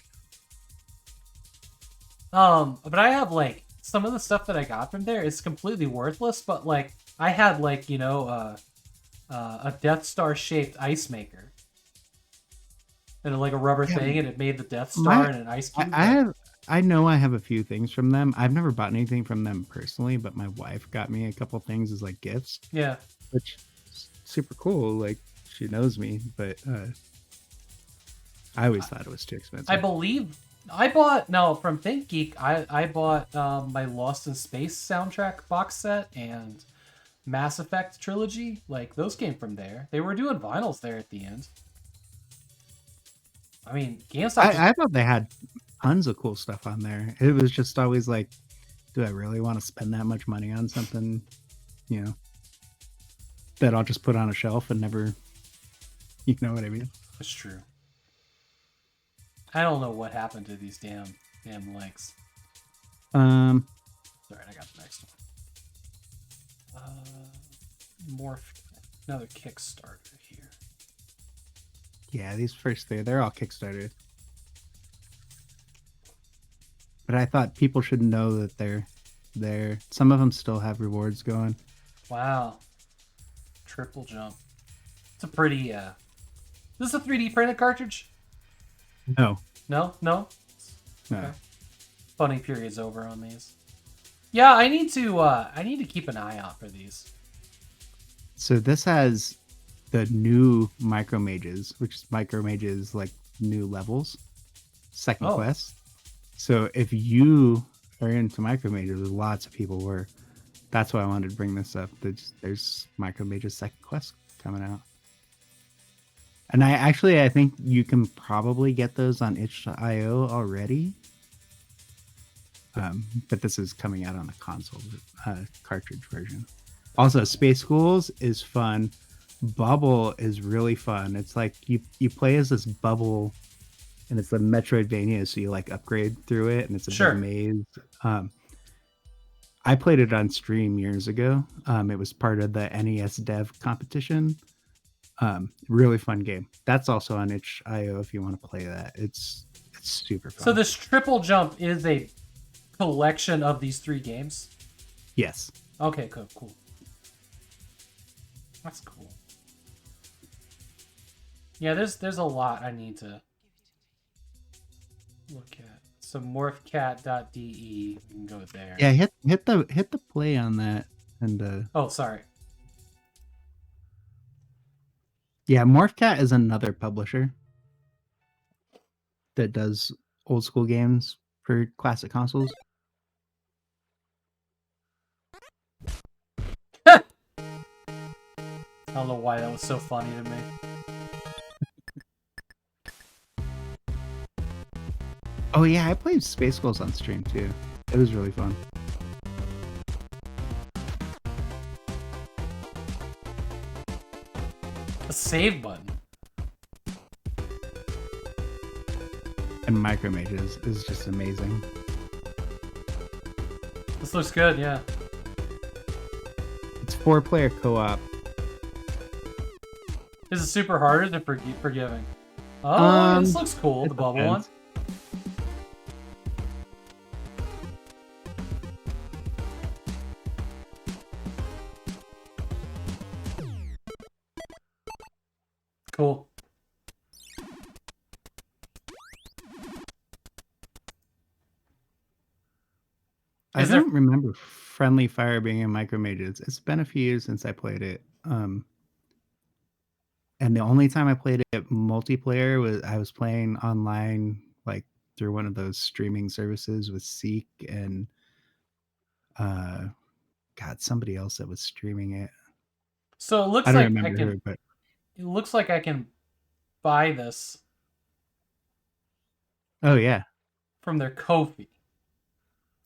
But I have like some of the stuff that I got from there is completely worthless. But like I had like a Death Star shaped ice maker and like a rubber Yeah, thing, and it made the Death Star My- and an ice cube. I know I have a few things from them. I've never bought anything from them personally, but my wife got me a couple things as like gifts. Yeah. Which is super cool. Like she knows me, but I always thought it was too expensive. I believe I bought from ThinkGeek. I bought my Lost in Space soundtrack box set and Mass Effect trilogy. Like those came from there. They were doing vinyls there at the end. I mean, GameStop. I thought they had tons of cool stuff on there. It was just always like, do I really want to spend that much money on something, that I'll just put on a shelf and never, you know what I mean? That's true. I don't know what happened to these damn links. Sorry, I got the next one. Morph, another Kickstarter here. Yeah, these first three, they're all Kickstarter. But I thought people should know that they're some of them still have rewards going. Wow. Triple jump. It's a pretty Is this a 3D printed cartridge? No. No? No. Okay. Funny period's over on these. Yeah, I need to keep an eye out for these. So this has the new micro mages, which is micro mages like new levels, second quest. So if you are into micro mages, lots of people were. That's why I wanted to bring this up. There's micro mages second quest coming out. And I think you can probably get those on itch.io already. But this is coming out on the console cartridge version. Also, Space Schools is fun. Bubble is really fun. It's like you play as this bubble, and it's a Metroidvania, so you like upgrade through it, and it's a big maze. I played it on stream years ago. It was part of the NES Dev competition. Really fun game. That's also on itch.io if you want to play that. It's super fun. So this triple jump is a collection of these 3 games? Yes. Okay, cool. That's cool. Yeah, there's a lot I need to look at. So morphcat.de, you can go there. Yeah, hit the play on that and Oh, sorry. Yeah, MorphCat is another publisher that does old school games for classic consoles. I don't know why that was so funny to me. Oh yeah, I played Space Skulls on stream too. It was really fun. A save button. And Micro Mages is just amazing. This looks good, yeah. It's 4-player co-op. Is it super harder than Forgiving? Oh, this looks cool, the bubble one. Cool. I don't remember Friendly Fire being in Micro Mages. It's been a few years since I played it. And the only time I played it multiplayer was I was playing online, like through one of those streaming services with Seek and somebody else that was streaming it. So it looks I don't like remember who, but it looks like I can buy this. Oh yeah. From their Ko-fi,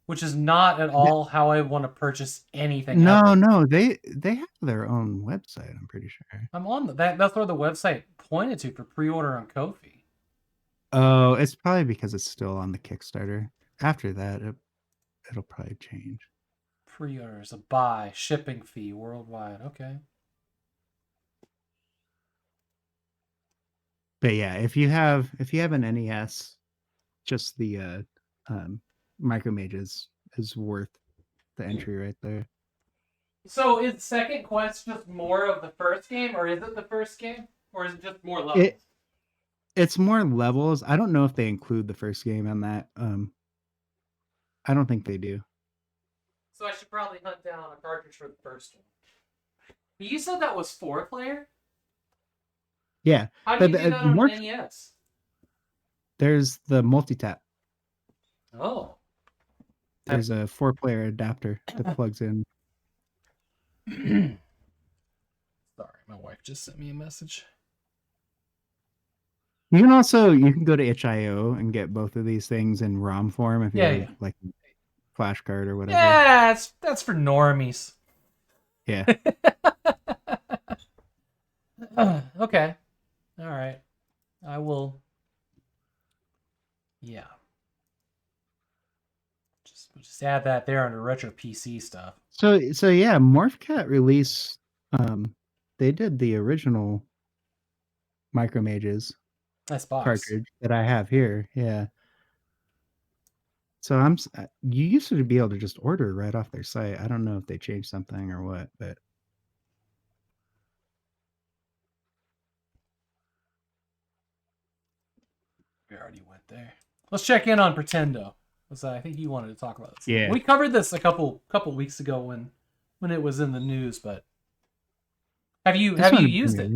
which is not at all how I want to purchase anything No, ever. no, they have their own website. I'm pretty sure. I'm on that's where the website pointed to for pre-order on Ko-fi. Oh, it's probably because it's still on the Kickstarter. After that, it'll probably change. Pre-orders, a buy, shipping fee worldwide. Okay. But yeah, if you have an NES, just the Micro Mages is worth the entry right there. So is Second Quest just more of the first game, or is it the first game, or is it just more levels? It's more levels. I don't know if they include the first game in that. I don't think they do. So I should probably hunt down a cartridge for the first one. But you said that was 4-player? Yeah. How do you do that on more, NES? there's the multi-tap. Oh. There's a 4-player adapter that plugs in. Sorry, my wife just sent me a message. You can go to itch.io and get both of these things in ROM form if you have like a flash card or whatever. Yeah, that's for normies. Yeah. Okay. All right. I will. Yeah. Just add that there under retro PC stuff. So yeah, MorphCat release. They did the original Micro Mages cartridge that I have here. Yeah. So you used to be able to just order right off their site. I don't know if they changed something or what, but We already went there. Let's check in on Pretendo. I think you wanted to talk about this. Yeah. We covered this a couple weeks ago when it was in the news, but have you used it?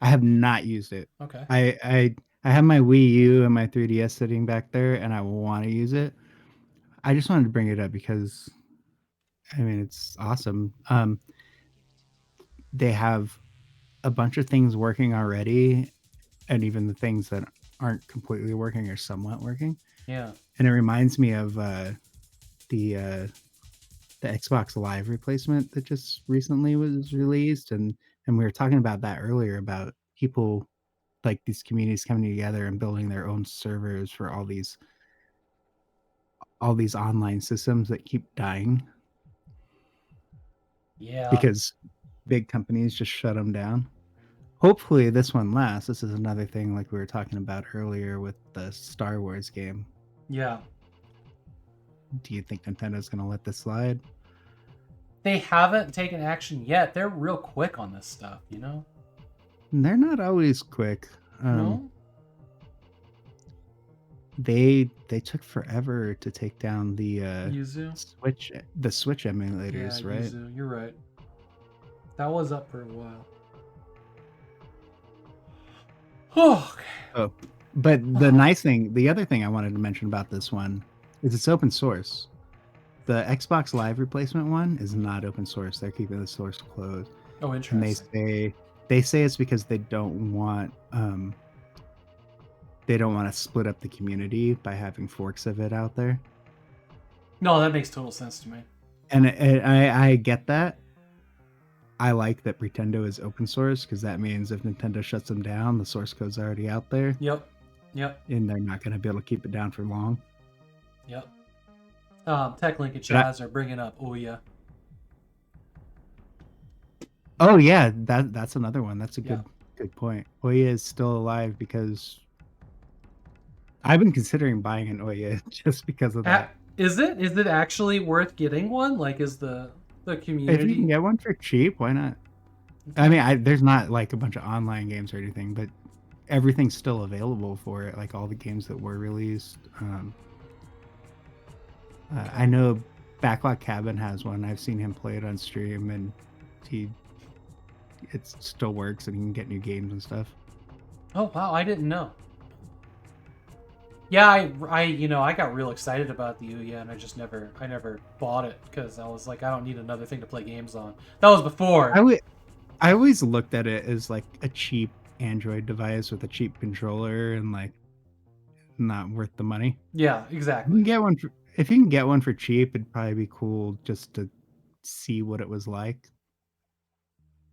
I have not used it. Okay. I have my Wii U and my 3DS sitting back there, and I want to use it. I just wanted to bring it up because, I mean, it's awesome. They have a bunch of things working already, and even the things that aren't completely working are somewhat working. Yeah. And it reminds me of the Xbox Live replacement that just recently was released, and we were talking about that earlier about people like these communities coming together and building their own servers for all these online systems that keep dying. Yeah. Because big companies just shut them down. Hopefully this one lasts. This is another thing like we were talking about earlier with the Star Wars game. Yeah. Do you think Nintendo's going to let this slide? They haven't taken action yet. They're real quick on this stuff, you know? They're not always quick. No? They took forever to take down the Switch emulators, yeah, right? Yuzu, you're right. That was up for a while. Oh, but the other thing I wanted to mention about this one is it's open source. The Xbox Live replacement one is not open source. They're keeping the source closed. Oh, interesting. And they say it's because they don't want to split up the community by having forks of it out there. No, that makes total sense to me. And I get that. I like that Pretendo is open source because that means if Nintendo shuts them down, the source code's already out there. Yep. And they're not going to be able to keep it down for long. Yep. TechLink and Chaz are bringing up Ouya. Oh yeah, that's another one. That's a good point. Ouya is still alive because I've been considering buying an Ouya just because of that. Is it actually worth getting one? Like, is the community? If you can get one for cheap, why not? I mean, there's not like a bunch of online games or anything, but everything's still available for it. Like all the games that were released. I know Backlot Cabin has one. I've seen him play it on stream, and it still works, and you can get new games and stuff. Oh wow, I didn't know. Yeah, I got real excited about the Ouya, and I never bought it because I was like, I don't need another thing to play games on. That was before. I always looked at it as like a cheap Android device with a cheap controller, and like not worth the money. Yeah, You exactly. can get one for, if you can get one for cheap, it'd probably be cool just to see what it was like.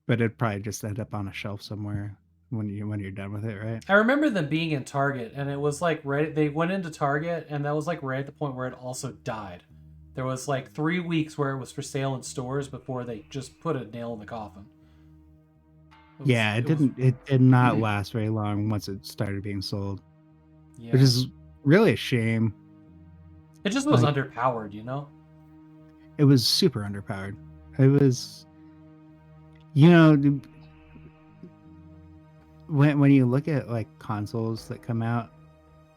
But it'd probably just end up on a shelf somewhere when you're done with it, right? I remember them being in Target, and it was like right. They went into Target, and that was like right at the point where it also died. There was like 3 weeks where it was for sale in stores before they just put a nail in the coffin. Yeah, it didn't. It did not last very long once it started being sold, Yeah. which is really a shame. It just was Like, underpowered, you know? It was super underpowered. It was, you know, when you look at like consoles that come out,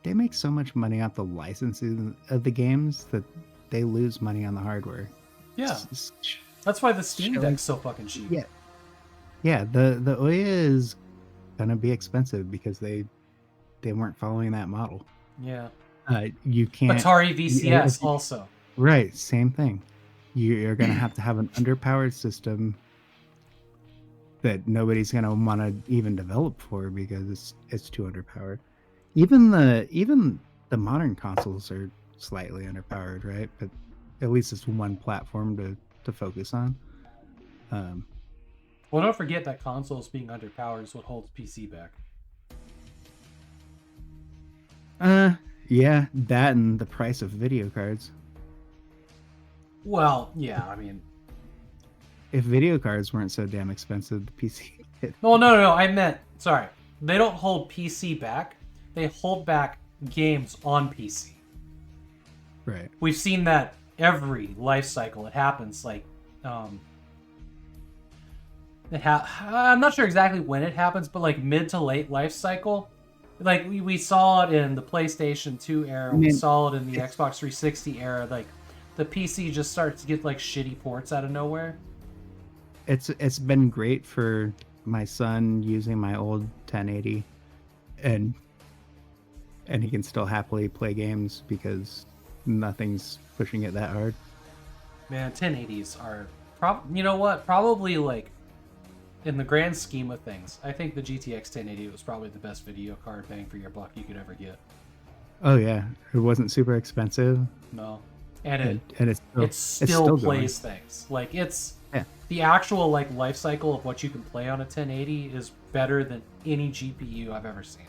they make so much money off the licensing of the games that they lose money on the hardware. Yeah. That's why the Steam Sure. Deck's so fucking cheap. Yeah. Yeah, the Ouya is gonna be expensive because they weren't following that model. Yeah. You can't. Atari if VCS you- also. Right, same thing. You're gonna have to have an underpowered system that nobody's gonna want to even develop for because it's too underpowered. Even the modern consoles are slightly underpowered, right? But at least it's one platform to focus on. Well, don't forget that consoles being underpowered is what holds PC back. Yeah, that and the price of video cards. Well, yeah, I mean... If video cards weren't so damn expensive, the PC... Well, no, I meant... Sorry. They don't hold PC back. They hold back games on PC. Right. We've seen that every life cycle. It happens, like... I'm not sure exactly when it happens, but like mid to late life cycle. Like we saw it in the PlayStation 2 era. We saw it in the Xbox 360 era. Like the PC just starts to get like shitty ports out of nowhere. It's been great for my son using my old 1080, and he can still happily play games because nothing's pushing it that hard. Man, 1080s are you know what? Probably like in the grand scheme of things, I think the GTX 1080 was probably the best video card bang for your buck you could ever get. Oh yeah, it wasn't super expensive. No, and it still plays going. things. Like it's Yeah. the actual like life cycle of what you can play on a 1080 is better than any GPU I've ever seen.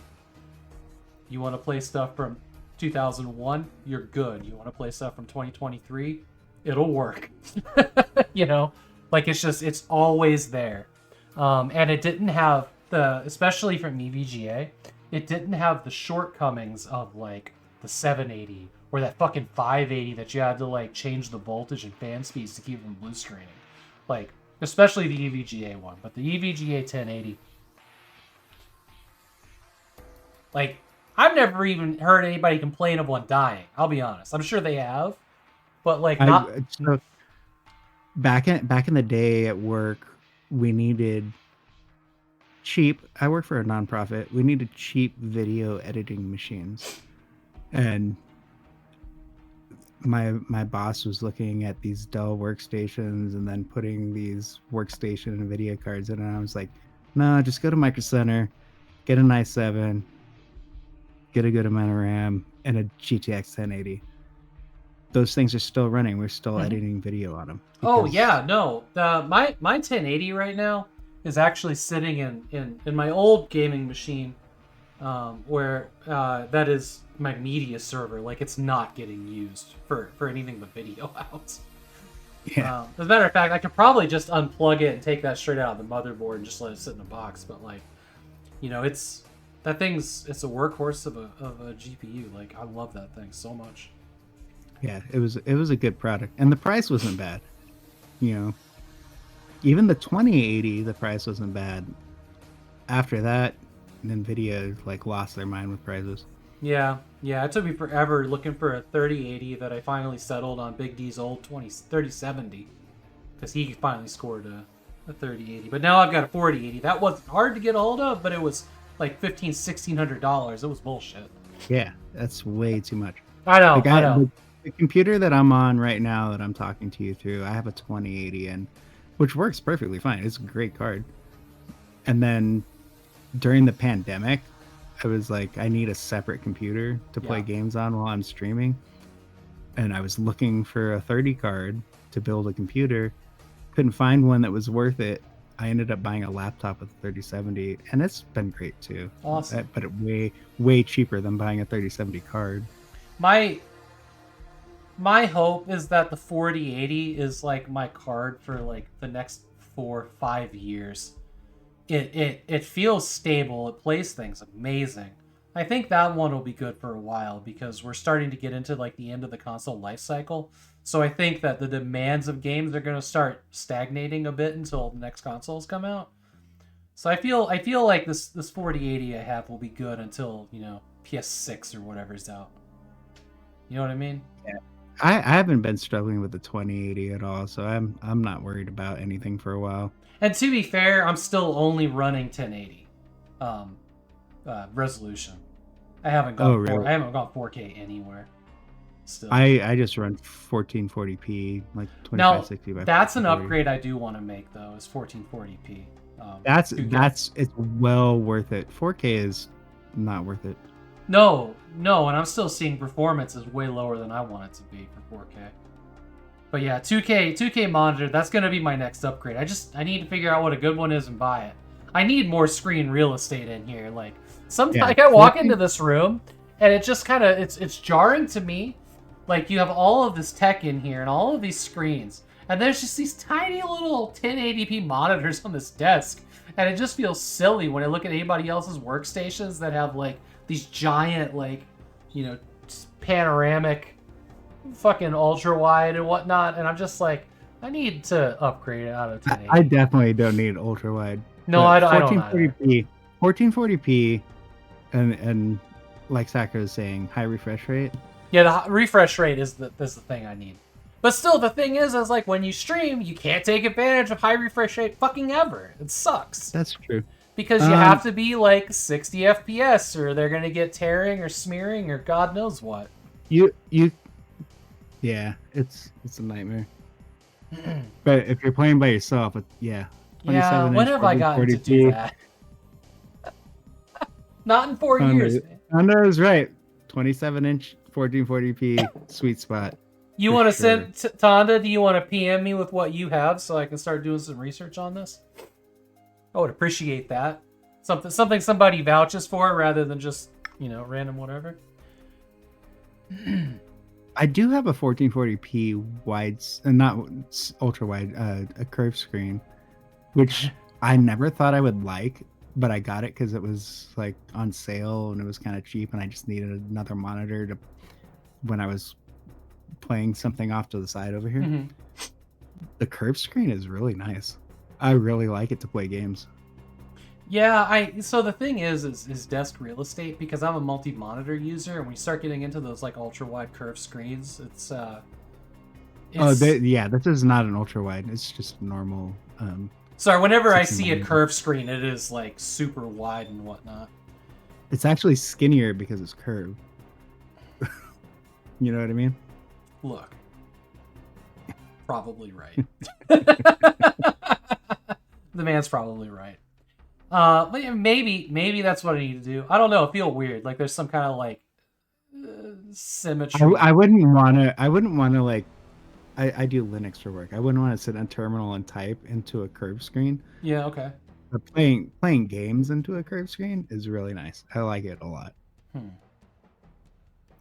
You want to play stuff from 2001, you're good. You want to play stuff from 2023, it'll work. You know, like it's always there. And it didn't have especially from EVGA, it didn't have the shortcomings of like the 780 or that fucking 580 that you had to like change the voltage and fan speeds to keep from blue screening. Like, especially the EVGA one, but the EVGA 1080, like, I've never even heard anybody complain of one dying. I'll be honest. I'm sure they have, but like So back in the day at work, we needed cheap. I work for a nonprofit. We needed cheap video editing machines, and my boss was looking at these Dell workstations and then putting these workstation and video cards in, and I was like, no, just go to Micro Center, get an i7, get a good amount of RAM, and a GTX 1080. Those things are still running. We're still editing video on them. Oh yeah, no. My 1080 right now is actually sitting in my old gaming machine, where that is my media server. Like it's not getting used for anything but video out. Yeah. As a matter of fact, I could probably just unplug it and take that straight out of the motherboard and just let it sit in a box. But like, you know, it's a workhorse of a GPU. Like I love that thing so much. Yeah, it was a good product, and the price wasn't bad. You know, even the 2080, the price wasn't bad. After that, Nvidia like lost their mind with prices. Yeah. It took me forever looking for a 3080 that I finally settled on Big D's old 3070, because he finally scored a 3080. But now I've got a 4080. That wasn't hard to get a hold of, but it was like $1,600. It was bullshit. Yeah, that's way too much. I know. Like, I know. The computer that I'm on right now that I'm talking to you through, I have a 2080, and which works perfectly fine. It's a great card. And then during the pandemic, I was like, I need a separate computer to play Yeah. games on while I'm streaming. And I was looking for a 30 card to build a computer. Couldn't find one that was worth it. I ended up buying a laptop with a 3070, and it's been great too. Awesome. But it way cheaper than buying a 3070 card. My hope is that the 4080 is like my card for like the next 4 or 5 years. It feels stable. It plays things amazing. I think that one will be good for a while because we're starting to get into like the end of the console life cycle. So I think that the demands of games are going to start stagnating a bit until the next consoles come out. So I feel like this 4080 I have will be good until, you know, PS6 or whatever's out. You know what I mean? Yeah. I haven't been struggling with the 2080 at all, so I'm not worried about anything for a while. And to be fair, I'm still only running 1080 resolution. I haven't gone really? I haven't gone 4K anywhere. Still. I just run 1440p, like 2560 by that's an 1440. upgrade I do want to make though. Is 1440p. It's well worth it. 4K is not worth it. No, and I'm still seeing performance is way lower than I want it to be for 4K. But yeah, 2K monitor, that's going to be my next upgrade. I need to figure out what a good one is and buy it. I need more screen real estate in here. Like, sometimes I walk into this room and it just kind of, it's jarring to me. Like, you have all of this tech in here and all of these screens. And there's just these tiny little 1080p monitors on this desk. And it just feels silly when I look at anybody else's workstations that have, like, these giant, like, you know, panoramic fucking ultra wide and whatnot, and I'm just like, I need to upgrade it out of 1080. I definitely don't need ultra wide. No, I don't either. 1440p, and like Saka was saying, high refresh rate. Yeah, the refresh rate is the thing I need. But still, the thing is like when you stream, you can't take advantage of high refresh rate fucking ever. It sucks. That's true. Because you have to be like 60 FPS, or they're gonna get tearing or smearing or God knows what. Yeah, it's a nightmare. But if you're playing by yourself, Yeah, when have I gotten to do that? Not in 4 years, man. Thunder is right. 27-inch 1440p sweet spot. You want to send Tonda? Do you want to PM me with what you have so I can start doing some research on this? I would appreciate that. Something somebody vouches for rather than just, you know, random whatever. I do have a 1440p wide, not ultra wide, a curved screen, which I never thought I would like, but I got it because it was like on sale and it was kind of cheap, and I just needed another monitor to when I was playing something off to the side over here. Mm-hmm. The curved screen is really nice. I really like it to play games. Yeah, so the thing is desk real estate, because I'm a multi-monitor user, and when you start getting into those like ultra-wide curved screens, this is not an ultra-wide. It's just normal. Sorry, whenever I see a curved screen, it is like super wide and whatnot. It's actually skinnier because it's curved. You know what I mean? Look. Probably right. The man's probably right. But yeah, maybe that's what I need to do. I don't know. It feels weird. Like there's some kind of like symmetry. I wouldn't want to like. I do Linux for work. I wouldn't want to sit on a terminal and type into a curved screen. Yeah. Okay. But playing games into a curved screen is really nice. I like it a lot.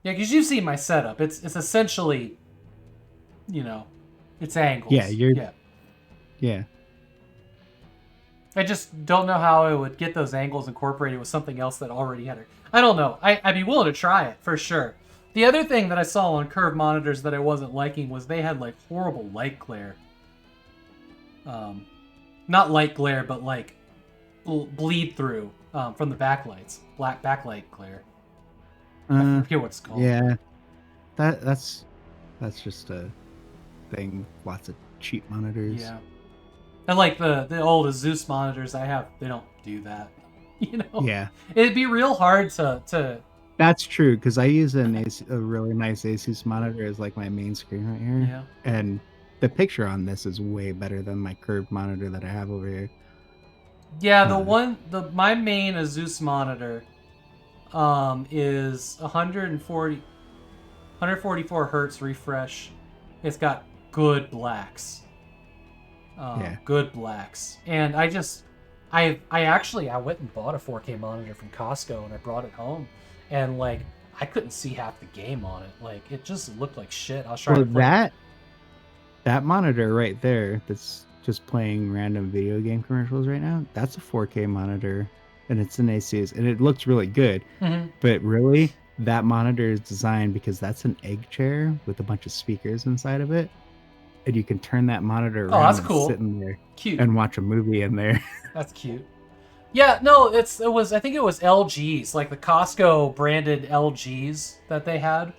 Yeah, because you've seen my setup. It's essentially, you know, it's angles. Yeah. I just don't know how I would get those angles incorporated with something else that already had it. I don't know. I'd be willing to try it, for sure. The other thing that I saw on curved monitors that I wasn't liking was they had, like, horrible light glare. Not light glare, but, like, bleed through from the backlights. Black backlight glare. I forget what it's called. Yeah. That's just a thing. Lots of cheap monitors. Yeah. And like the old Asus monitors I have, they don't do that. You know? Yeah. It'd be real hard to... That's true, because I use a really nice Asus monitor as like my main screen right here. Yeah. And the picture on this is way better than my curved monitor that I have over here. Yeah, my main Asus monitor is 144 hertz refresh. It's got good blacks. Good blacks. And I went and bought a 4K monitor from Costco and I brought it home, and like I couldn't see half the game on it. Like it just looked like shit. I was trying to play. That monitor right there that's just playing random video game commercials right now, that's a 4K monitor, and it's an ACS, and it looks really good. But really, that monitor is designed because that's an egg chair with a bunch of speakers inside of it, and you can turn that monitor around that's and cool. sit in there Cute. and watch a movie in there. That's cute. Yeah, no, I think it was LGs, like the Costco branded LGs that they had.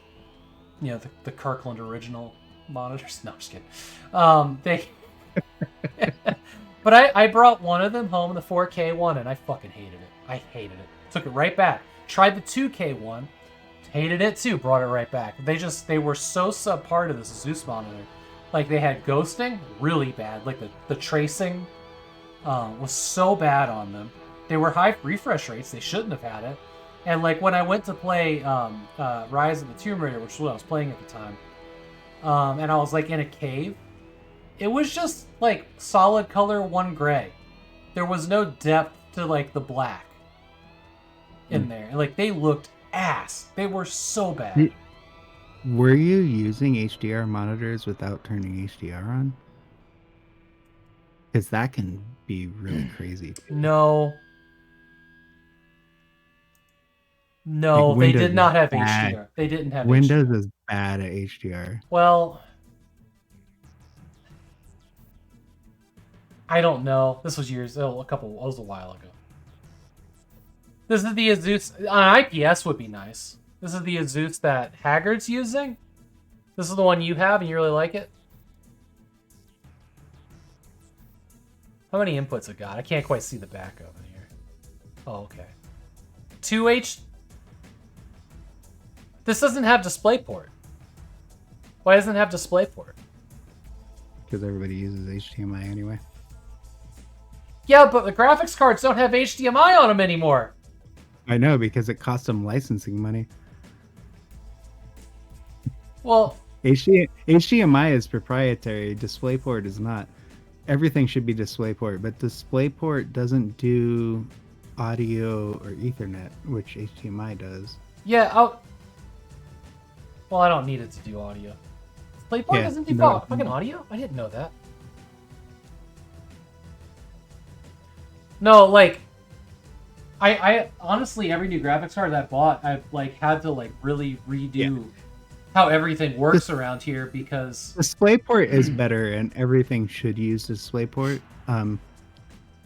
You know, the Kirkland original monitors. No, I'm just kidding. But I brought one of them home, the 4K one, and I fucking hated it. I hated it. Took it right back. Tried the 2K one, hated it too. Brought it right back. They were so subpar to this Zeus monitor. Like they had ghosting, really bad. Like the tracing was so bad on them. They were high refresh rates. They shouldn't have had it. And like when I went to play Rise of the Tomb Raider, which was what I was playing at the time, and I was like in a cave, it was just like solid color 1 gray. There was no depth to like the black in there. And like they looked ass. They were so bad. Were you using HDR monitors without turning HDR on? Because that can be really crazy. No, they did not have HDR. They didn't have Windows HDR. is bad at HDR. Well, I don't know. This was it was a while ago. This is the Azus. On IPS would be nice. This is the Azus that Haggard's using. This is the one you have and you really like it? How many inputs it got? I can't quite see the back of it here. Oh, okay. 2H. This doesn't have DisplayPort. Why doesn't it have DisplayPort? Because everybody uses HDMI anyway. Yeah, but the graphics cards don't have HDMI on them anymore. I know, because it costs them licensing money. Well, HDMI is proprietary. DisplayPort is not. Everything should be DisplayPort, but DisplayPort doesn't do audio or Ethernet, which HDMI does. yeah, I don't need it to do audio. DisplayPort doesn't do fucking audio? I didn't know that. No, like, I honestly, every new graphics card that I bought, I've like had to like really redo how everything works around here because DisplayPort is better, and everything should use DisplayPort,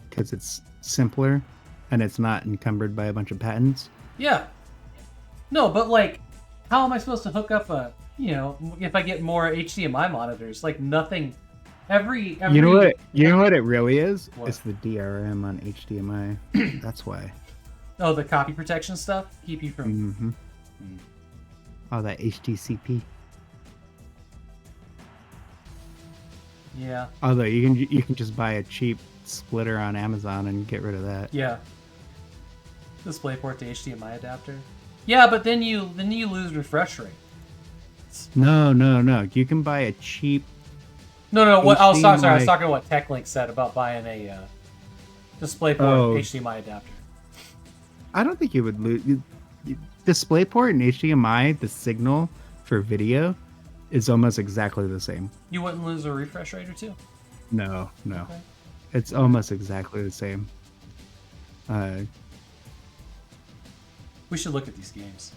because it's simpler and it's not encumbered by a bunch of patents. Yeah. No, but like, how am I supposed to hook up if I get more HDMI monitors? Like nothing. Every You know what it really is? What? It's the DRM on HDMI. That's why. Oh, the copy protection stuff? Keep you from... Oh, that HTCP. Yeah. Although you can just buy a cheap splitter on Amazon and get rid of that. Yeah. DisplayPort to HDMI adapter. Yeah, but then you lose refresh rate. No. You can buy a cheap... No. What I was talking HDMI what TechLink said about buying a DisplayPort HDMI adapter. I don't think you would lose. DisplayPort and HDMI, the signal for video, is almost exactly the same. You wouldn't lose a refresh rate or two? No. Okay. It's almost exactly the same. We should look at these games.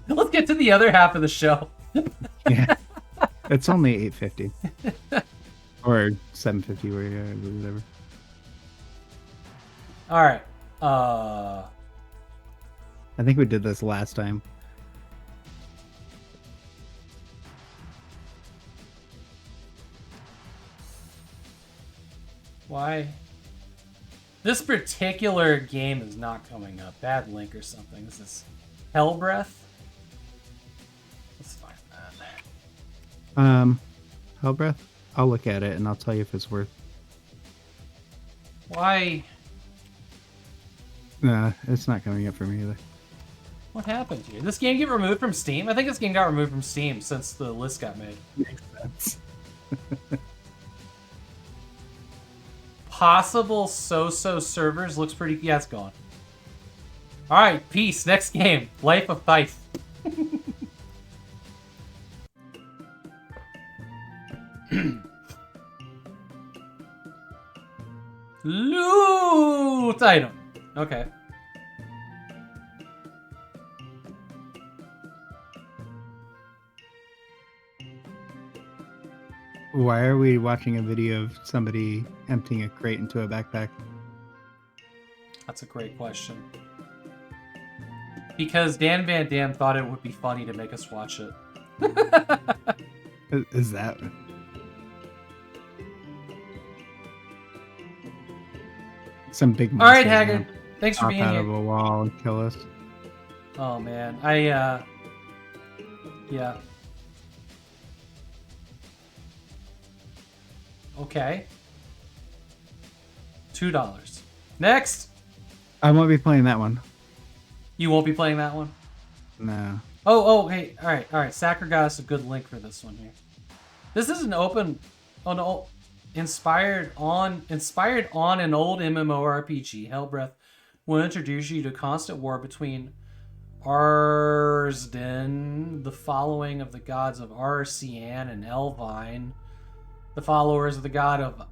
Let's get to the other half of the show. Yeah. It's only $8.50. Or $7.50, whatever. All right. I think we did this last time. Why? This particular game is not coming up. Bad link or something. This is Hellbreath. Let's find that. Hellbreath? I'll look at it and I'll tell you if it's worth. Why? Nah, it's not coming up for me either. What happened here? This game get removed from Steam? I think this game got removed from Steam since the list got made. Makes sense. Possible so-so servers looks pretty... Yeah, it's gone. Alright, peace. Next game. Life of Thief. Loot item. Okay. Why are we watching a video of somebody emptying a crate into a backpack? That's a great question. Because Dan Van Dam thought it would be funny to make us watch it. Is that... Some big monster. All right, Haggard. Thanks for being out here. of a wall and kill us. Oh man, yeah. Okay. $2. Next. I won't be playing that one. You won't be playing that one? No. Oh, hey, all right. Sacker got us a good link for this one here. This is an open, inspired on an old MMORPG. Hellbreath will introduce you to constant war between Arsden, the following of the gods of Arcian and Elvine. The followers of the god of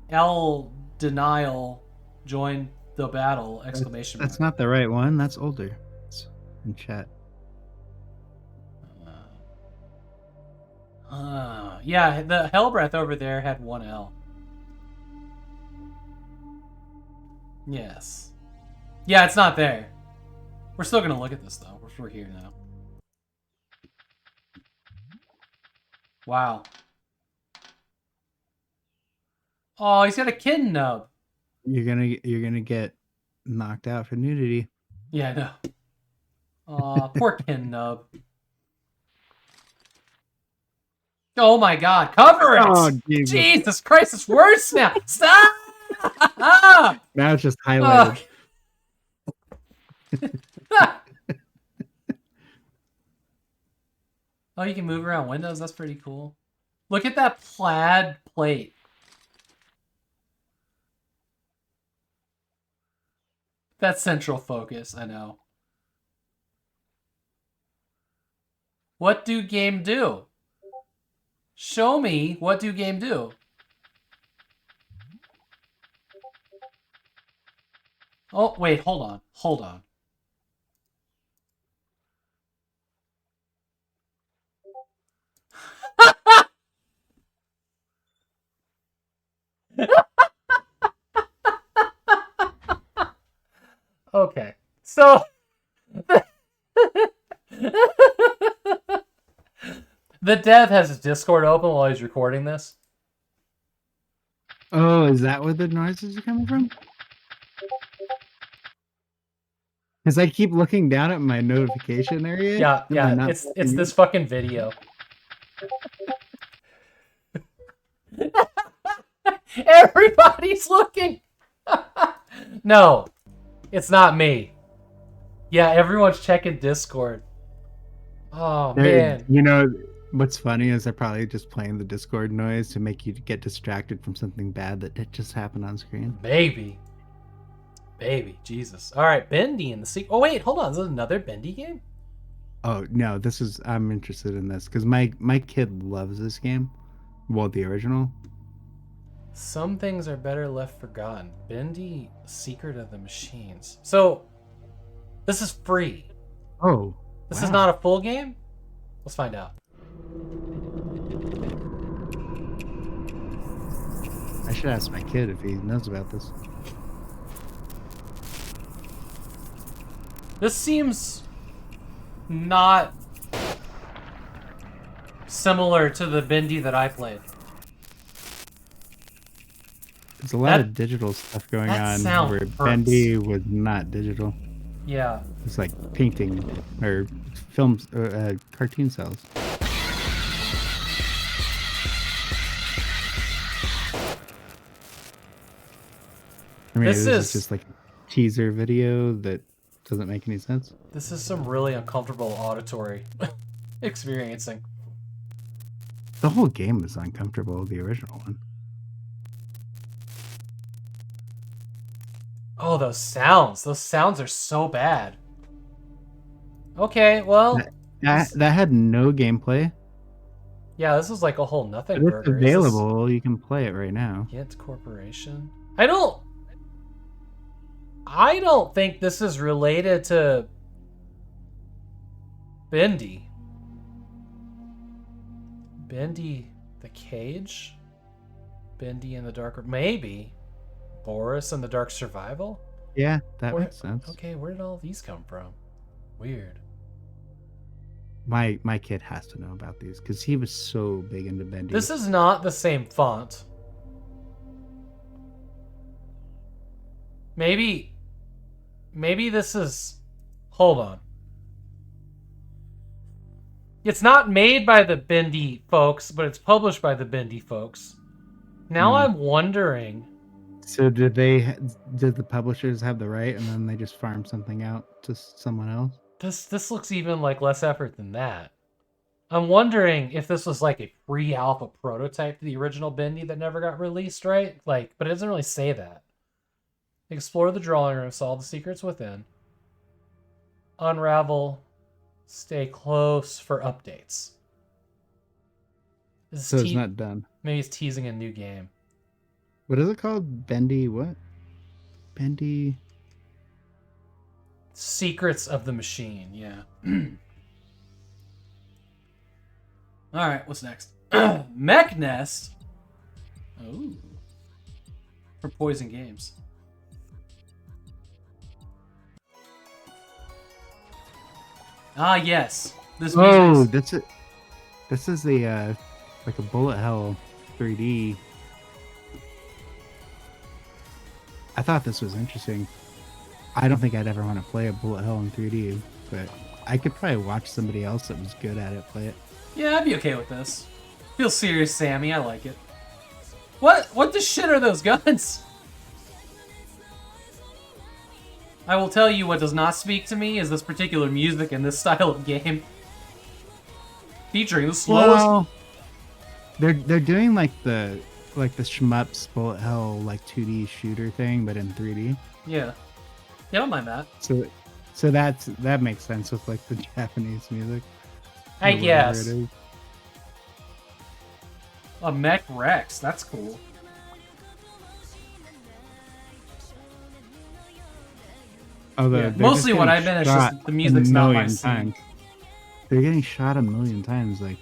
El Denial join the battle! Exclamation mark. That's not the right one. That's older. It's in chat. Yeah, the Hellbreath over there had one L. Yes. Yeah, it's not there. We're still gonna look at this though. We're here now. Wow. Oh, he's got a kid nub. You're gonna get knocked out for nudity. Yeah, I know. Aw, poor kin nub. Oh my god, cover it! Oh, Jesus Christ, it's worse now! Stop! Now it's just highlighted. Oh, you can move around windows? That's pretty cool. Look at that plaid plate. That's central focus, I know. What do game do? Show me what do game do. Oh, wait, hold on. Hold on. Okay, so the dev has his Discord open while he's recording this. Oh, is that where the noises are coming from? Because I keep looking down at my notification area. Yeah, yeah, it's this fucking video. Everybody's looking. No. It's not me. Yeah, everyone's checking Discord. Oh, man. You know, what's funny is they're probably just playing the Discord noise to make you get distracted from something bad that just happened on screen. Maybe. Baby, Jesus. All right, Bendy in the sequel. Oh, wait, hold on. Is this another Bendy game? Oh, no, I'm interested in this because my kid loves this game. Well, the original. Some things are better left forgotten. Bendy, Secret of the Machines. So, this is free. Oh. This is not a full game? Let's find out. I should ask my kid if he knows about this. This seems not similar to the Bendy that I played. There's a lot of digital stuff going on where Bendy was not digital. Yeah. It's like painting or films, cartoon cells. I mean, this is just like teaser video that doesn't make any sense. This is some really uncomfortable auditory experiencing. The whole game is uncomfortable, the original one. Oh, those sounds. Those sounds are so bad. Okay, well... That had no gameplay. Yeah, this is like a whole nothing But it's burger. available. You can play it right now. Get Corporation. I don't think this is related to Bendy. Bendy the Cage? Bendy in the Dark... Maybe. Boris and the Dark Survival? Yeah, that makes sense. Okay, where did all these come from? Weird. My kid has to know about these because he was so big into Bendy. This is not the same font. Maybe this is... Hold on. It's not made by the Bendy folks, but it's published by the Bendy folks. Now I'm wondering... So did the publishers have the right and then they just farm something out to someone else? This looks even like less effort than that. I'm wondering if this was like a pre-alpha prototype to the original Bendy that never got released, right? Like, but it doesn't really say that. Explore the drawing room, solve the secrets within. Unravel, stay close for updates. So it's not done. Maybe it's teasing a new game. What is it called? Bendy what? Bendy... Secrets of the Machine, yeah. Alright, what's next? Mech Nest. Ooh. For Poison Games. Ah, yes. This that's it. This is the like a bullet hell 3D. I thought this was interesting. I don't think I'd ever want to play a bullet hell in 3D, but I could probably watch somebody else that was good at it play it. Yeah, I'd be okay with this. Feel serious, Sammy. I like it. What the shit are those guns? I will tell you what does not speak to me is this particular music and this style of game. Featuring the slowest... Well, they're doing like the shmups bullet hell like 2D shooter thing, but in 3D. Yeah. Yeah, I don't mind that. So that makes sense with like the Japanese music. I guess. A Mech Rex, that's cool. Although mostly what I meant is just the music's not my scene. They're getting shot a million times. Like,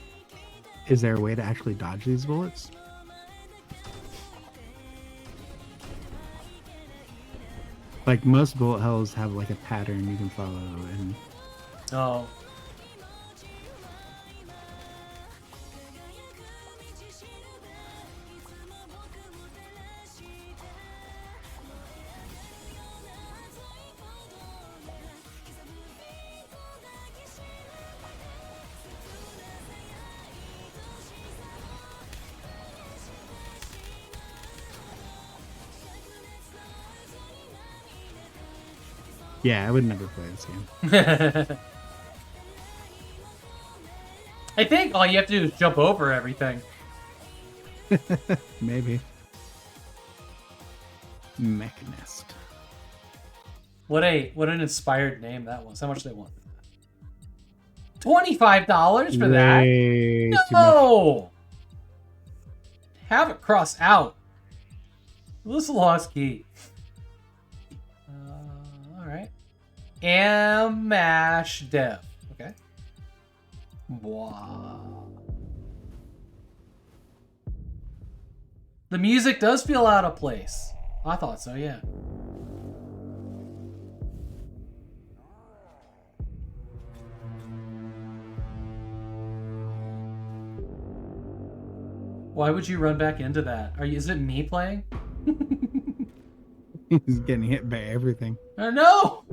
is there a way to actually dodge these bullets? Like most bullet hells have like a pattern you can follow, and oh. yeah, I would never play this game. I think all you have to do is jump over everything. Maybe. Mech Nest. What an inspired name that was. How much they want? $25 for that? Way No! Havok cross out. This lost key. Alright. Mash Dev. Okay. Wow. The music does feel out of place. I thought so, yeah. Why would you run back into that? Is it me playing? He's getting hit by everything. Oh no!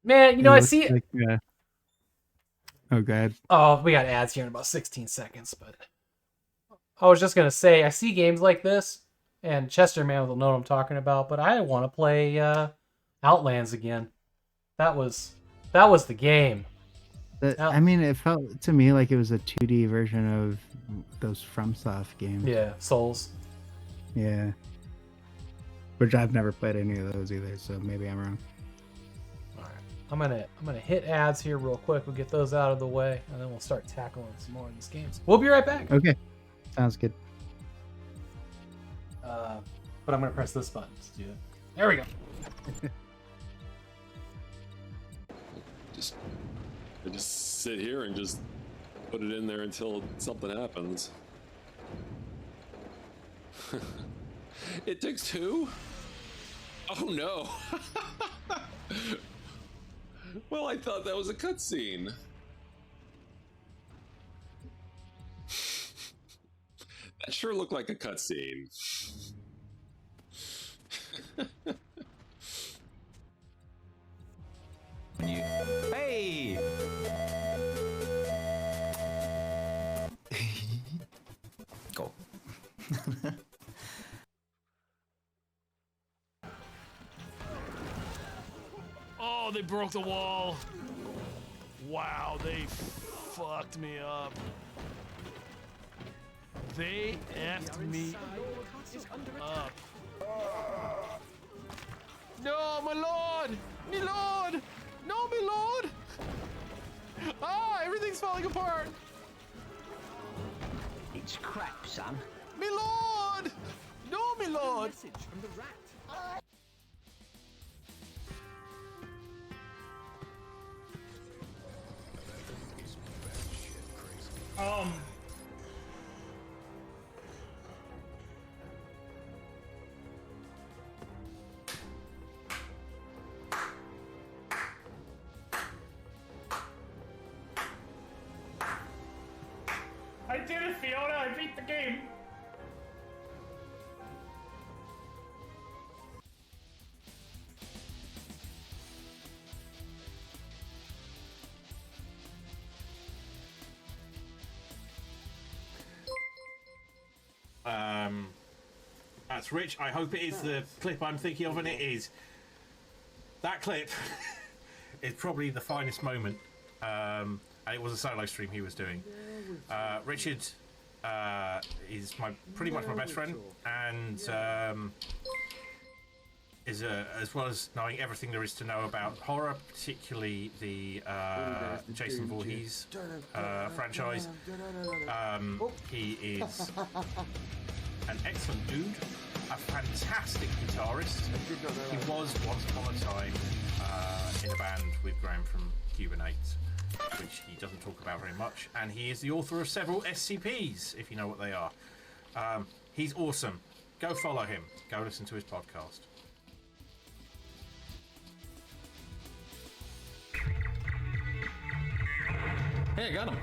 Man, you know, I see. Like, oh, God. Oh, we got ads here in about 16 seconds, but I was just gonna say, I see games like this, and Chester Man will know what I'm talking about. But I want to play Outlands again. That was the game. I mean, it felt to me like it was a 2D version of those FromSoft games. Yeah, Souls. Yeah. Which I've never played any of those either, so maybe I'm wrong. I'm gonna hit ads here real quick. We'll get those out of the way, and then we'll start tackling some more of these games. We'll be right back. Okay. Sounds good. But I'm gonna press this button to do it. There we go. I just sit here and just put it in there until something happens. It takes two? Oh no. Well, I thought that was a cutscene. That sure looked like a cutscene. Hey! Go. Oh, they broke the wall. Wow, they fucked me up. They effed me up. No, my lord! Me lord! No, me lord! Ah, everything's falling apart! It's crap, son. Me lord! No, me lord! I did it, Fiona. I beat the game. That's Rich. I hope it is the clip I'm thinking of, and it is. That clip is probably the finest moment. And it was a solo stream he was doing. Richard is pretty much my best friend, and is as well as knowing everything there is to know about horror, particularly the Jason Voorhees franchise. He is an excellent dude, a fantastic guitarist. He was once upon a time in a band with Graham from Cubanate, which he doesn't talk about very much, and he is the author of several SCPs, if you know what they are. He's awesome. Go follow him. Go listen to his podcast. Hey, I got him.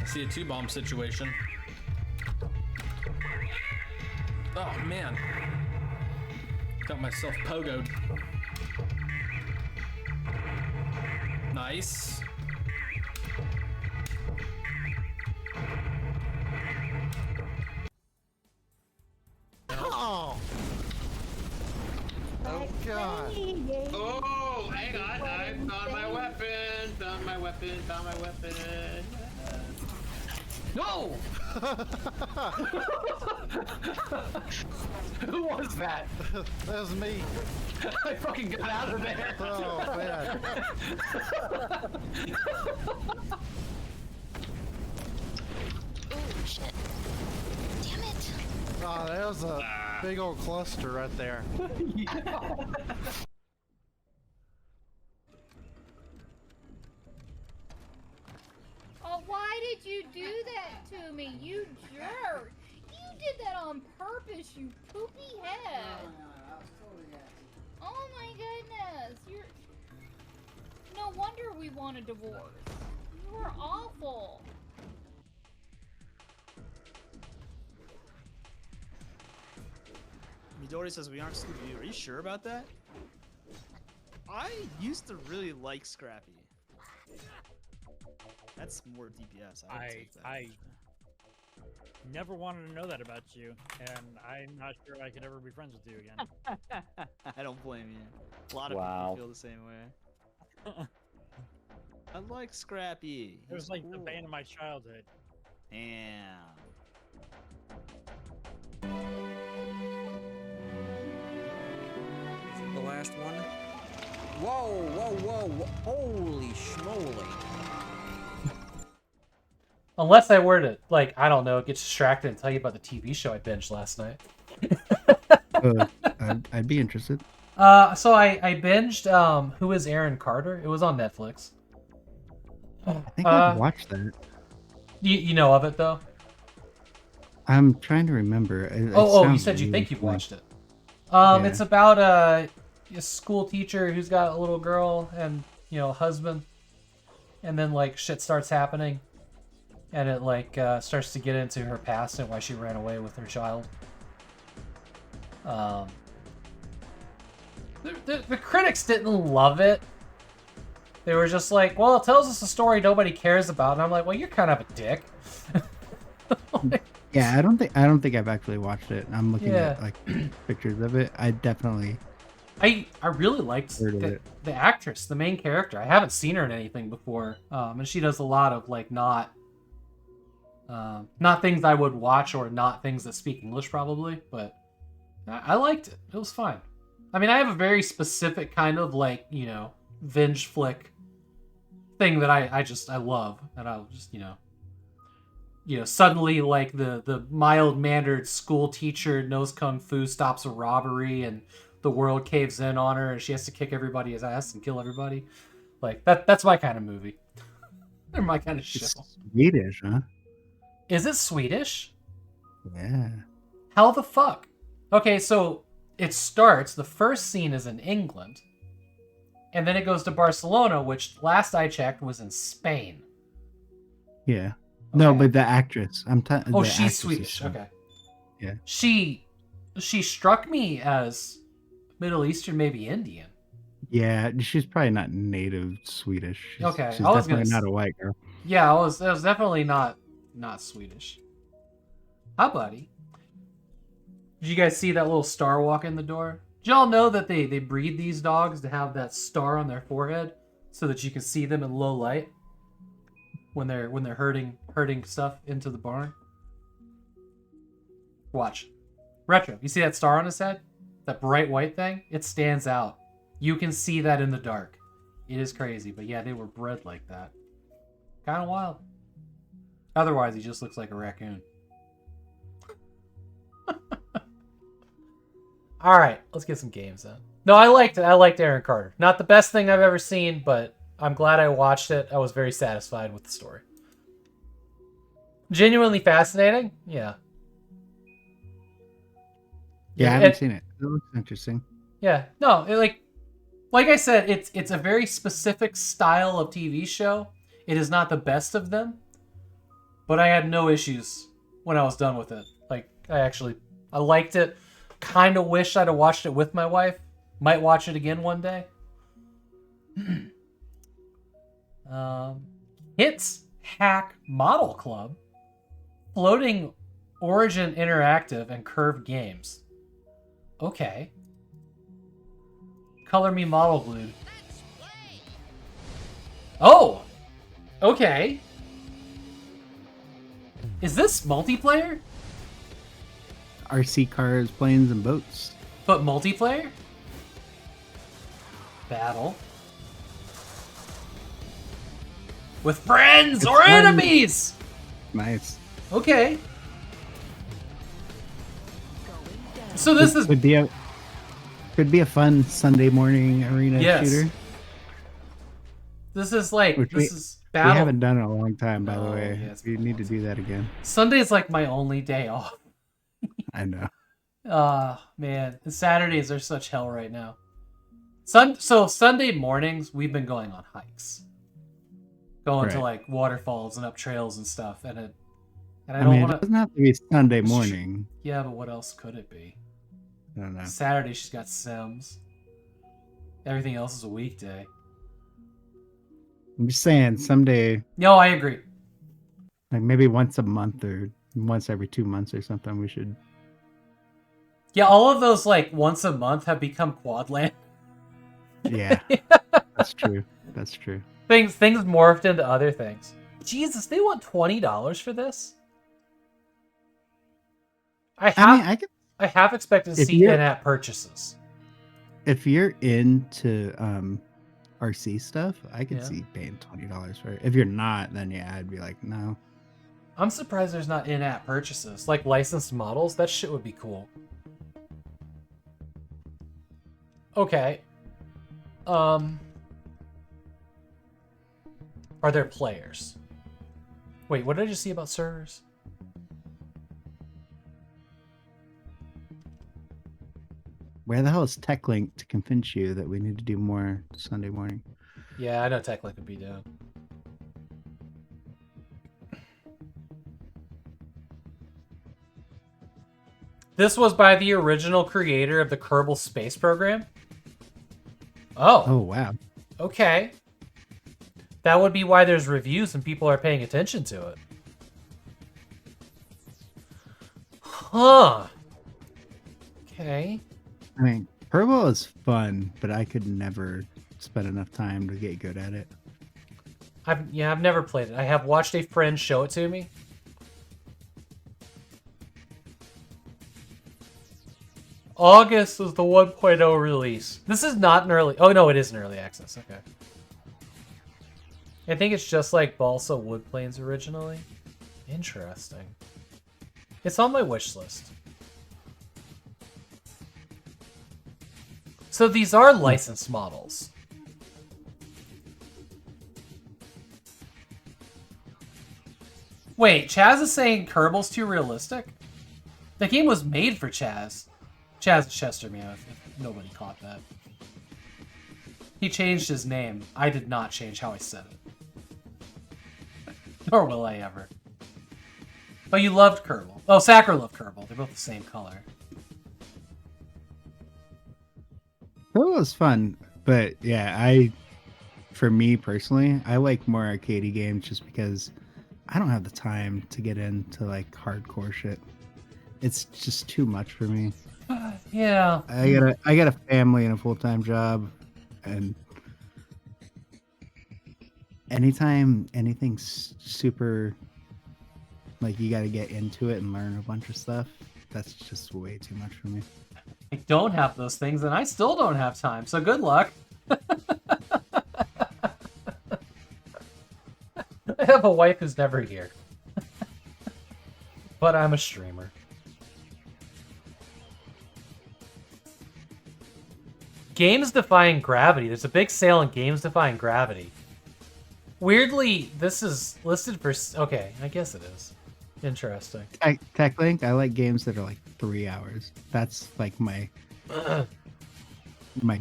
I see a two-bomb situation. Oh, man. Got myself pogoed. Nice. Oh! Oh, God. Oh, hang on. I found my weapon. Found my weapon. Found my weapon. No! Who was that? That was me. I fucking got out of there. Oh, man. Oh, shit. Damn it. Oh, that was a big old cluster right there. Oh, why did you do that to me, you jerk? You did that on purpose, you poopy head. Oh my goodness, you're... No wonder we want a divorce. You were awful. Midori says we aren't Scooby-Doo. Are you sure about that? I used to really like Scrappy. That's more DPS. I would take that. I never wanted to know that about you, and I'm not sure I could ever be friends with you again. I don't blame you. A lot of Wow. people feel the same way. I like Scrappy. It was He's like the cool. bane of my childhood. Damn. The last one. Whoa, whoa, whoa, whoa. Holy schmoly. Unless I were to, like, I don't know, get distracted and tell you about the TV show I binged last night. I'd be interested. So I binged Who is Aaron Carter? It was on Netflix. I think I've watched that. You know of it though? I'm trying to remember. It Oh, you sounds said you really think you've familiar. watched it. Yeah. It's about a school teacher who's got a little girl and, you know, a husband, and then like shit starts happening, and it like starts to get into her past and why she ran away with her child. The critics didn't love it. They were just like, well, it tells us a story nobody cares about, and I'm like, well, you're kind of a dick. Yeah, I don't think I've actually watched it. I'm looking Yeah. at like pictures of it. I definitely I really liked heard of it. the actress, the main character. I haven't seen her in anything before, and she does a lot of like not things I would watch or not things that speak English probably, but I liked it. It was fine. I mean, I have a very specific kind of like, you know, binge flick thing that I love, and I'll just, you know, suddenly like the mild-mannered school teacher knows kung fu, stops a robbery, and the world caves in on her, and she has to kick everybody's ass and kill everybody. Like that's my kind of movie. They're my kind of show. It's Swedish, huh? Is it Swedish? Yeah. How the fuck? Okay, so it starts, the first scene is in England, and then it goes to Barcelona, which last I checked was in Spain. Yeah. No, but the actress. Oh, she's Swedish. Okay. Yeah. She struck me as Middle Eastern, maybe Indian. Yeah, she's probably not native Swedish. Okay, She's I was gonna definitely not a white girl. Yeah, I was definitely not Swedish. Hi, buddy. Did you guys see that little star walk in the door? Did y'all know that they breed these dogs to have that star on their forehead so that you can see them in low light when they're herding stuff into the barn? Watch. Retro, you see that star on his head? That bright white thing? It stands out. You can see that in the dark. It is crazy, but yeah, they were bred like that. Kind of wild. Otherwise, he just looks like a raccoon. All right, let's get some games in. No, I liked it. I liked Aaron Carter. Not the best thing I've ever seen, but I'm glad I watched it. I was very satisfied with the story. Genuinely fascinating? Yeah. Yeah, I haven't seen it. It looks interesting. Yeah. No, like I said, it's a very specific style of TV show. It is not the best of them, but I had no issues when I was done with it. Like, I liked it. Kind of wish I'd have watched it with my wife. Might watch it again one day. Hits Hack Model Club, Floating Origin Interactive, and Curved Games. Okay. Color Me Model Glued. Oh! Okay. Is this multiplayer? RC cars, planes, and boats. But multiplayer? Battle. With friends It's or fun. enemies! Nice. Okay. So this is... could be a fun Sunday morning arena Yes. shooter. This is like... Which this we, is we battle. haven't done in a long time, by the No, way. yeah, it's We need to do that again. Sunday's like my only day off. I know. Man. The Saturdays are such hell right now. So Sunday mornings, we've been going on hikes. Going to Right. like waterfalls and up trails and stuff. And I I don't mean, want it doesn't have to be Sunday morning. Yeah, but what else could it be? I don't know. Saturday she's got Sims. Everything else is a weekday. I'm just saying, someday, No, I agree. like maybe once a month or once every 2 months or something, we should. Yeah, all of those like once a month have become Quadland. Yeah, that's true. That's true. Things morphed into other things. Jesus, they want $20 for this? I have expected to if see you're- in-app purchases. If you're into RC stuff, I could Yeah. see paying $20 for it. If you're not, then yeah, I'd be like, no. I'm surprised there's not in-app purchases. Like licensed models, that shit would be cool. Okay. Are there players? Wait, what did I just see about servers? Where the hell is TechLink to convince you that we need to do more Sunday morning? Yeah, I know TechLink would be down. This was by the original creator of the Kerbal Space Program? Oh. Oh, wow. Okay. That would be why there's reviews and people are paying attention to it. Huh. Okay. I mean, Kerbal is fun, but I could never spend enough time to get good at it. I've never played it. I have watched a friend show it to me. August was the 1.0 release. This is not an early... Oh, no, it is an early access. Okay. I think it's just like Balsa Wood Plains originally. Interesting. It's on my wish list. So these are licensed models. Wait, Chaz is saying Kerbal's too realistic? The game was made for Chaz. Chaz Chestermeow, if nobody caught that. He changed his name. I did not change how I said it. Nor will I ever. Oh, you loved Kerbal. Oh, Sacker loved Kerbal. They're both the same color. Kerbal was fun, but yeah, for me personally, I like more arcadey games just because I don't have the time to get into like hardcore shit. It's just too much for me. Yeah. I got a family and a full-time job, and anytime anything's super, like you got to get into it and learn a bunch of stuff, that's just way too much for me. I don't have those things, and I still don't have time, so good luck. I have a wife who's never here. But I'm a streamer. Games Defying Gravity. There's a big sale on Games Defying Gravity. Weirdly, this is listed for... Okay, I guess it is. Interesting. TechLink, I like games that are like 3 hours. That's like my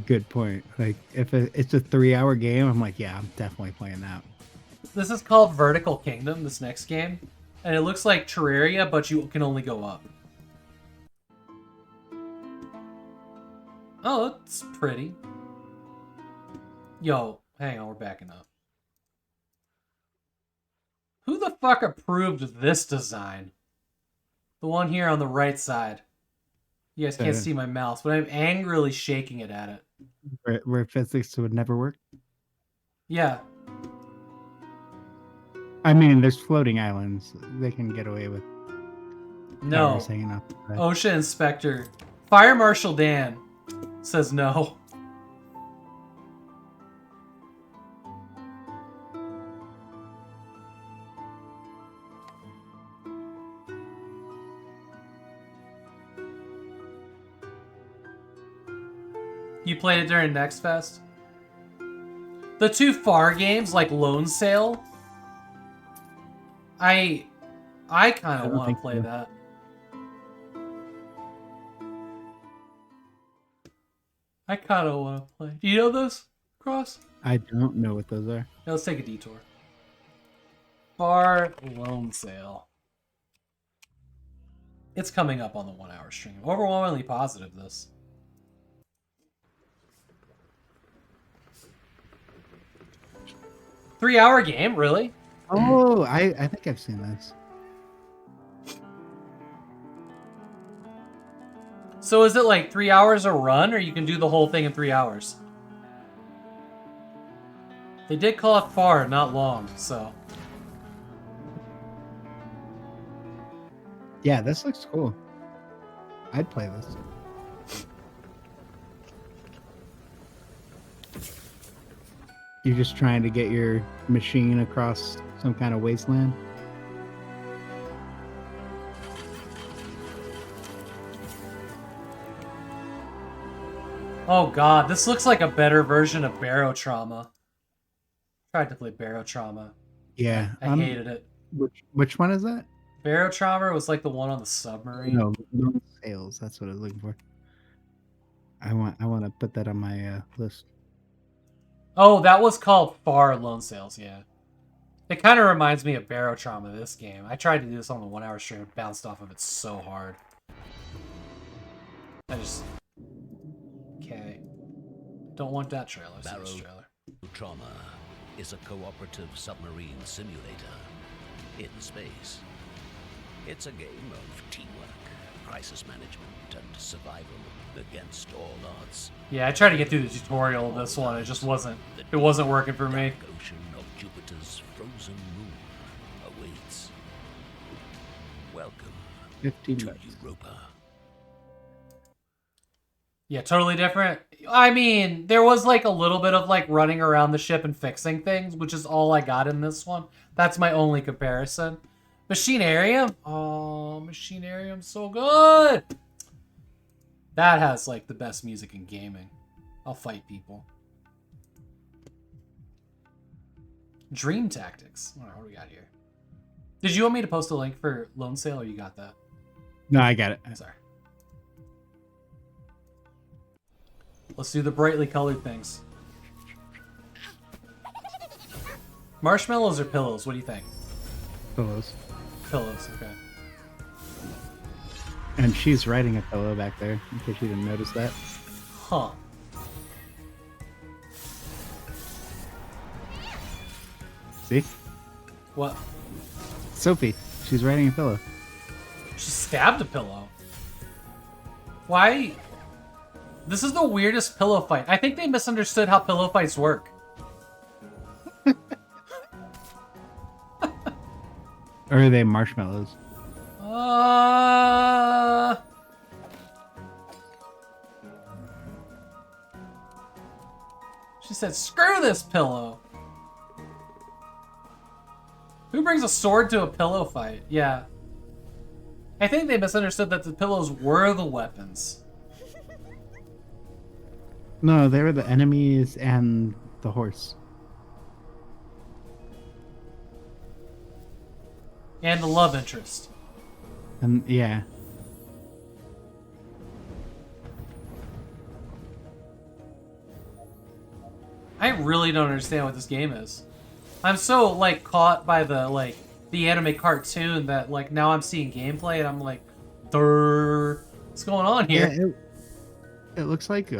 good point. Like if it's a 3-hour game, I'm like, yeah, I'm definitely playing that. This is called Vertical Kingdom, this next game. And it looks like Terraria, but you can only go up. Oh, that's pretty. Yo, hang on, we're backing up. Who the fuck approved this design? The one here on the right side. You guys can't see my mouse, but I'm angrily shaking it at it. Where physics would never work? Yeah. I mean, there's floating islands. They can get away with No. towers hanging up. OSHA Inspector. Fire Marshal Dan says no. You played it during Next Fest? The two FAR games, like Lone Sail, I kind of want to play that. I kind of want to play. Do you know those, Cross? I don't know what those are. Yeah, let's take a detour. FAR Lone Sail. It's coming up on the 1 hour stream. Overwhelmingly positive, this. Three-hour game, really? Oh, I think I've seen this. So is it like 3 hours a run, or you can do the whole thing in 3 hours? They did call it far, not long, so. Yeah, this looks cool. I'd play this. You're just trying to get your machine across some kind of wasteland? Oh god, this looks like a better version of Barrow Trauma. Tried to play Barrow Trauma. Yeah. I hated it. Which one is that? Barrow Trauma was like the one on the submarine. No, sales. That's what I was looking for. I want to put that on my list. Oh, that was called Far Lone Sales, yeah. It kind of reminds me of Barrow Trauma, this game. I tried to do this on the 1 hour stream and bounced off of it so hard. Okay. Don't want that trailer. See this trailer. Trauma is a cooperative submarine simulator in space. It's a game of teamwork, crisis management, and survival against all odds. Yeah, I tried to get through the tutorial of this one. It just wasn't. It wasn't working for me. Ocean of Jupiter's frozen moon awaits. Welcome 15 to bucks. Europa. Yeah, totally different. I mean, there was like a little bit of like running around the ship and fixing things, which is all I got in this one. That's my only comparison. Machinarium? Oh, Machinarium's so good! That has like the best music in gaming. I'll fight people. Dream Tactics. All right, what do we got here? Did you want me to post a link for Lone Sale, or you got that? No, I got it. Sorry. Let's do the brightly colored things. Marshmallows or pillows? What do you think? Pillows. Pillows, okay. And she's riding a pillow back there, in case you didn't notice that. Huh. See? What? Sophie. She's riding a pillow. She stabbed a pillow. Why? This is the weirdest pillow fight. I think they misunderstood how pillow fights work. Or are they marshmallows? She said, screw this pillow. Who brings a sword to a pillow fight? Yeah. I think they misunderstood that the pillows were the weapons. No, they were the enemies and the horse. And the love interest. And yeah. I really don't understand what this game is. I'm so like caught by the anime cartoon that like now I'm seeing gameplay and I'm like, Durr. What's going on here? Yeah, it looks like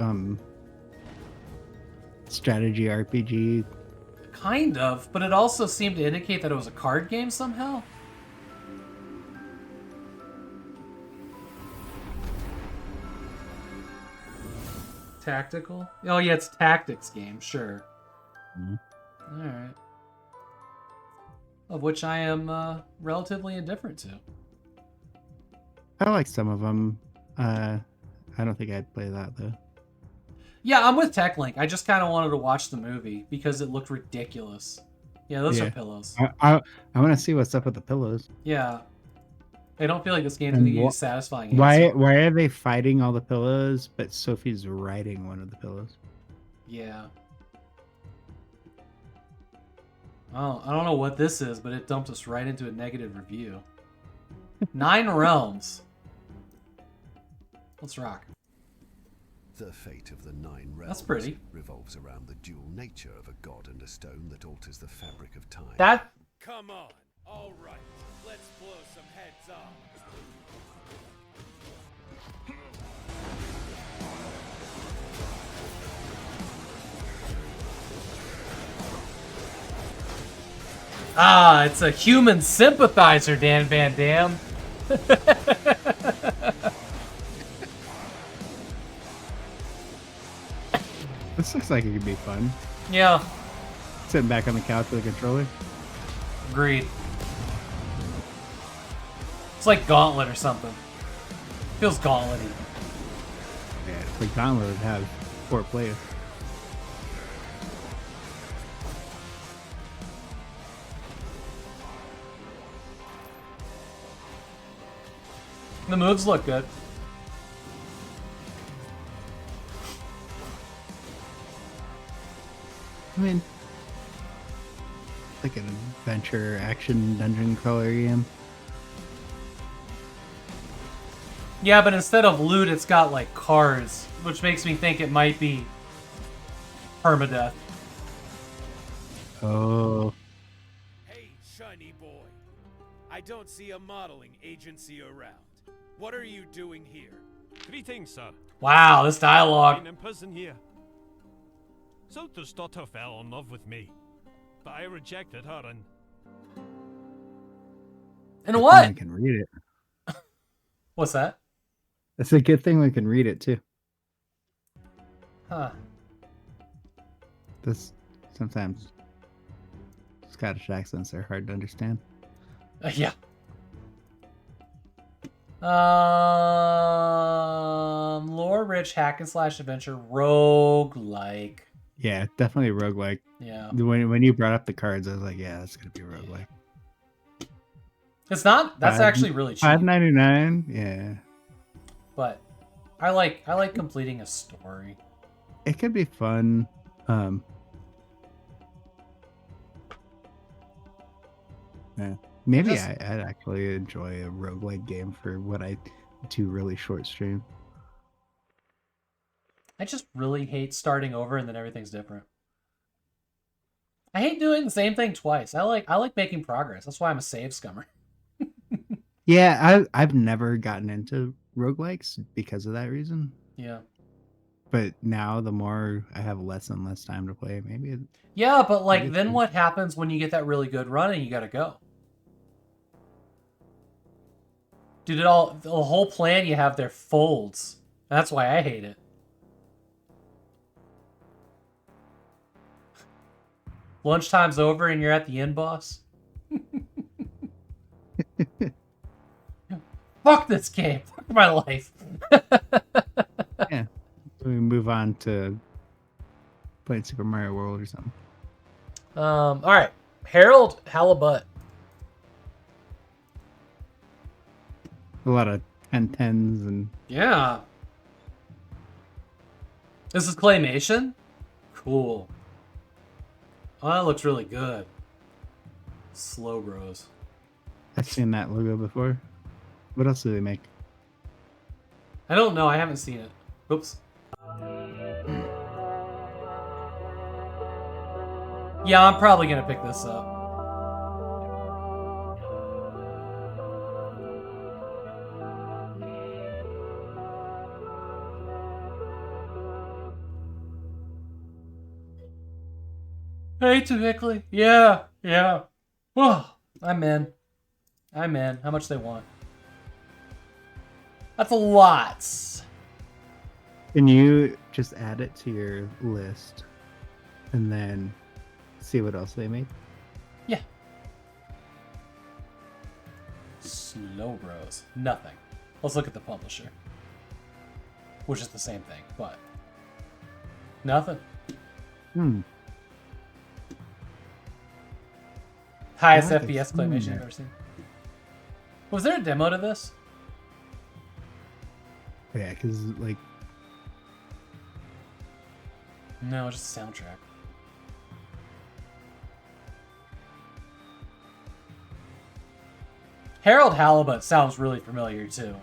strategy RPG. Kind of, but it also seemed to indicate that it was a card game somehow. Tactical? Oh yeah, it's tactics game, sure. Mm-hmm. Alright. Of which I am relatively indifferent to. I like some of them. I don't think I'd play that though. Yeah, I'm with Tech Link. I just kind of wanted to watch the movie because it looked ridiculous. Yeah, those are pillows. I want to see what's up with the pillows. Yeah. I don't feel like this game's And going to give you a satisfying Why answer. are they fighting all the pillows, but Sophie's riding one of the pillows? Yeah. Oh, I don't know what this is, but it dumped us right into a negative review. 9 realms. Let's rock. The fate of the 9 realms That's pretty. revolves around the dual nature of a god and a stone that alters the fabric of time. That Come on. All right, let's blow some heads off. Ah, it's a human sympathizer, Dan Van Dam. This looks like it could be fun. Yeah. Sitting back on the couch with a controller. Agreed. It's like Gauntlet or something. Feels Gauntlet-y. Yeah, it's like Gauntlet would have 4 players. The moves look good. I mean, like an adventure action dungeon crawler game. Yeah, but instead of loot, it's got like cards, which makes me think it might be permadeath. Oh. Hey, shiny boy. I don't see a modeling agency around. What are you doing here? Greetings, sir. Wow, this dialogue. Been in prison here. Sota's daughter fell in love with me, but I rejected her and... And what? I can read it. What's that? It's a good thing we can read it too. Huh. This sometimes Scottish accents are hard to understand. Yeah. Lore rich hack and slash adventure roguelike. Yeah, definitely roguelike. Yeah. When you brought up the cards, I was like, yeah, that's gonna be roguelike. It's not. That's actually really cheap. $5.99. Yeah. But I like completing a story. It could be fun. Yeah. Maybe I'd actually enjoy a roguelike game for what I do really short stream. I just really hate starting over and then everything's different. I hate doing the same thing twice. I like making progress. That's why I'm a save scummer. Yeah, I've never gotten into roguelikes because of that reason. Yeah. But now the more I have less and less time to play, maybe Yeah, but like then what happens when you get that really good run and you gotta go? Dude, the whole plan you have there folds. That's why I hate it. Lunchtime's over and you're at the end boss. Fuck this game. Fuck my life. Yeah. We move on to playing Super Mario World or something. All right. Harold Halibut. A lot of 10-10s and Yeah. This is claymation? Cool. Oh, that looks really good. Slow Bros. I've seen that logo before. What else do they make? I don't know. I haven't seen it. Oops. Yeah, I'm probably going to pick this up. Hey, too quickly. Yeah, yeah. Oh, I'm in. I'm in. How much they want? That's a lot. Can you just add it to your list and then see what else they make? Yeah. Slow Bros. Nothing. Let's look at the publisher. Which is the same thing, but... Nothing. Highest FPS claymation I've ever seen. Was there a demo to this? Yeah, because, like... No, just a soundtrack. Harold Halibut sounds really familiar, too.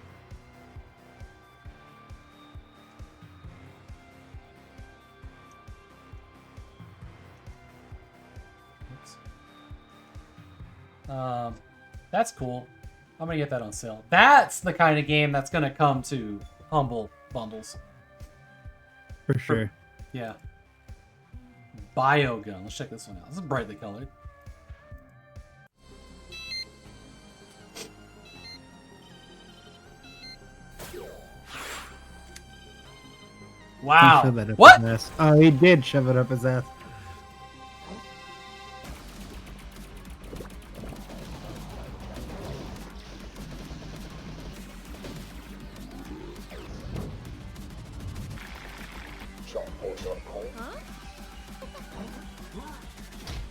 That's cool. I'm gonna get that on sale. That's the kind of game that's gonna come to Humble bundles. For sure. Yeah. Biogun. Let's check this one out. This is brightly colored. Wow. He shoved that up What? his ass. Oh, he did shove it up his ass.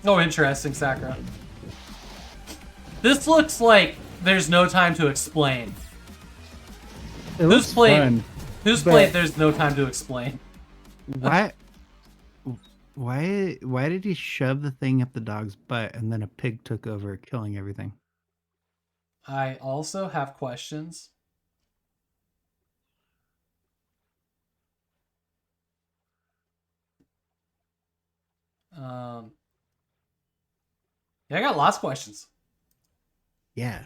Oh, interesting, Sakura. This looks like there's no time to explain. Who's played? Fun, Who's but- played? There's no time to explain. Why? Why did he shove the thing up the dog's butt and then a pig took over, killing everything? I also have questions. Yeah, I got lots of questions. Yeah.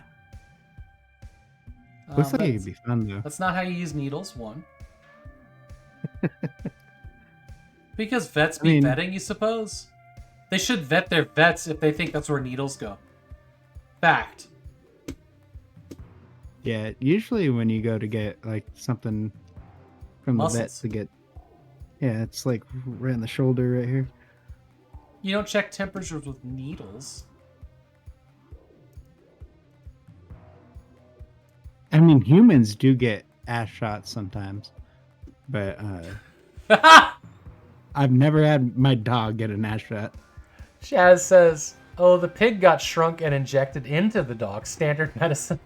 Looks like it that's- could be fun though. That's not how you use needles, one. Because vets be vetting, you suppose? They should vet their vets if they think that's where needles go. Fact. Yeah, usually when you go to get like something from the vet Muscles. to get, yeah, it's like right in the shoulder right here. You don't check temperatures with needles. I mean, humans do get ass shots sometimes, but I've never had my dog get an ass shot. Shaz says, oh, the pig got shrunk and injected into the dog. Standard medicine.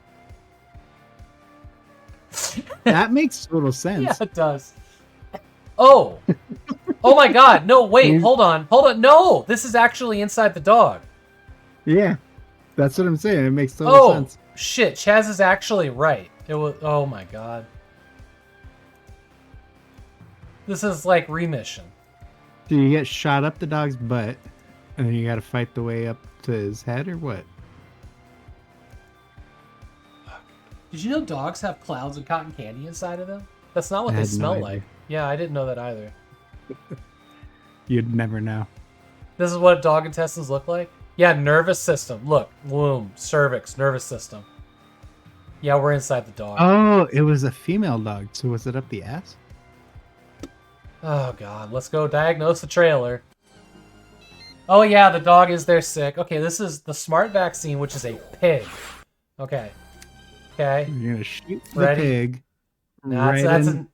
That makes total sense. Yeah, it does. Oh. Oh my god. No, wait. Hold on. Hold on. No. This is actually inside the dog. Yeah, that's what I'm saying. It makes total sense. Shit. Chaz is actually right. It was. Oh my god. This is like remission. Do you get shot up the dog's butt, and then you got to fight the way up to his head, or what? Did you know dogs have clouds of cotton candy inside of them? That's not what I they had no smell idea. like. Yeah, I didn't know that either. You'd never know. This is what dog intestines look like? Yeah, nervous system. Look, womb, cervix, nervous system. Yeah, we're inside the dog. Oh, it was a female dog. So was it up the ass? Oh god, let's go diagnose the trailer. Oh yeah, the dog is there sick. Okay, this is the smart vaccine, which is a pig. Okay. Okay. You're gonna shoot the Ready? pig.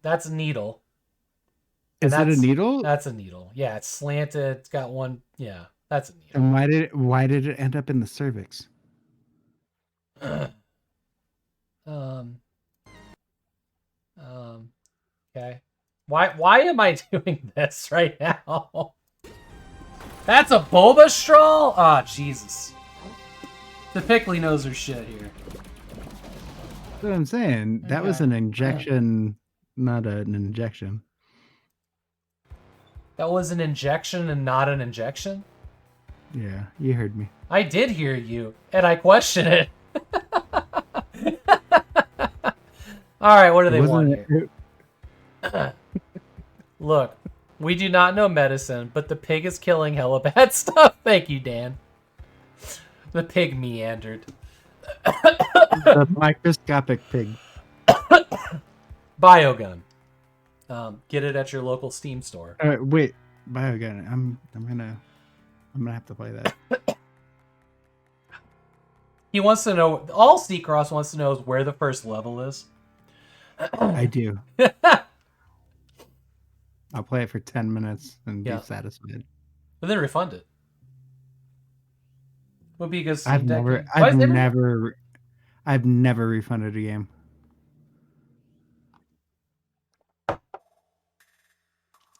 That's a needle. Is And it a that's- needle? That's a needle. Yeah, it's slanted. It's got one. Yeah, that's a needle. And why did it end up in the cervix? Okay. Why am I doing this right now? That's a boba straw? Ah, Jesus. The Pickly knows her shit here. That's what I'm saying. That was an injection, not an injection. That was an injection and not an injection? Yeah, you heard me. I did hear you, and I question it. Alright, what do they want here? Look, we do not know medicine, but the pig is killing hella bad stuff. Thank you, Dan. The pig meandered. The microscopic pig. Biogun. Get it at your local Steam store. Wait, Biogun. I'm gonna have to play that. He wants to know. All Seacross wants to know is where the first level is. I do. I'll play it for 10 minutes and Yeah. be satisfied. But then refund it. Would be a good Steam I've Deck never, game. Why is I've never refunded a game.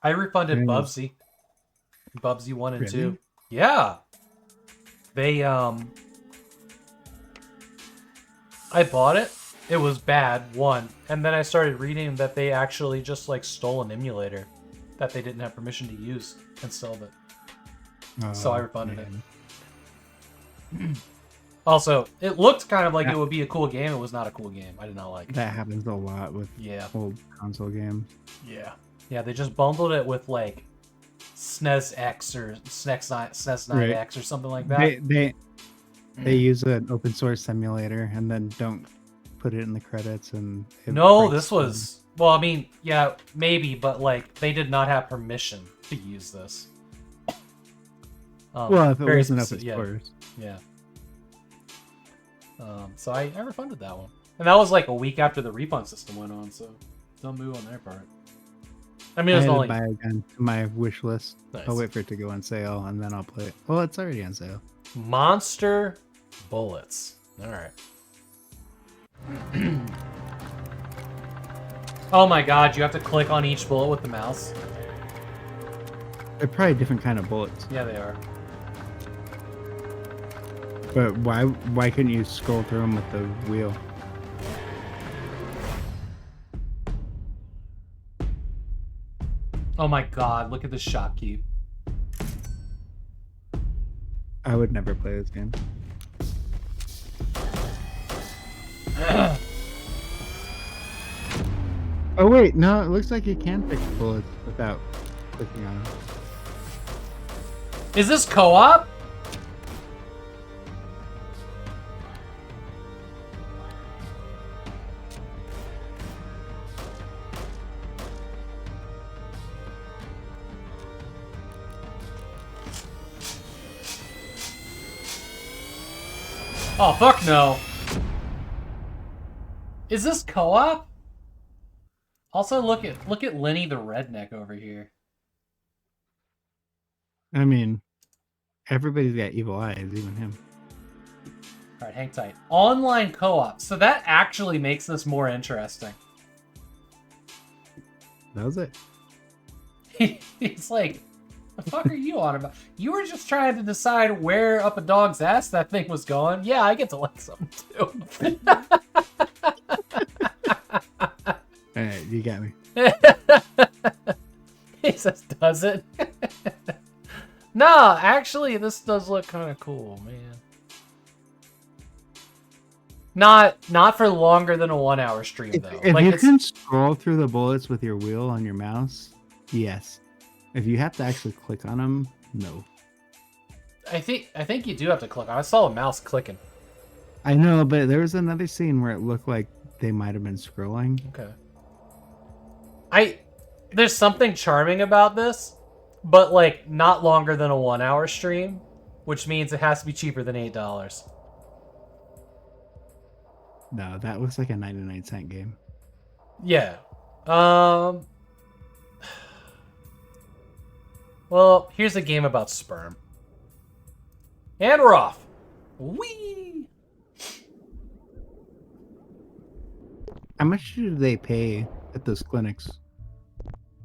I refunded Really? Bubsy. Bubsy 1 and 2. Really? Yeah. They I bought it. It was bad, one. And then I started reading that they actually just like stole an emulator that they didn't have permission to use and sold it. So I refunded it. Also, it looked kind of like it would be a cool game. It was not a cool game. I did not like it. That happens a lot with old console games. Yeah. Yeah, they just bundled it with like SNES X or SNES 9X or something like that. They use an open source simulator and then don't put it in the credits. And no, this was well. I mean, yeah, maybe, but like they did not have permission to use this. Well, if it wasn't open source, yeah. So I refunded that one, and that was like a week after the refund system went on. So don't move on their part. I mean, it was only buy again my wish list. Nice. I'll wait for it to go on sale and then I'll play it. Well, it's already on sale. Monster bullets. All right. Oh my god, you have to click on each bullet with the mouse. They're probably different kind of bullets. Yeah, they are. But why couldn't you scroll through them with the wheel? Oh my god, look at this shopkeep. I would never play this game. Oh wait, no, it looks like you can pick bullets without clicking on them. Is this co-op? Oh, fuck no. Is this co-op? Also, look at Lenny the redneck over here. I mean, everybody's got evil eyes, even him. Alright, hang tight. Online co-op. So that actually makes this more interesting. That was it. He's like, the fuck are you on about? You were just trying to decide where up a dog's ass that thing was going. Yeah, I get to like something too. Alright, you got me. He says, does it? No, actually, this does look kind of cool, man. Not for longer than a 1 hour stream, though. If like, you can scroll through the bullets with your wheel on your mouse, yes. If you have to actually click on them, no. I think you do have to click. I saw a mouse clicking. I know, but there was another scene where it looked like they might have been scrolling. Okay. There's something charming about this, but like not longer than a 1 hour stream, which means it has to be cheaper than $8. No, that looks like a 99-cent game. Yeah. Well, here's a game about sperm. And we're off. Whee! How much do they pay at those clinics?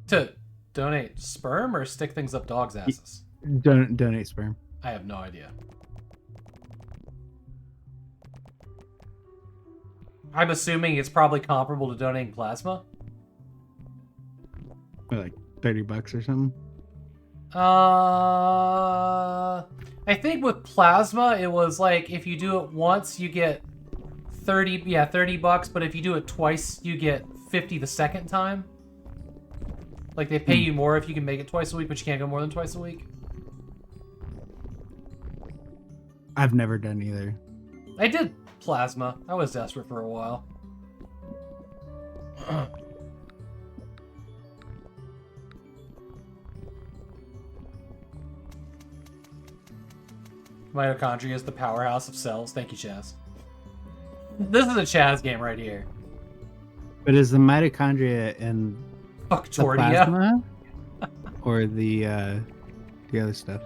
To donate sperm or stick things up dogs' asses? Donate sperm. I have no idea. I'm assuming it's probably comparable to donating plasma. Or like $30 or something. I think with plasma, it was like if you do it once, you get $30, but if you do it twice, you get 50 the second time. Like they pay you more if you can make it twice a week, but you can't go more than twice a week. I've never done either. I did plasma. I was desperate for a while. Mitochondria is the powerhouse of cells. Thank you, Chaz. This is a Chaz game right here. But is the mitochondria in the plasma or the other stuff?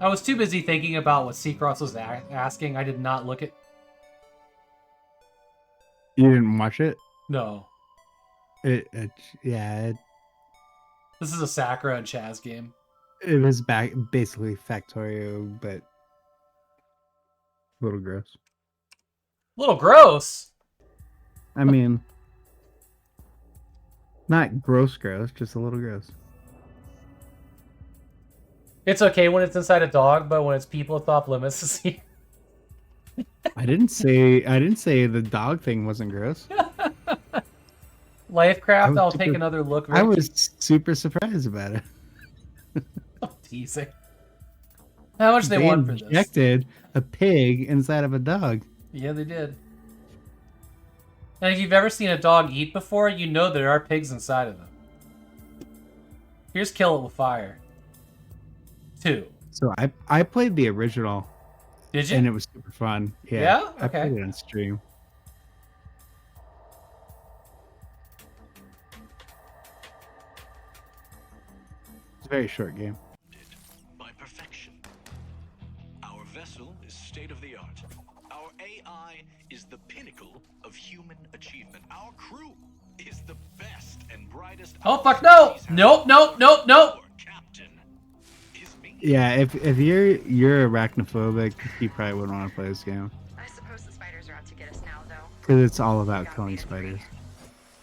I was too busy thinking about what Seacross was asking. I did not look at... You didn't watch it? No. Yeah. This is a Sakura and Chaz game. It was basically Factorio, but a little gross. Little gross? I mean, not gross, just a little gross. It's okay when it's inside a dog, but when it's people, it's off limits to see. I didn't say the dog thing wasn't gross. Lifecraft, I'll super- take another look. I Rich. was super surprised about it. Teasing. How much they want for this? Injected a pig inside of a dog. Yeah, they did. And if you've ever seen a dog eat before, you know there are pigs inside of them. Here's Kill It With Fire 2. So I played the original. Did you? And it was super fun. Yeah. Yeah? I Okay. played it on stream. It's a very short game. By perfection. Our vessel is state of the art. Our AI is the pinnacle of human achievement. Our crew is the best and brightest. Oh, fuck no! Nope, nope, nope, nope! Yeah, if you're arachnophobic, you probably wouldn't want to play this game. I suppose the spiders are out to get us now, though. Because it's all about killing spiders.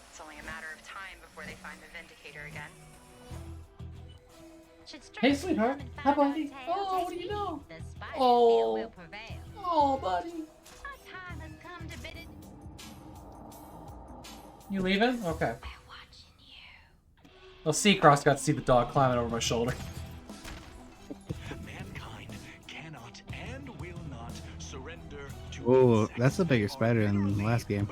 It's only a matter of time before they find the Vindicator again. Hey, sweetheart. Hi, buddy. Oh, what do you know? Oh. Oh, buddy. You leaving? Okay. Well, Seacross got to see the dog climbing over my shoulder. Oh, that's a bigger spider than the last game.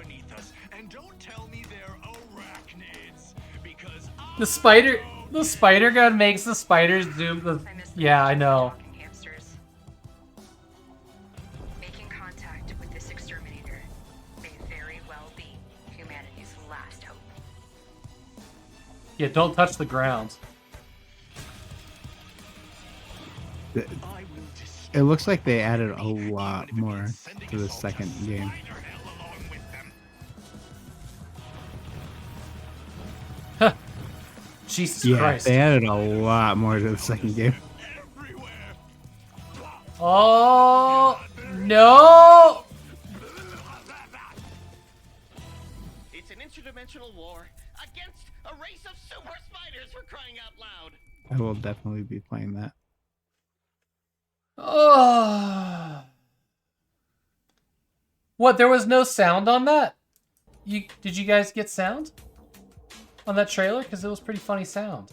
The spider gun makes the spiders zoom. Yeah, I know. Making contact with this exterminator may very well be humanity's last hope. Yeah, don't touch the ground. It looks like they added a lot more to the second game. Jesus Yeah, Christ. they added a lot more to the second game. Oh, no! It's an interdimensional war against a race of super spiders for crying out loud. I will definitely be playing that. Oh. What, there was no sound on that? Did you guys get sound on that trailer? Because it was pretty funny sound.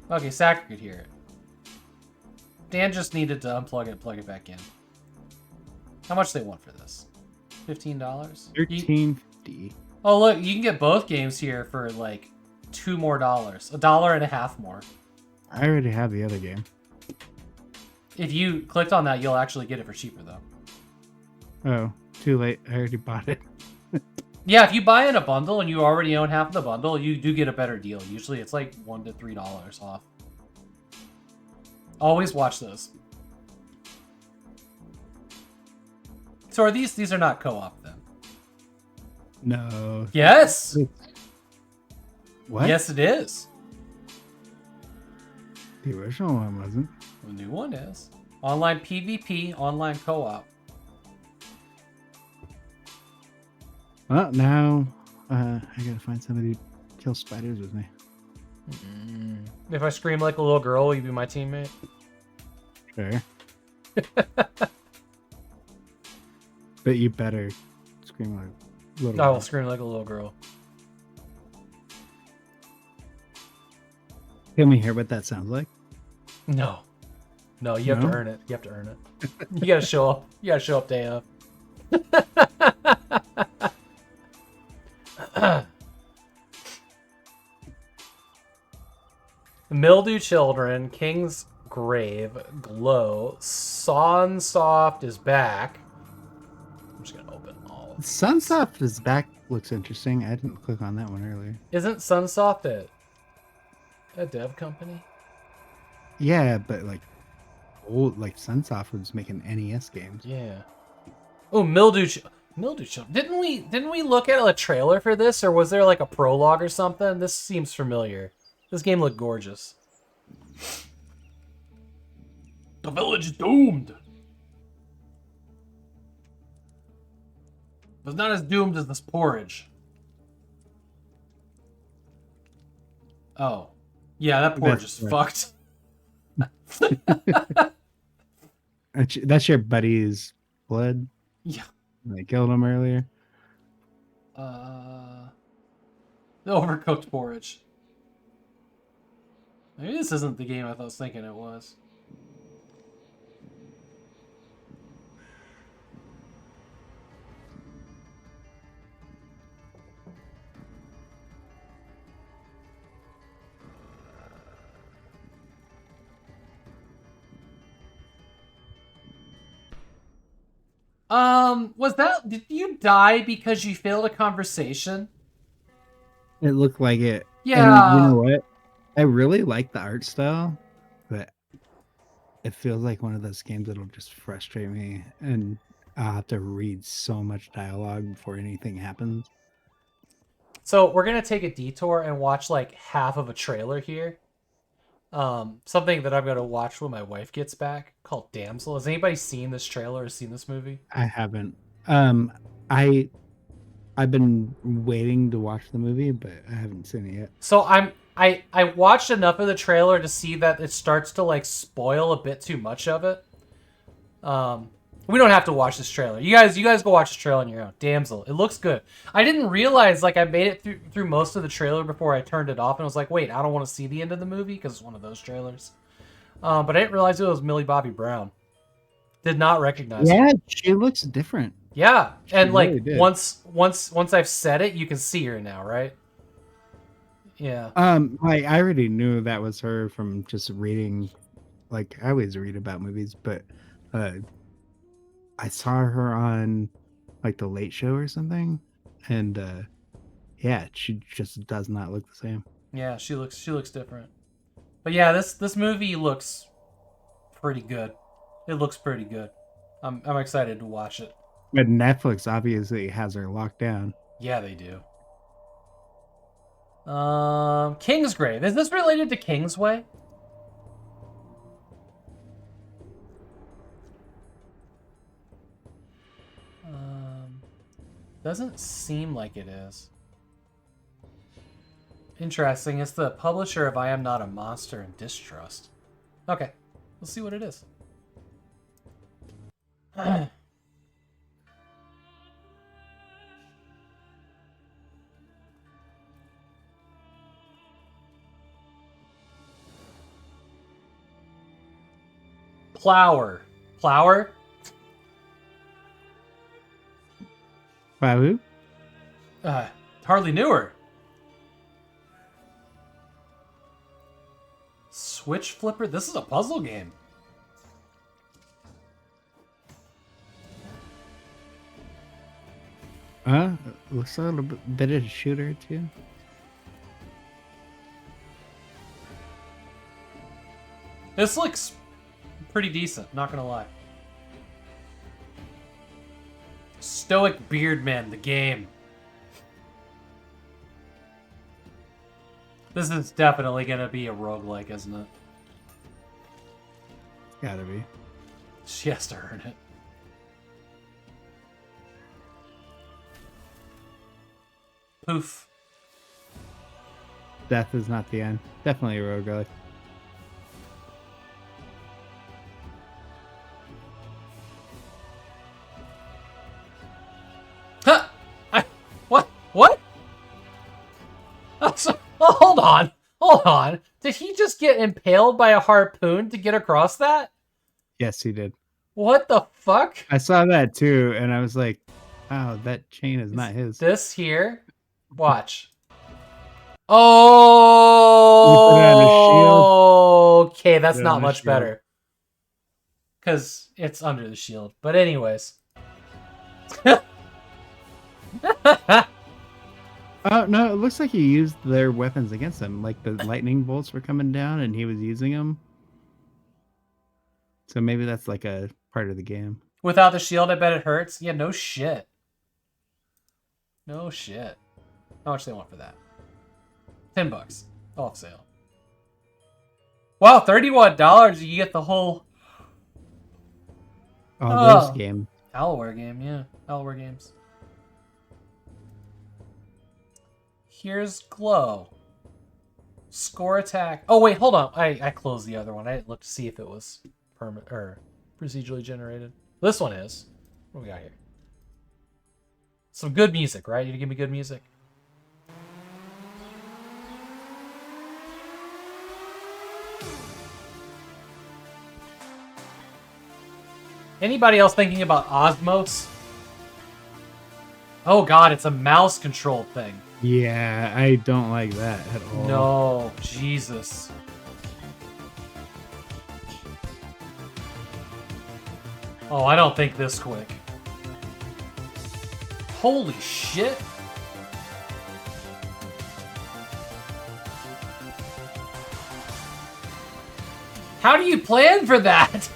Okay, Sacker could hear it. Dan just needed to unplug it and plug it back in. How much they want for this? $15? $13.50. Oh, look, you can get both games here for like $2 more. $1.50 more. I already have the other game. If you clicked on that, you'll actually get it for cheaper, though. Oh, too late. I already bought it. Yeah, if you buy in a bundle and you already own half of the bundle, you do get a better deal. Usually it's like $1 to $3 off. Always watch those. So are these are not co-op then? No. Yes! What? Yes, it is. The original one wasn't. The new one is. Online PvP, online co-op. Well, now I gotta find somebody to kill spiders with me. If I scream like a little girl, will you be my teammate? Sure. But you better scream like a little I will girl. scream like a little girl. Can we hear what that sounds like? No. No, you have to No? earn it. You have to earn it. You gotta show up. You gotta show up day of. Mildew Children, King's Grave, Glow, Sunsoft is back. I'm just gonna open all of these. Sunsoft is back. Looks interesting. I didn't click on that one earlier. Isn't Sunsoft a dev company? Yeah, but like old, like Sunsoft was making NES games. Yeah. Oh, Mildew Children. Didn't we look at a trailer for this, or was there like a prologue or something? This seems familiar. This game looked gorgeous. The village is doomed. But it's not as doomed as this porridge. Oh. Yeah, that porridge is That's right. fucked. That's your buddy's blood? Yeah. I killed him earlier. The overcooked porridge. Maybe this isn't the game I was thinking it was. Did you die because you failed a conversation? It looked like it. Yeah. And you know what? I really like the art style, but it feels like one of those games that'll just frustrate me, and I'll have to read so much dialogue before anything happens. So we're gonna take a detour and watch like half of a trailer here. Something that I'm gonna watch when my wife gets back called Damsel. Has anybody seen this trailer or seen this movie? I haven't. I've been waiting to watch the movie, but I haven't seen it yet. So I watched enough of the trailer to see that it starts to like spoil a bit too much of it. We don't have to watch this trailer. You guys go watch this trailer on your own. Damsel. It looks good. I didn't realize like I made it through most of the trailer before I turned it off and was like, wait, I don't want to see the end of the movie because it's one of those trailers. But I didn't realize it was Millie Bobby Brown. Did not recognize her. Yeah, she looks different. Yeah, and like really did. once I've said it, you can see her now, right? Yeah. Like I already knew that was her from just reading. Like I always read about movies, but I saw her on like the Late Show or something, and yeah, she just does not look the same. Yeah, she looks different. But yeah, this movie looks pretty good. It looks pretty good. I'm excited to watch it. But Netflix obviously has her locked down. Yeah, they do. Kingsgrave. Is this related to Kingsway? Doesn't seem like it is. Interesting. It's the publisher of I Am Not a Monster and Distrust. Okay, we'll see what it is. Plower. Plower? Wow, who? Hardly knew her. Switch Flipper? This is a puzzle game. Looks a little bit of a shooter too. This looks pretty decent, not gonna lie. Stoic Beardman, the game. This is definitely gonna be a roguelike, isn't it? Gotta be. She has to earn it. Poof. Death is not the end. Definitely a roguelike. Huh! What? Oh, hold on. Hold on. Did he just get impaled by a harpoon to get across that? Yes, he did. What the fuck? I saw that too, and I was like, "Wow, that chain is not his." This here? Watch. Oh, okay, that's not much better. Because it's under the shield. But anyways. Oh, no, it looks like he used their weapons against him. Like the lightning bolts were coming down and he was using them. So maybe that's like a part of the game. Without the shield, I bet it hurts. Yeah, no shit. No shit. How much they want for that? $10. Off sale. Wow, $31. You get the whole... Those games. Owlware game, yeah. Owlware games. Here's Glow. Score attack. Oh wait, hold on. I closed the other one. I didn't look to see if it was permanent or procedurally generated. This one is. What do we got here? Some good music, right? You give me good music. Anybody else thinking about Osmos? Oh god, it's a mouse controlled thing. Yeah, I don't like that at all. No, Jesus. Oh, I don't think this quick. Holy shit. How do you plan for that?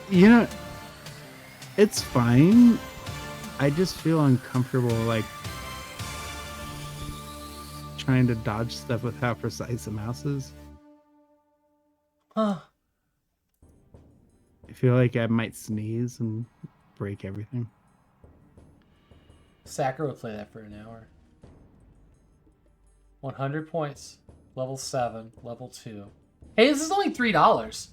You know, it's fine. I just feel uncomfortable, like, trying to dodge stuff with how precise the mouse is. Huh. I feel like I might sneeze and break everything. Sacker would play that for an hour. 100 points. Level 7. Level 2. Hey, this is only $3.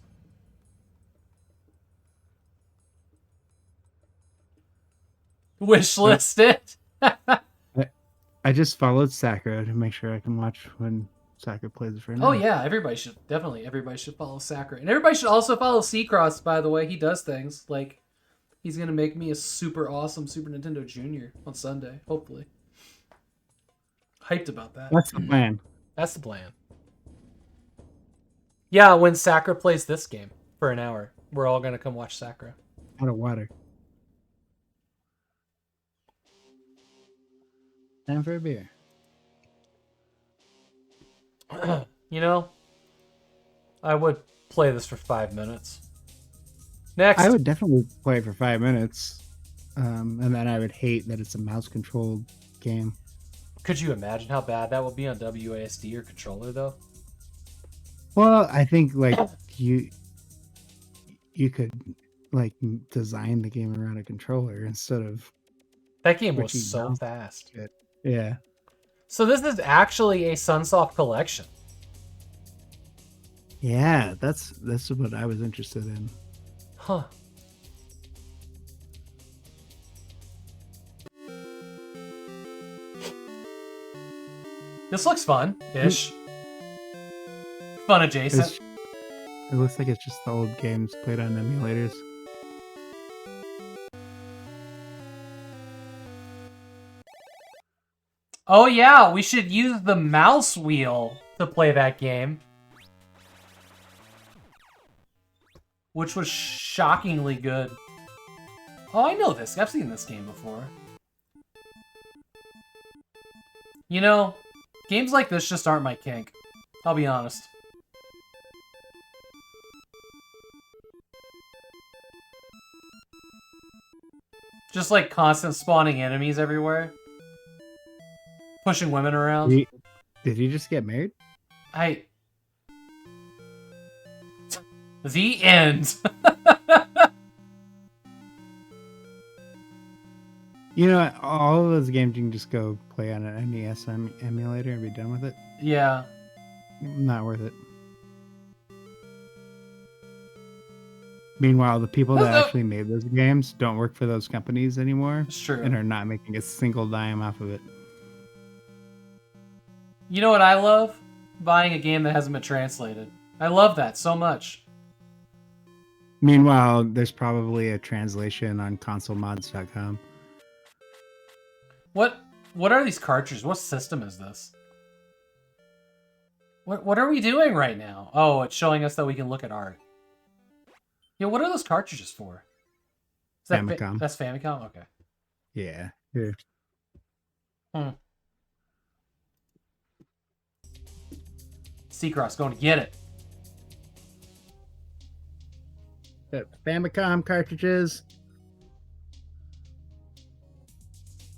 Wish list it. I just followed Sakura to make sure I can watch when Sakura plays it for an Oh hour. yeah, everybody should follow Sacker, and everybody should also follow Seacross. By the way, he does things like he's gonna make me a super awesome Super Nintendo Junior on Sunday, hopefully. Hyped about that. That's the plan. That's the plan. Yeah, when Sakura plays this game for an hour, we're all gonna come watch Sakura. Out of water. Time for a beer. You know, I would play this for 5 minutes. Next. I would definitely play it for 5 minutes. And then I would hate that it's a mouse-controlled game. Could you imagine how bad that would be on WASD or controller, though? Well, I think, like, you could, like, design the game around a controller instead of... That game was switching so mouse. fast. Yeah. So this is actually a Sunsoft collection. Yeah, that's what I was interested in. Huh. This looks fun-ish. Fun adjacent. It looks like it's just the old games played on emulators. Oh yeah, we should use the mouse wheel to play that game. Which was shockingly good. Oh, I know this. I've seen this game before. You know, games like this just aren't my kink. I'll be honest. Just like constant spawning enemies everywhere. Pushing women around. Did you just get married? The end. You know, all of those games you can just go play on an NES emulator and be done with it. Yeah. Not worth it. Meanwhile, the people that actually made those games don't work for those companies anymore. It's true. And are not making a single dime off of it. You know what I love? Buying a game that hasn't been translated. I love that so much. Meanwhile, there's probably a translation on consolemods.com. What are these cartridges? What system is this? What are we doing right now? Oh, it's showing us that we can look at art. Yeah, what are those cartridges for? Is that Famicom. That's Famicom? Okay. Yeah. Here. Seacross going to get it. Famicom cartridges.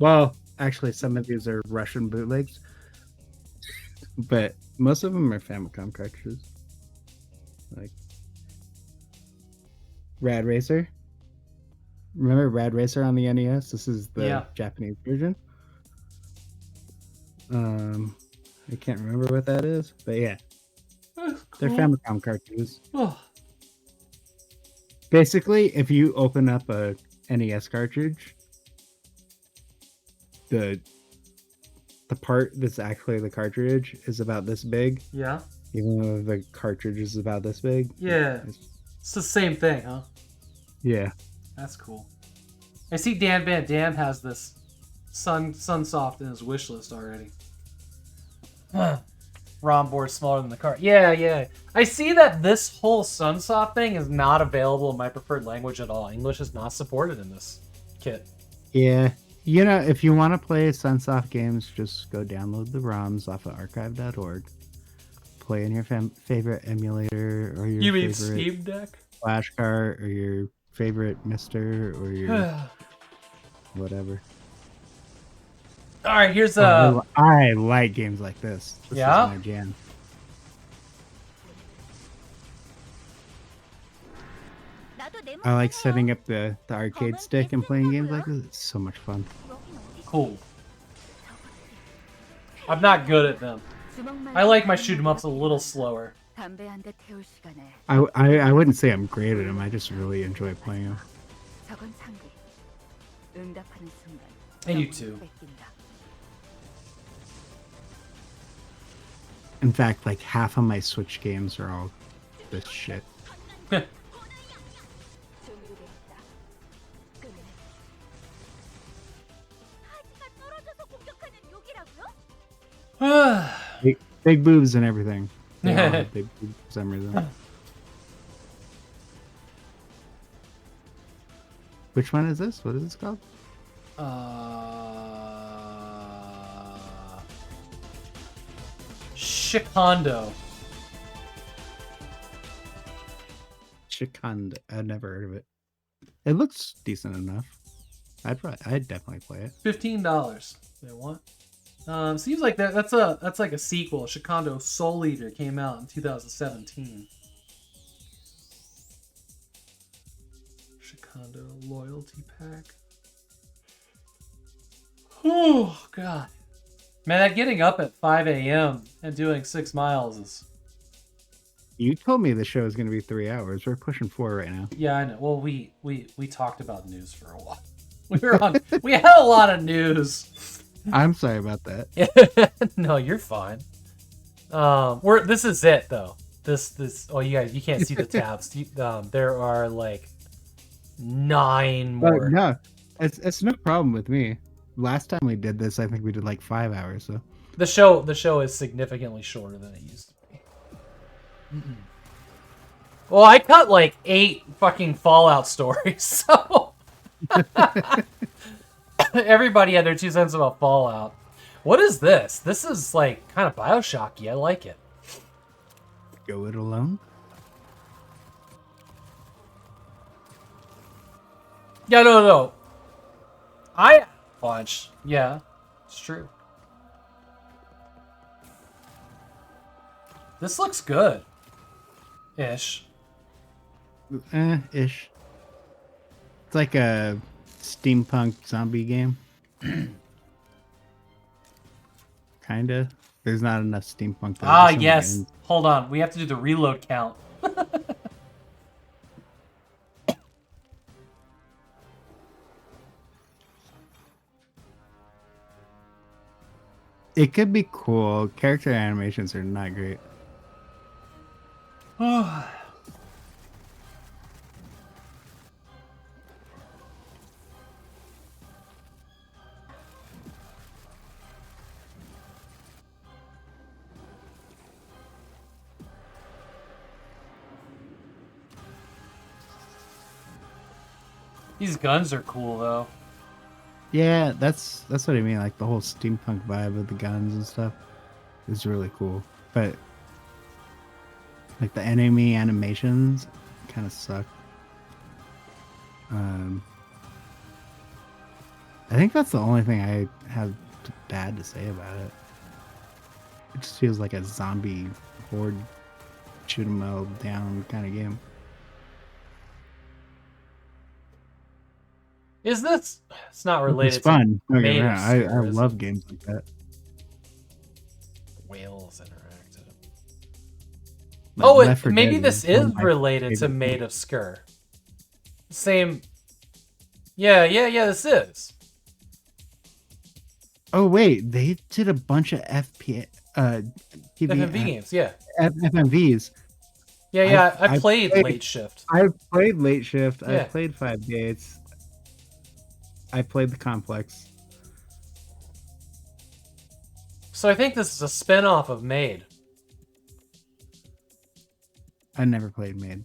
Well, actually, some of these are Russian bootlegs, but most of them are Famicom cartridges. Like Rad Racer. Remember Rad Racer on the NES? This is the Japanese version. I can't remember what that is, but yeah, They're Cool. Famicom cartridges. Oh. Basically, if you open up a NES cartridge, the part that's actually the cartridge is about this big. Yeah. Even though the cartridge is about this big. Yeah. It's the same thing, huh? Yeah. That's cool. I see Dan Van Dam has this Sunsoft in his wish list already. ROM board smaller than the cart. Yeah, yeah. I see that this whole Sunsoft thing is not available in my preferred language at all. English is not supported in this kit. Yeah. You know, if you want to play Sunsoft games, just go download the ROMs off of archive.org. Play in your favorite emulator or your You mean favorite Steam Deck? flashcard or your favorite Mister or your whatever. All right, here's I like games like this. This Yeah? is my jam. I like setting up the arcade stick and playing games like this. It's so much fun. Cool. I'm not good at them. I like my shoot 'em ups a little slower. I wouldn't say I'm great at them. I just really enjoy playing them. I do too. In fact, like half of my Switch games are all this shit. big boobs and everything. They all have big boobs for some reason. Which one is this? What is this called? Shikondo. Shikondo. I've never heard of it. It looks decent enough. I'd definitely play it. $15. They want. Seems like that's like a sequel. Shikondo Soul Eater came out in 2017. Shikondo loyalty pack. Oh god, man, that getting up at 5 a.m. and doing 6 miles is. You told me the show is going to be 3 hours. We're pushing 4 right now. Yeah, I know. Well, we talked about news for a while. We had a lot of news. I'm sorry about that. No, you're fine. This is it though. This. Oh, you guys, you can't see the tabs. There are like 9 more. No, it's no problem with me. Last time we did this, I think we did like 5 hours. So the show is significantly shorter than it used to be. Mm-mm. Well, I cut like 8 fucking Fallout stories, so everybody had their 2 cents about Fallout. What is this? This is like kind of Bioshocky. I like it. Go it alone. Yeah, no. I watched. Yeah, it's true. This looks good. Ish. Ish. It's like a steampunk zombie game. Kinda. There's not enough steampunk. Ah, yes. Hold on. We have to do the reload count. It could be cool. Character animations are not great. Oh. These guns are cool though. Yeah, that's what I mean. Like the whole steampunk vibe of the guns and stuff is really cool. But like the enemy animations kind of suck. I think that's the only thing I have bad to say about it. It just feels like a zombie horde shoot 'em all down kind of game. Is this? It's not related. It's fun. To Don't get me wrong. I Sphere, is love it? games like that. Whales Interactive. Like, Oh, Left 4 maybe Dead this one is of my related to favorite Maid of Sker. Same. Yeah, this is. Oh wait, they did a bunch of FMV games, yeah. FMVs. Yeah, I played Late Shift. I've played Late Shift. Yeah. I've played 5 Gates. I played the Complex. So I think this is a spin-off of Maid. I never played Maid.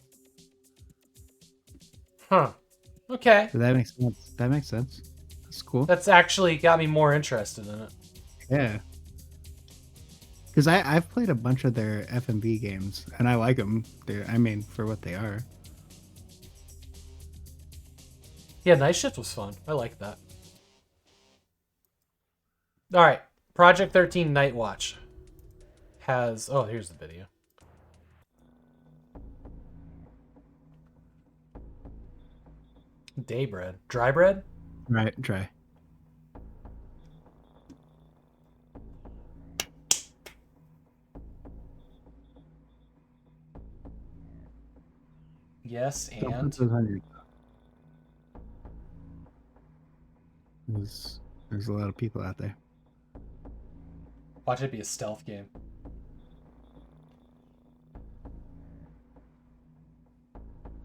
Huh. Okay. So that makes sense. That makes sense. That's cool. That's actually got me more interested in it. Yeah. Because I've played a bunch of their FMV games, and I like them. I mean, for what they are. Yeah, Night Shift was fun. I like that. All right. Project 13 Night Watch has... Oh, here's the video. Day bread. Dry bread? Right, dry. Yes, Don't put and... those on your- There's a lot of people out there. Watch it be a stealth game.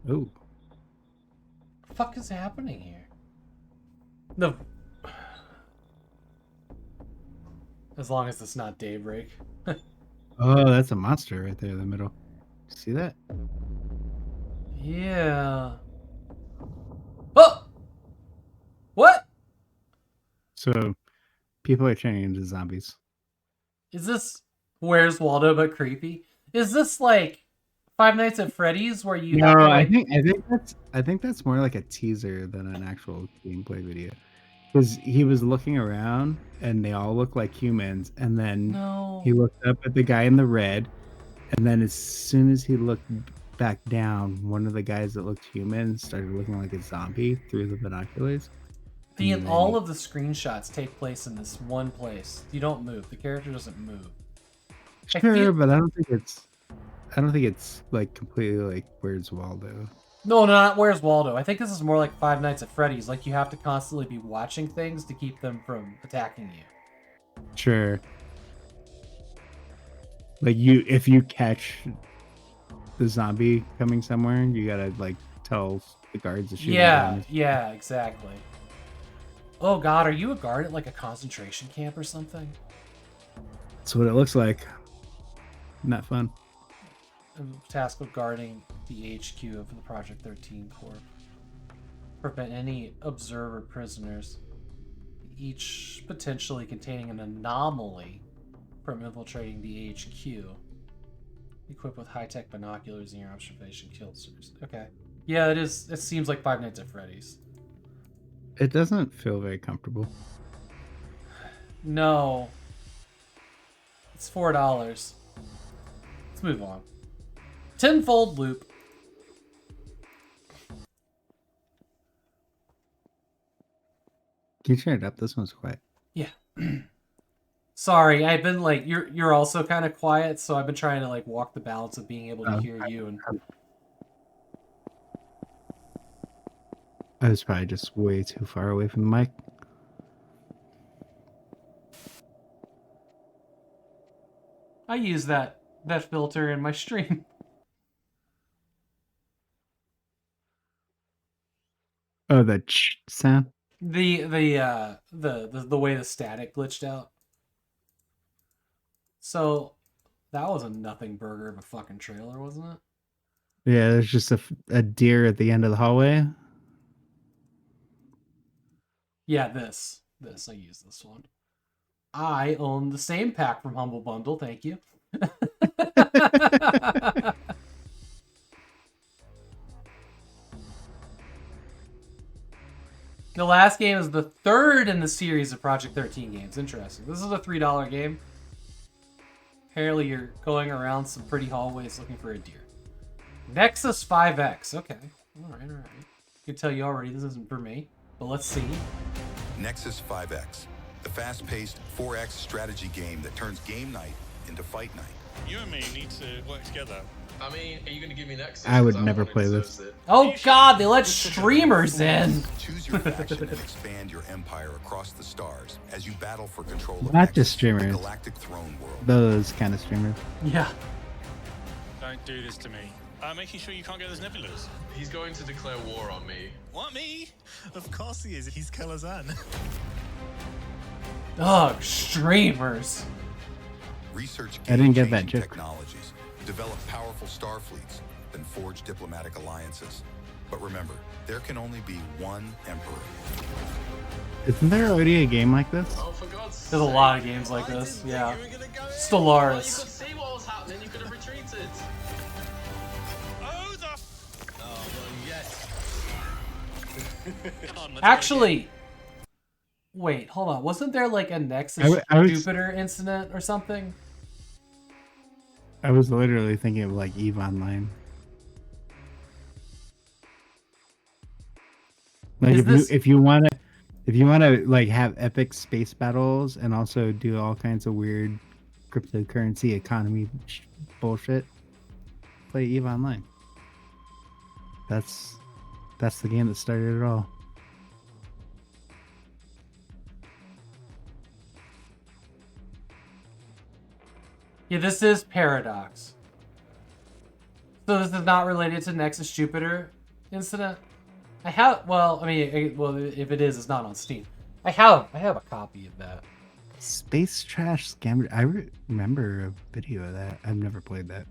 Ooh. What the fuck is happening here? No. As long as it's not Daybreak. Oh, that's a monster right there in the middle. See that? Yeah. Oh! What? So, people are turning into zombies. Is this Where's Waldo but creepy? Is this like Five Nights at Freddy's where you have to, like... I think that's more like a teaser than an actual gameplay video. Because he was looking around and they all look like humans, and then he looked up at the guy in the red, and then as soon as he looked back down, one of the guys that looked human started looking like a zombie through the binoculars. All of the screenshots take place in this one place. You don't move. The character doesn't move. Sure, but I don't think it's like completely like Where's Waldo. No, not Where's Waldo. I think this is more like Five Nights at Freddy's. Like you have to constantly be watching things to keep them from attacking you. Sure. Like if you catch the zombie coming somewhere, you gotta like tell the guards to shoot him down. Yeah, exactly. Oh god, are you a guard at like a concentration camp or something? That's what it looks like. Not fun. Task of guarding the HQ of the Project 13 Corp. Prevent any observer prisoners, each potentially containing an anomaly, from infiltrating the HQ. Equipped with high-tech binoculars in your observation kilters. Okay. Yeah, it is. It seems like Five Nights at Freddy's. It doesn't feel very comfortable. No. It's $4. Let's move on. Tenfold loop. Can you turn it up? This one's quiet. Yeah. Sorry, I've been like you're also kind of quiet, so I've been trying to like walk the balance of being able to hear you and I was probably just way too far away from the mic. I use that filter in my stream. Oh, the sound. The way the static glitched out. So that was a nothing burger of a fucking trailer, wasn't it? Yeah, there's just a deer at the end of the hallway. Yeah, this. I use this one. I own the same pack from Humble Bundle, thank you. The last game is the third in the series of Project 13 games. Interesting. This is a $3 game. Apparently you're going around some pretty hallways looking for a deer. Nexus 5X. Okay. Alright. I can tell you already this isn't for me, but let's see. Nexus 5X, the fast-paced 4X strategy game that turns game night into fight night. You and me need to work together I mean, are you gonna give me Nexus? I would 'Cause never wanted play to this. service it. Oh God, they let streamers in. Choose your faction and expand your empire across the stars as you battle for control of Not just Nexus, the streamers. galactic throne world. Those kind of streamers. Yeah. Don't do this to me. Making sure you can't get those nebulas. He's going to declare war on me. What, me? Of course he is. He's Kelazan. Ugh, streamers. Research I didn't get that game-changing joke. technologies, develop powerful star fleets, then forge diplomatic alliances. But remember, there can only be one emperor. Isn't there already a game like this? Oh, for God's sake. There's a lot of games like this. Yeah. Well, you Stellaris. could see what was happening. You could have retreated. Oh, the. Oh, well, yes. Actually, wait, hold on. Wasn't there like a Nexus I was- Jupiter incident or something? I was literally thinking of like EVE Online. Like Is if you want to like have epic space battles and also do all kinds of weird cryptocurrency economy bullshit, play EVE Online. That's the game that started it all. Yeah, this is Paradox. So this is not related to Nexus Jupiter incident. I have, well, I mean, well, if it is, it's not on Steam. I have a copy of that. Space Trash Scammer. I remember a video of that. I've never played that.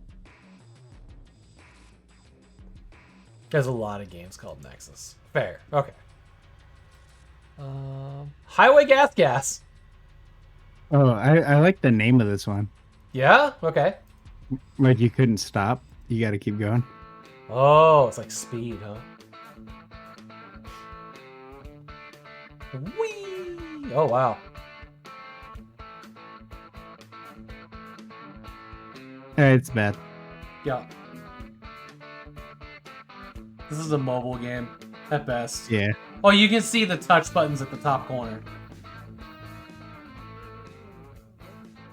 There's a lot of games called Nexus. Fair. Okay. Highway Gas. Oh, I like the name of this one. Yeah? Okay. Like you couldn't stop. You got to keep going. Oh, it's like Speed, huh? Whee! Oh, wow. It's bad. Yeah. This is a mobile game at best. Yeah. Oh, you can see the touch buttons at the top corner.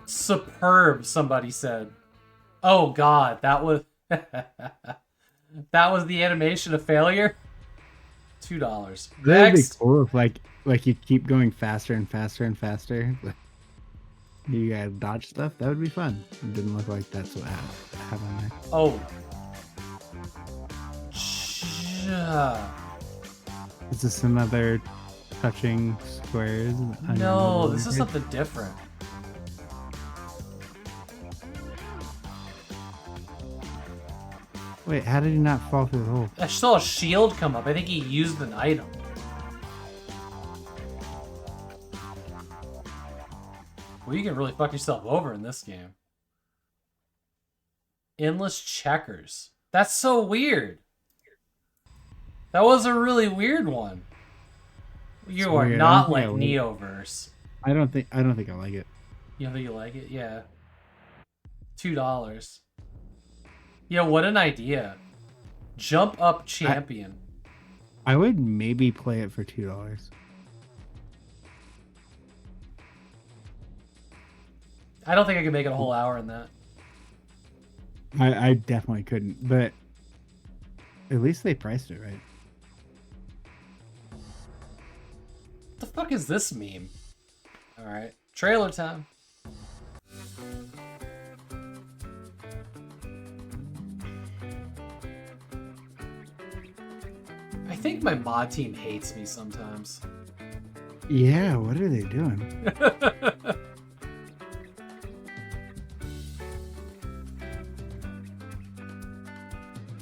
Superb, somebody said. Oh God, that was that was the animation of failure. $2. That'd be Next. cool if like you keep going faster and faster and faster. You gotta dodge stuff. That would be fun. It didn't look like that's what happened there. Oh. Is this another touching squares? on your No, mobile this is interface? something different. Wait, how did he not fall through the hole? I saw a shield come up. I think he used an item. Well, you can really fuck yourself over in this game. Endless checkers. That's so weird. That was a really weird one. You It's are weird. not I like don't think I Neoverse. I don't think I like it. You don't think you like it? Yeah. $2. Yeah, what an idea. Jump up champion. I would maybe play it for $2. I don't think I could make it a whole hour in that. I definitely couldn't, but at least they priced it right. What the fuck is this meme? Alright. Trailer time. I think my mod team hates me sometimes. Yeah, what are they doing?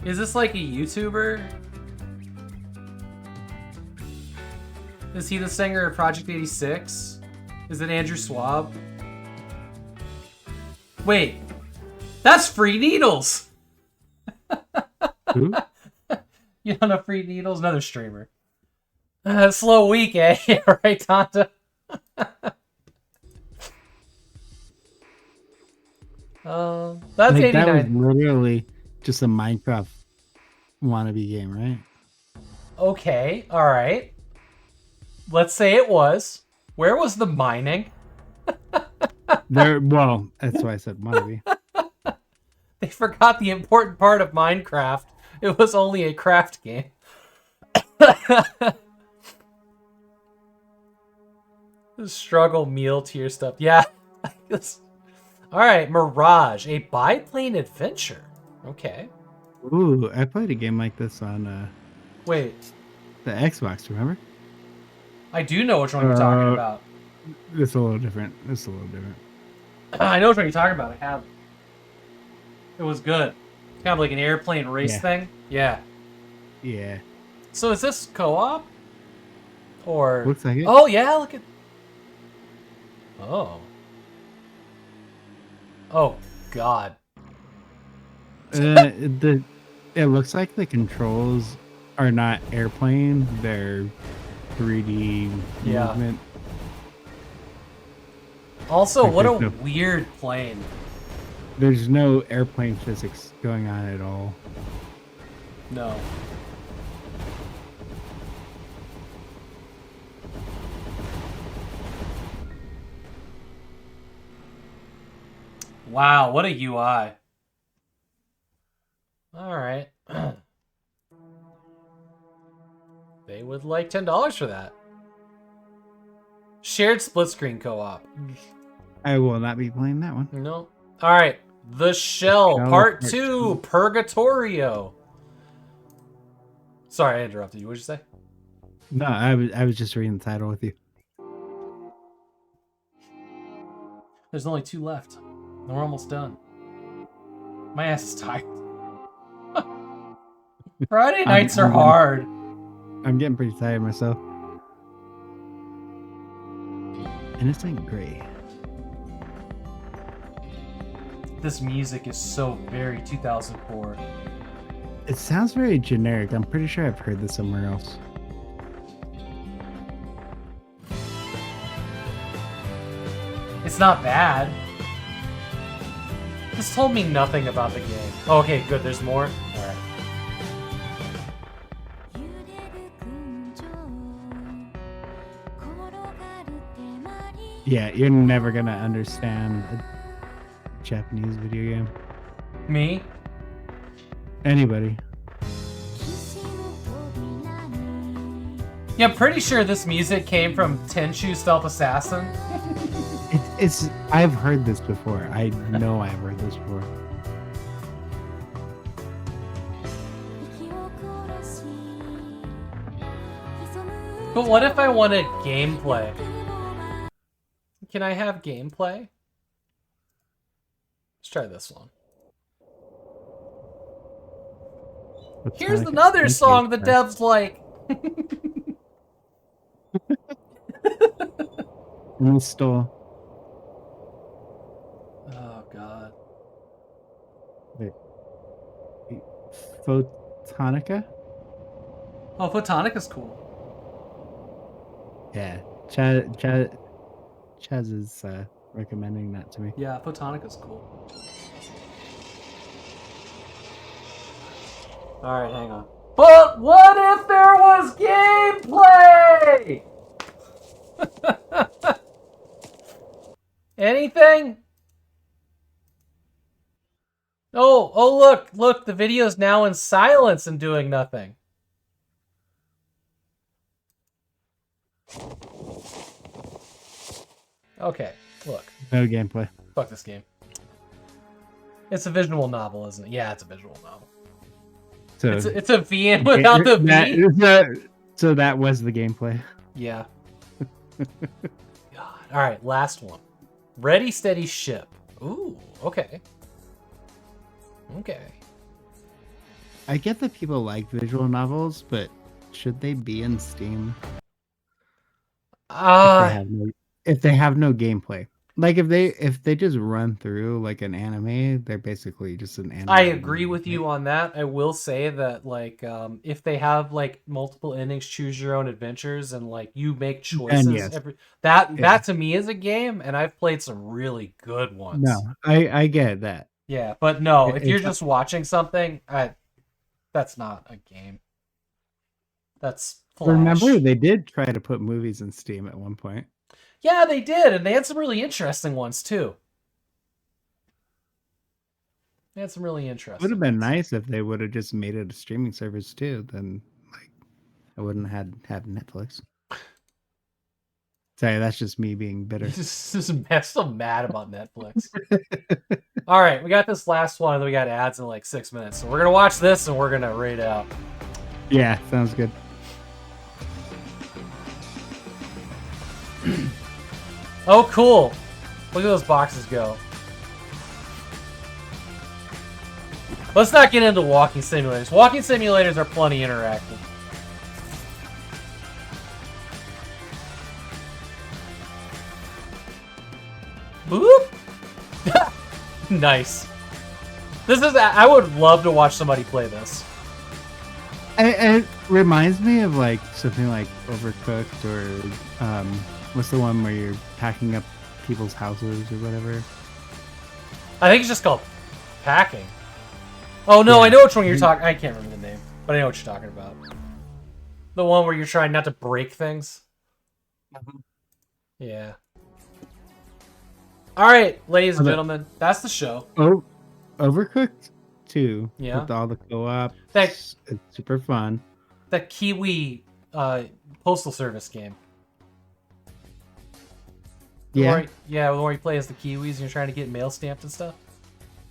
Is this like a YouTuber? Is he the singer of Project 86? Is it Andrew Swab? Wait, that's Free Needles! Who? You don't know Free Needles? Another streamer. Slow week, eh? Right, Tonta? That's Like, 89. that was literally just a Minecraft wannabe game, right? Okay, alright. Let's say it was. Where was the mining? Well, that's why I said wannabe. They forgot the important part of Minecraft. It was only a craft game. The struggle meal tier stuff. Yeah. Alright, Mirage. A biplane adventure. Okay. Ooh, I played a game like this on Wait. the Xbox, remember? I do know which one you're talking about. It's a little different. It's a little different. I know which one you're talking about. I have. It was good. It's kind of like an airplane race thing. Yeah. Yeah. So is this co-op? Or... Looks like it. Oh, yeah, look at... Oh. Oh, God. It looks like the controls are not airplane. They're 3D movement. Also, Like what a there's no- weird plane. There's no airplane physics going on at all. No. Wow, what a UI. Alright. They would like $10 for that. Shared split screen co-op. I will not be playing that one. No. Alright. The Shell, Shell Part Part 2, Purgatorio. Sorry, I interrupted you. What'd you say? No, I was just reading the title with you. There's only 2 left. And we're almost done. My ass is tired. Friday nights are hard. I'm getting pretty tired myself. Innocent Gray. This music is so very 2004. It sounds very generic. I'm pretty sure I've heard this somewhere else. It's not bad. This told me nothing about the game. Oh, okay, good. There's more? Alright. Yeah, you're never gonna understand a Japanese video game. Me? Anybody. Yeah, I'm pretty sure this music came from Tenchu Stealth Assassin. It's I've heard this before. I know I've heard this before. But what if I wanted gameplay? Can I have gameplay? Let's try this one. Here's another song the devs like. Install. Oh god. Wait. Photonica? Oh, Photonica's cool. Yeah. Chaz is recommending that to me. Yeah, Photonica's cool. Alright, hang on. But what if there was gameplay? Anything? Oh, look, the video's now in silence and doing nothing. Okay, look. No gameplay. Fuck this game. It's a visual novel, isn't it? Yeah, it's a visual novel. So It's a VN without the V. So that was the gameplay. Yeah. God. All right, last one. Ready, steady, ship. Ooh, okay. Okay. I get that people like visual novels, but should they be in Steam? If they have no gameplay. Like if they just run through like an anime, they're basically just an anime. I agree with you on that. I will say that like if they have like multiple endings, choose your own adventures, and like you make choices. yes. That to me is a game, and I've played some really good ones. No, I get that. Yeah, but no, if you're it's- just watching something, that's not a game. That's Flash. Remember, they did try to put movies in Steam at one point. Yeah, they did, and they had some really interesting ones too. They had some really It interesting. would have been nice if they would have just made it a streaming service too. Then, like, I wouldn't have Netflix. Sorry, that's just me being bitter. I'm still mad about Netflix. All right, we got this last one, and then we got ads in like 6 minutes. So we're gonna watch this, and we're gonna rate out. Yeah, sounds good. Oh, cool! Look at those boxes go. Let's not get into walking simulators. Walking simulators are plenty interactive. Boop! Nice. This is. I would love to watch somebody play this. It reminds me of like something like Overcooked or what's the one where you're packing up people's houses or whatever. I think it's just called packing. Oh no, Yeah. I know which one you're talking. I can't remember the name, but I know what you're talking about. The one where you're trying not to break things. Yeah. All right, ladies and gentlemen, that's the show. Oh, Overcooked 2. Yeah. With all the co-op. That- It's super fun. That Kiwi postal service game. Yeah. Yeah, where you play as the Kiwis and you're trying to get mail stamped and stuff.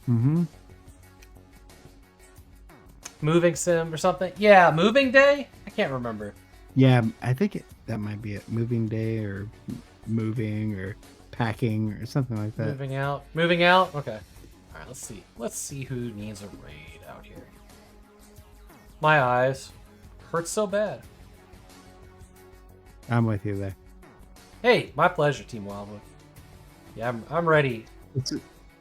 Mm-hmm. Moving Sim or something. Yeah, Moving Day? I can't remember. Yeah, I think that might be it. Moving Day or moving or packing or something like that. Moving out. Moving out? Okay. Alright, let's see. Let's see who needs a raid out here. My eyes. Hurts so bad. I'm with you there. Hey, my pleasure, Team Wildwood. Yeah, I'm ready.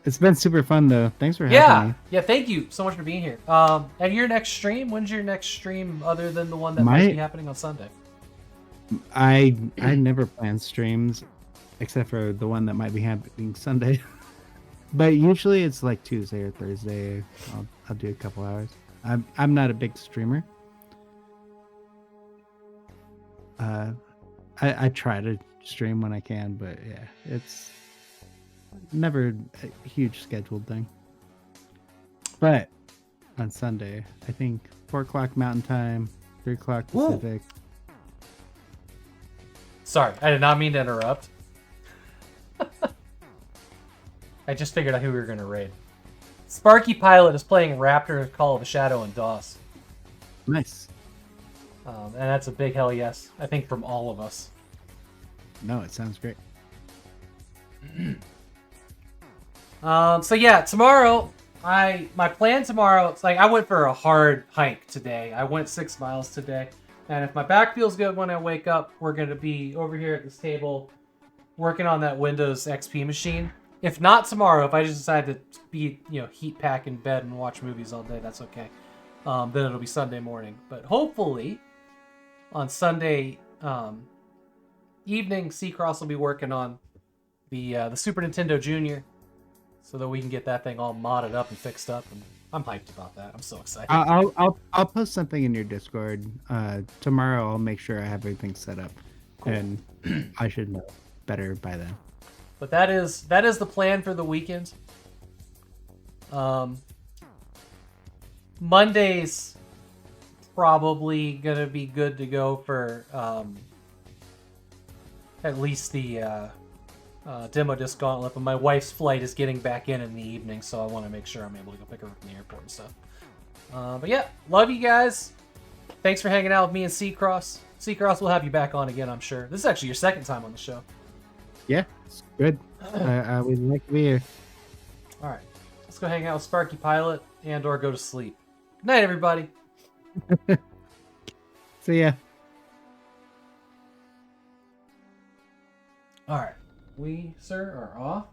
It's been super fun though. Thanks for having Yeah, me. yeah. Thank you so much for being here. And your next stream? When's your next stream other than the one that might be happening on Sunday? I never plan streams except for the one that might be happening Sunday. But usually it's like Tuesday or Thursday. I'll do a couple hours. I'm not a big streamer. I try to stream when I can, but yeah, it's never a huge scheduled thing. But on Sunday, I think 4 o'clock Mountain Time, 3 o'clock Pacific. Sorry, I did not mean to interrupt. I just figured out who we were going to raid. Sparky Pilot is playing Raptor, Call of the Shadow, and DOS. Nice. And that's a big hell yes, I think, from all of us. No, it sounds great. So yeah, tomorrow, my plan tomorrow, it's like I went for a hard hike today. I went 6 miles today. And if my back feels good when I wake up, we're going to be over here at this table working on that Windows XP machine. If not tomorrow, if I just decide to be, heat pack in bed and watch movies all day, that's okay. Then it'll be Sunday morning. But hopefully, on Sunday evening, Seacross will be working on the Super Nintendo Junior, so that we can get that thing all modded up and fixed up. And I'm hyped about that. I'm so excited. I'll post something in your Discord tomorrow. I'll make sure I have everything set up, and I should know better by then. But that is the plan for the weekend. Monday's probably gonna be good to go for at least the demo disc gauntlet. But my wife's flight is getting back in the evening, so I want to make sure I'm able to go pick her up from the airport and stuff. But yeah, love you guys. Thanks for hanging out with me and Seacross. Seacross, we'll have you back on again, I'm sure. This is actually your second time on the show. Yeah, it's good. I would like to be here. All right, let's go hang out with Sparky Pilot and/or go to sleep. Good night, everybody. See ya. All right, we, sir, are off.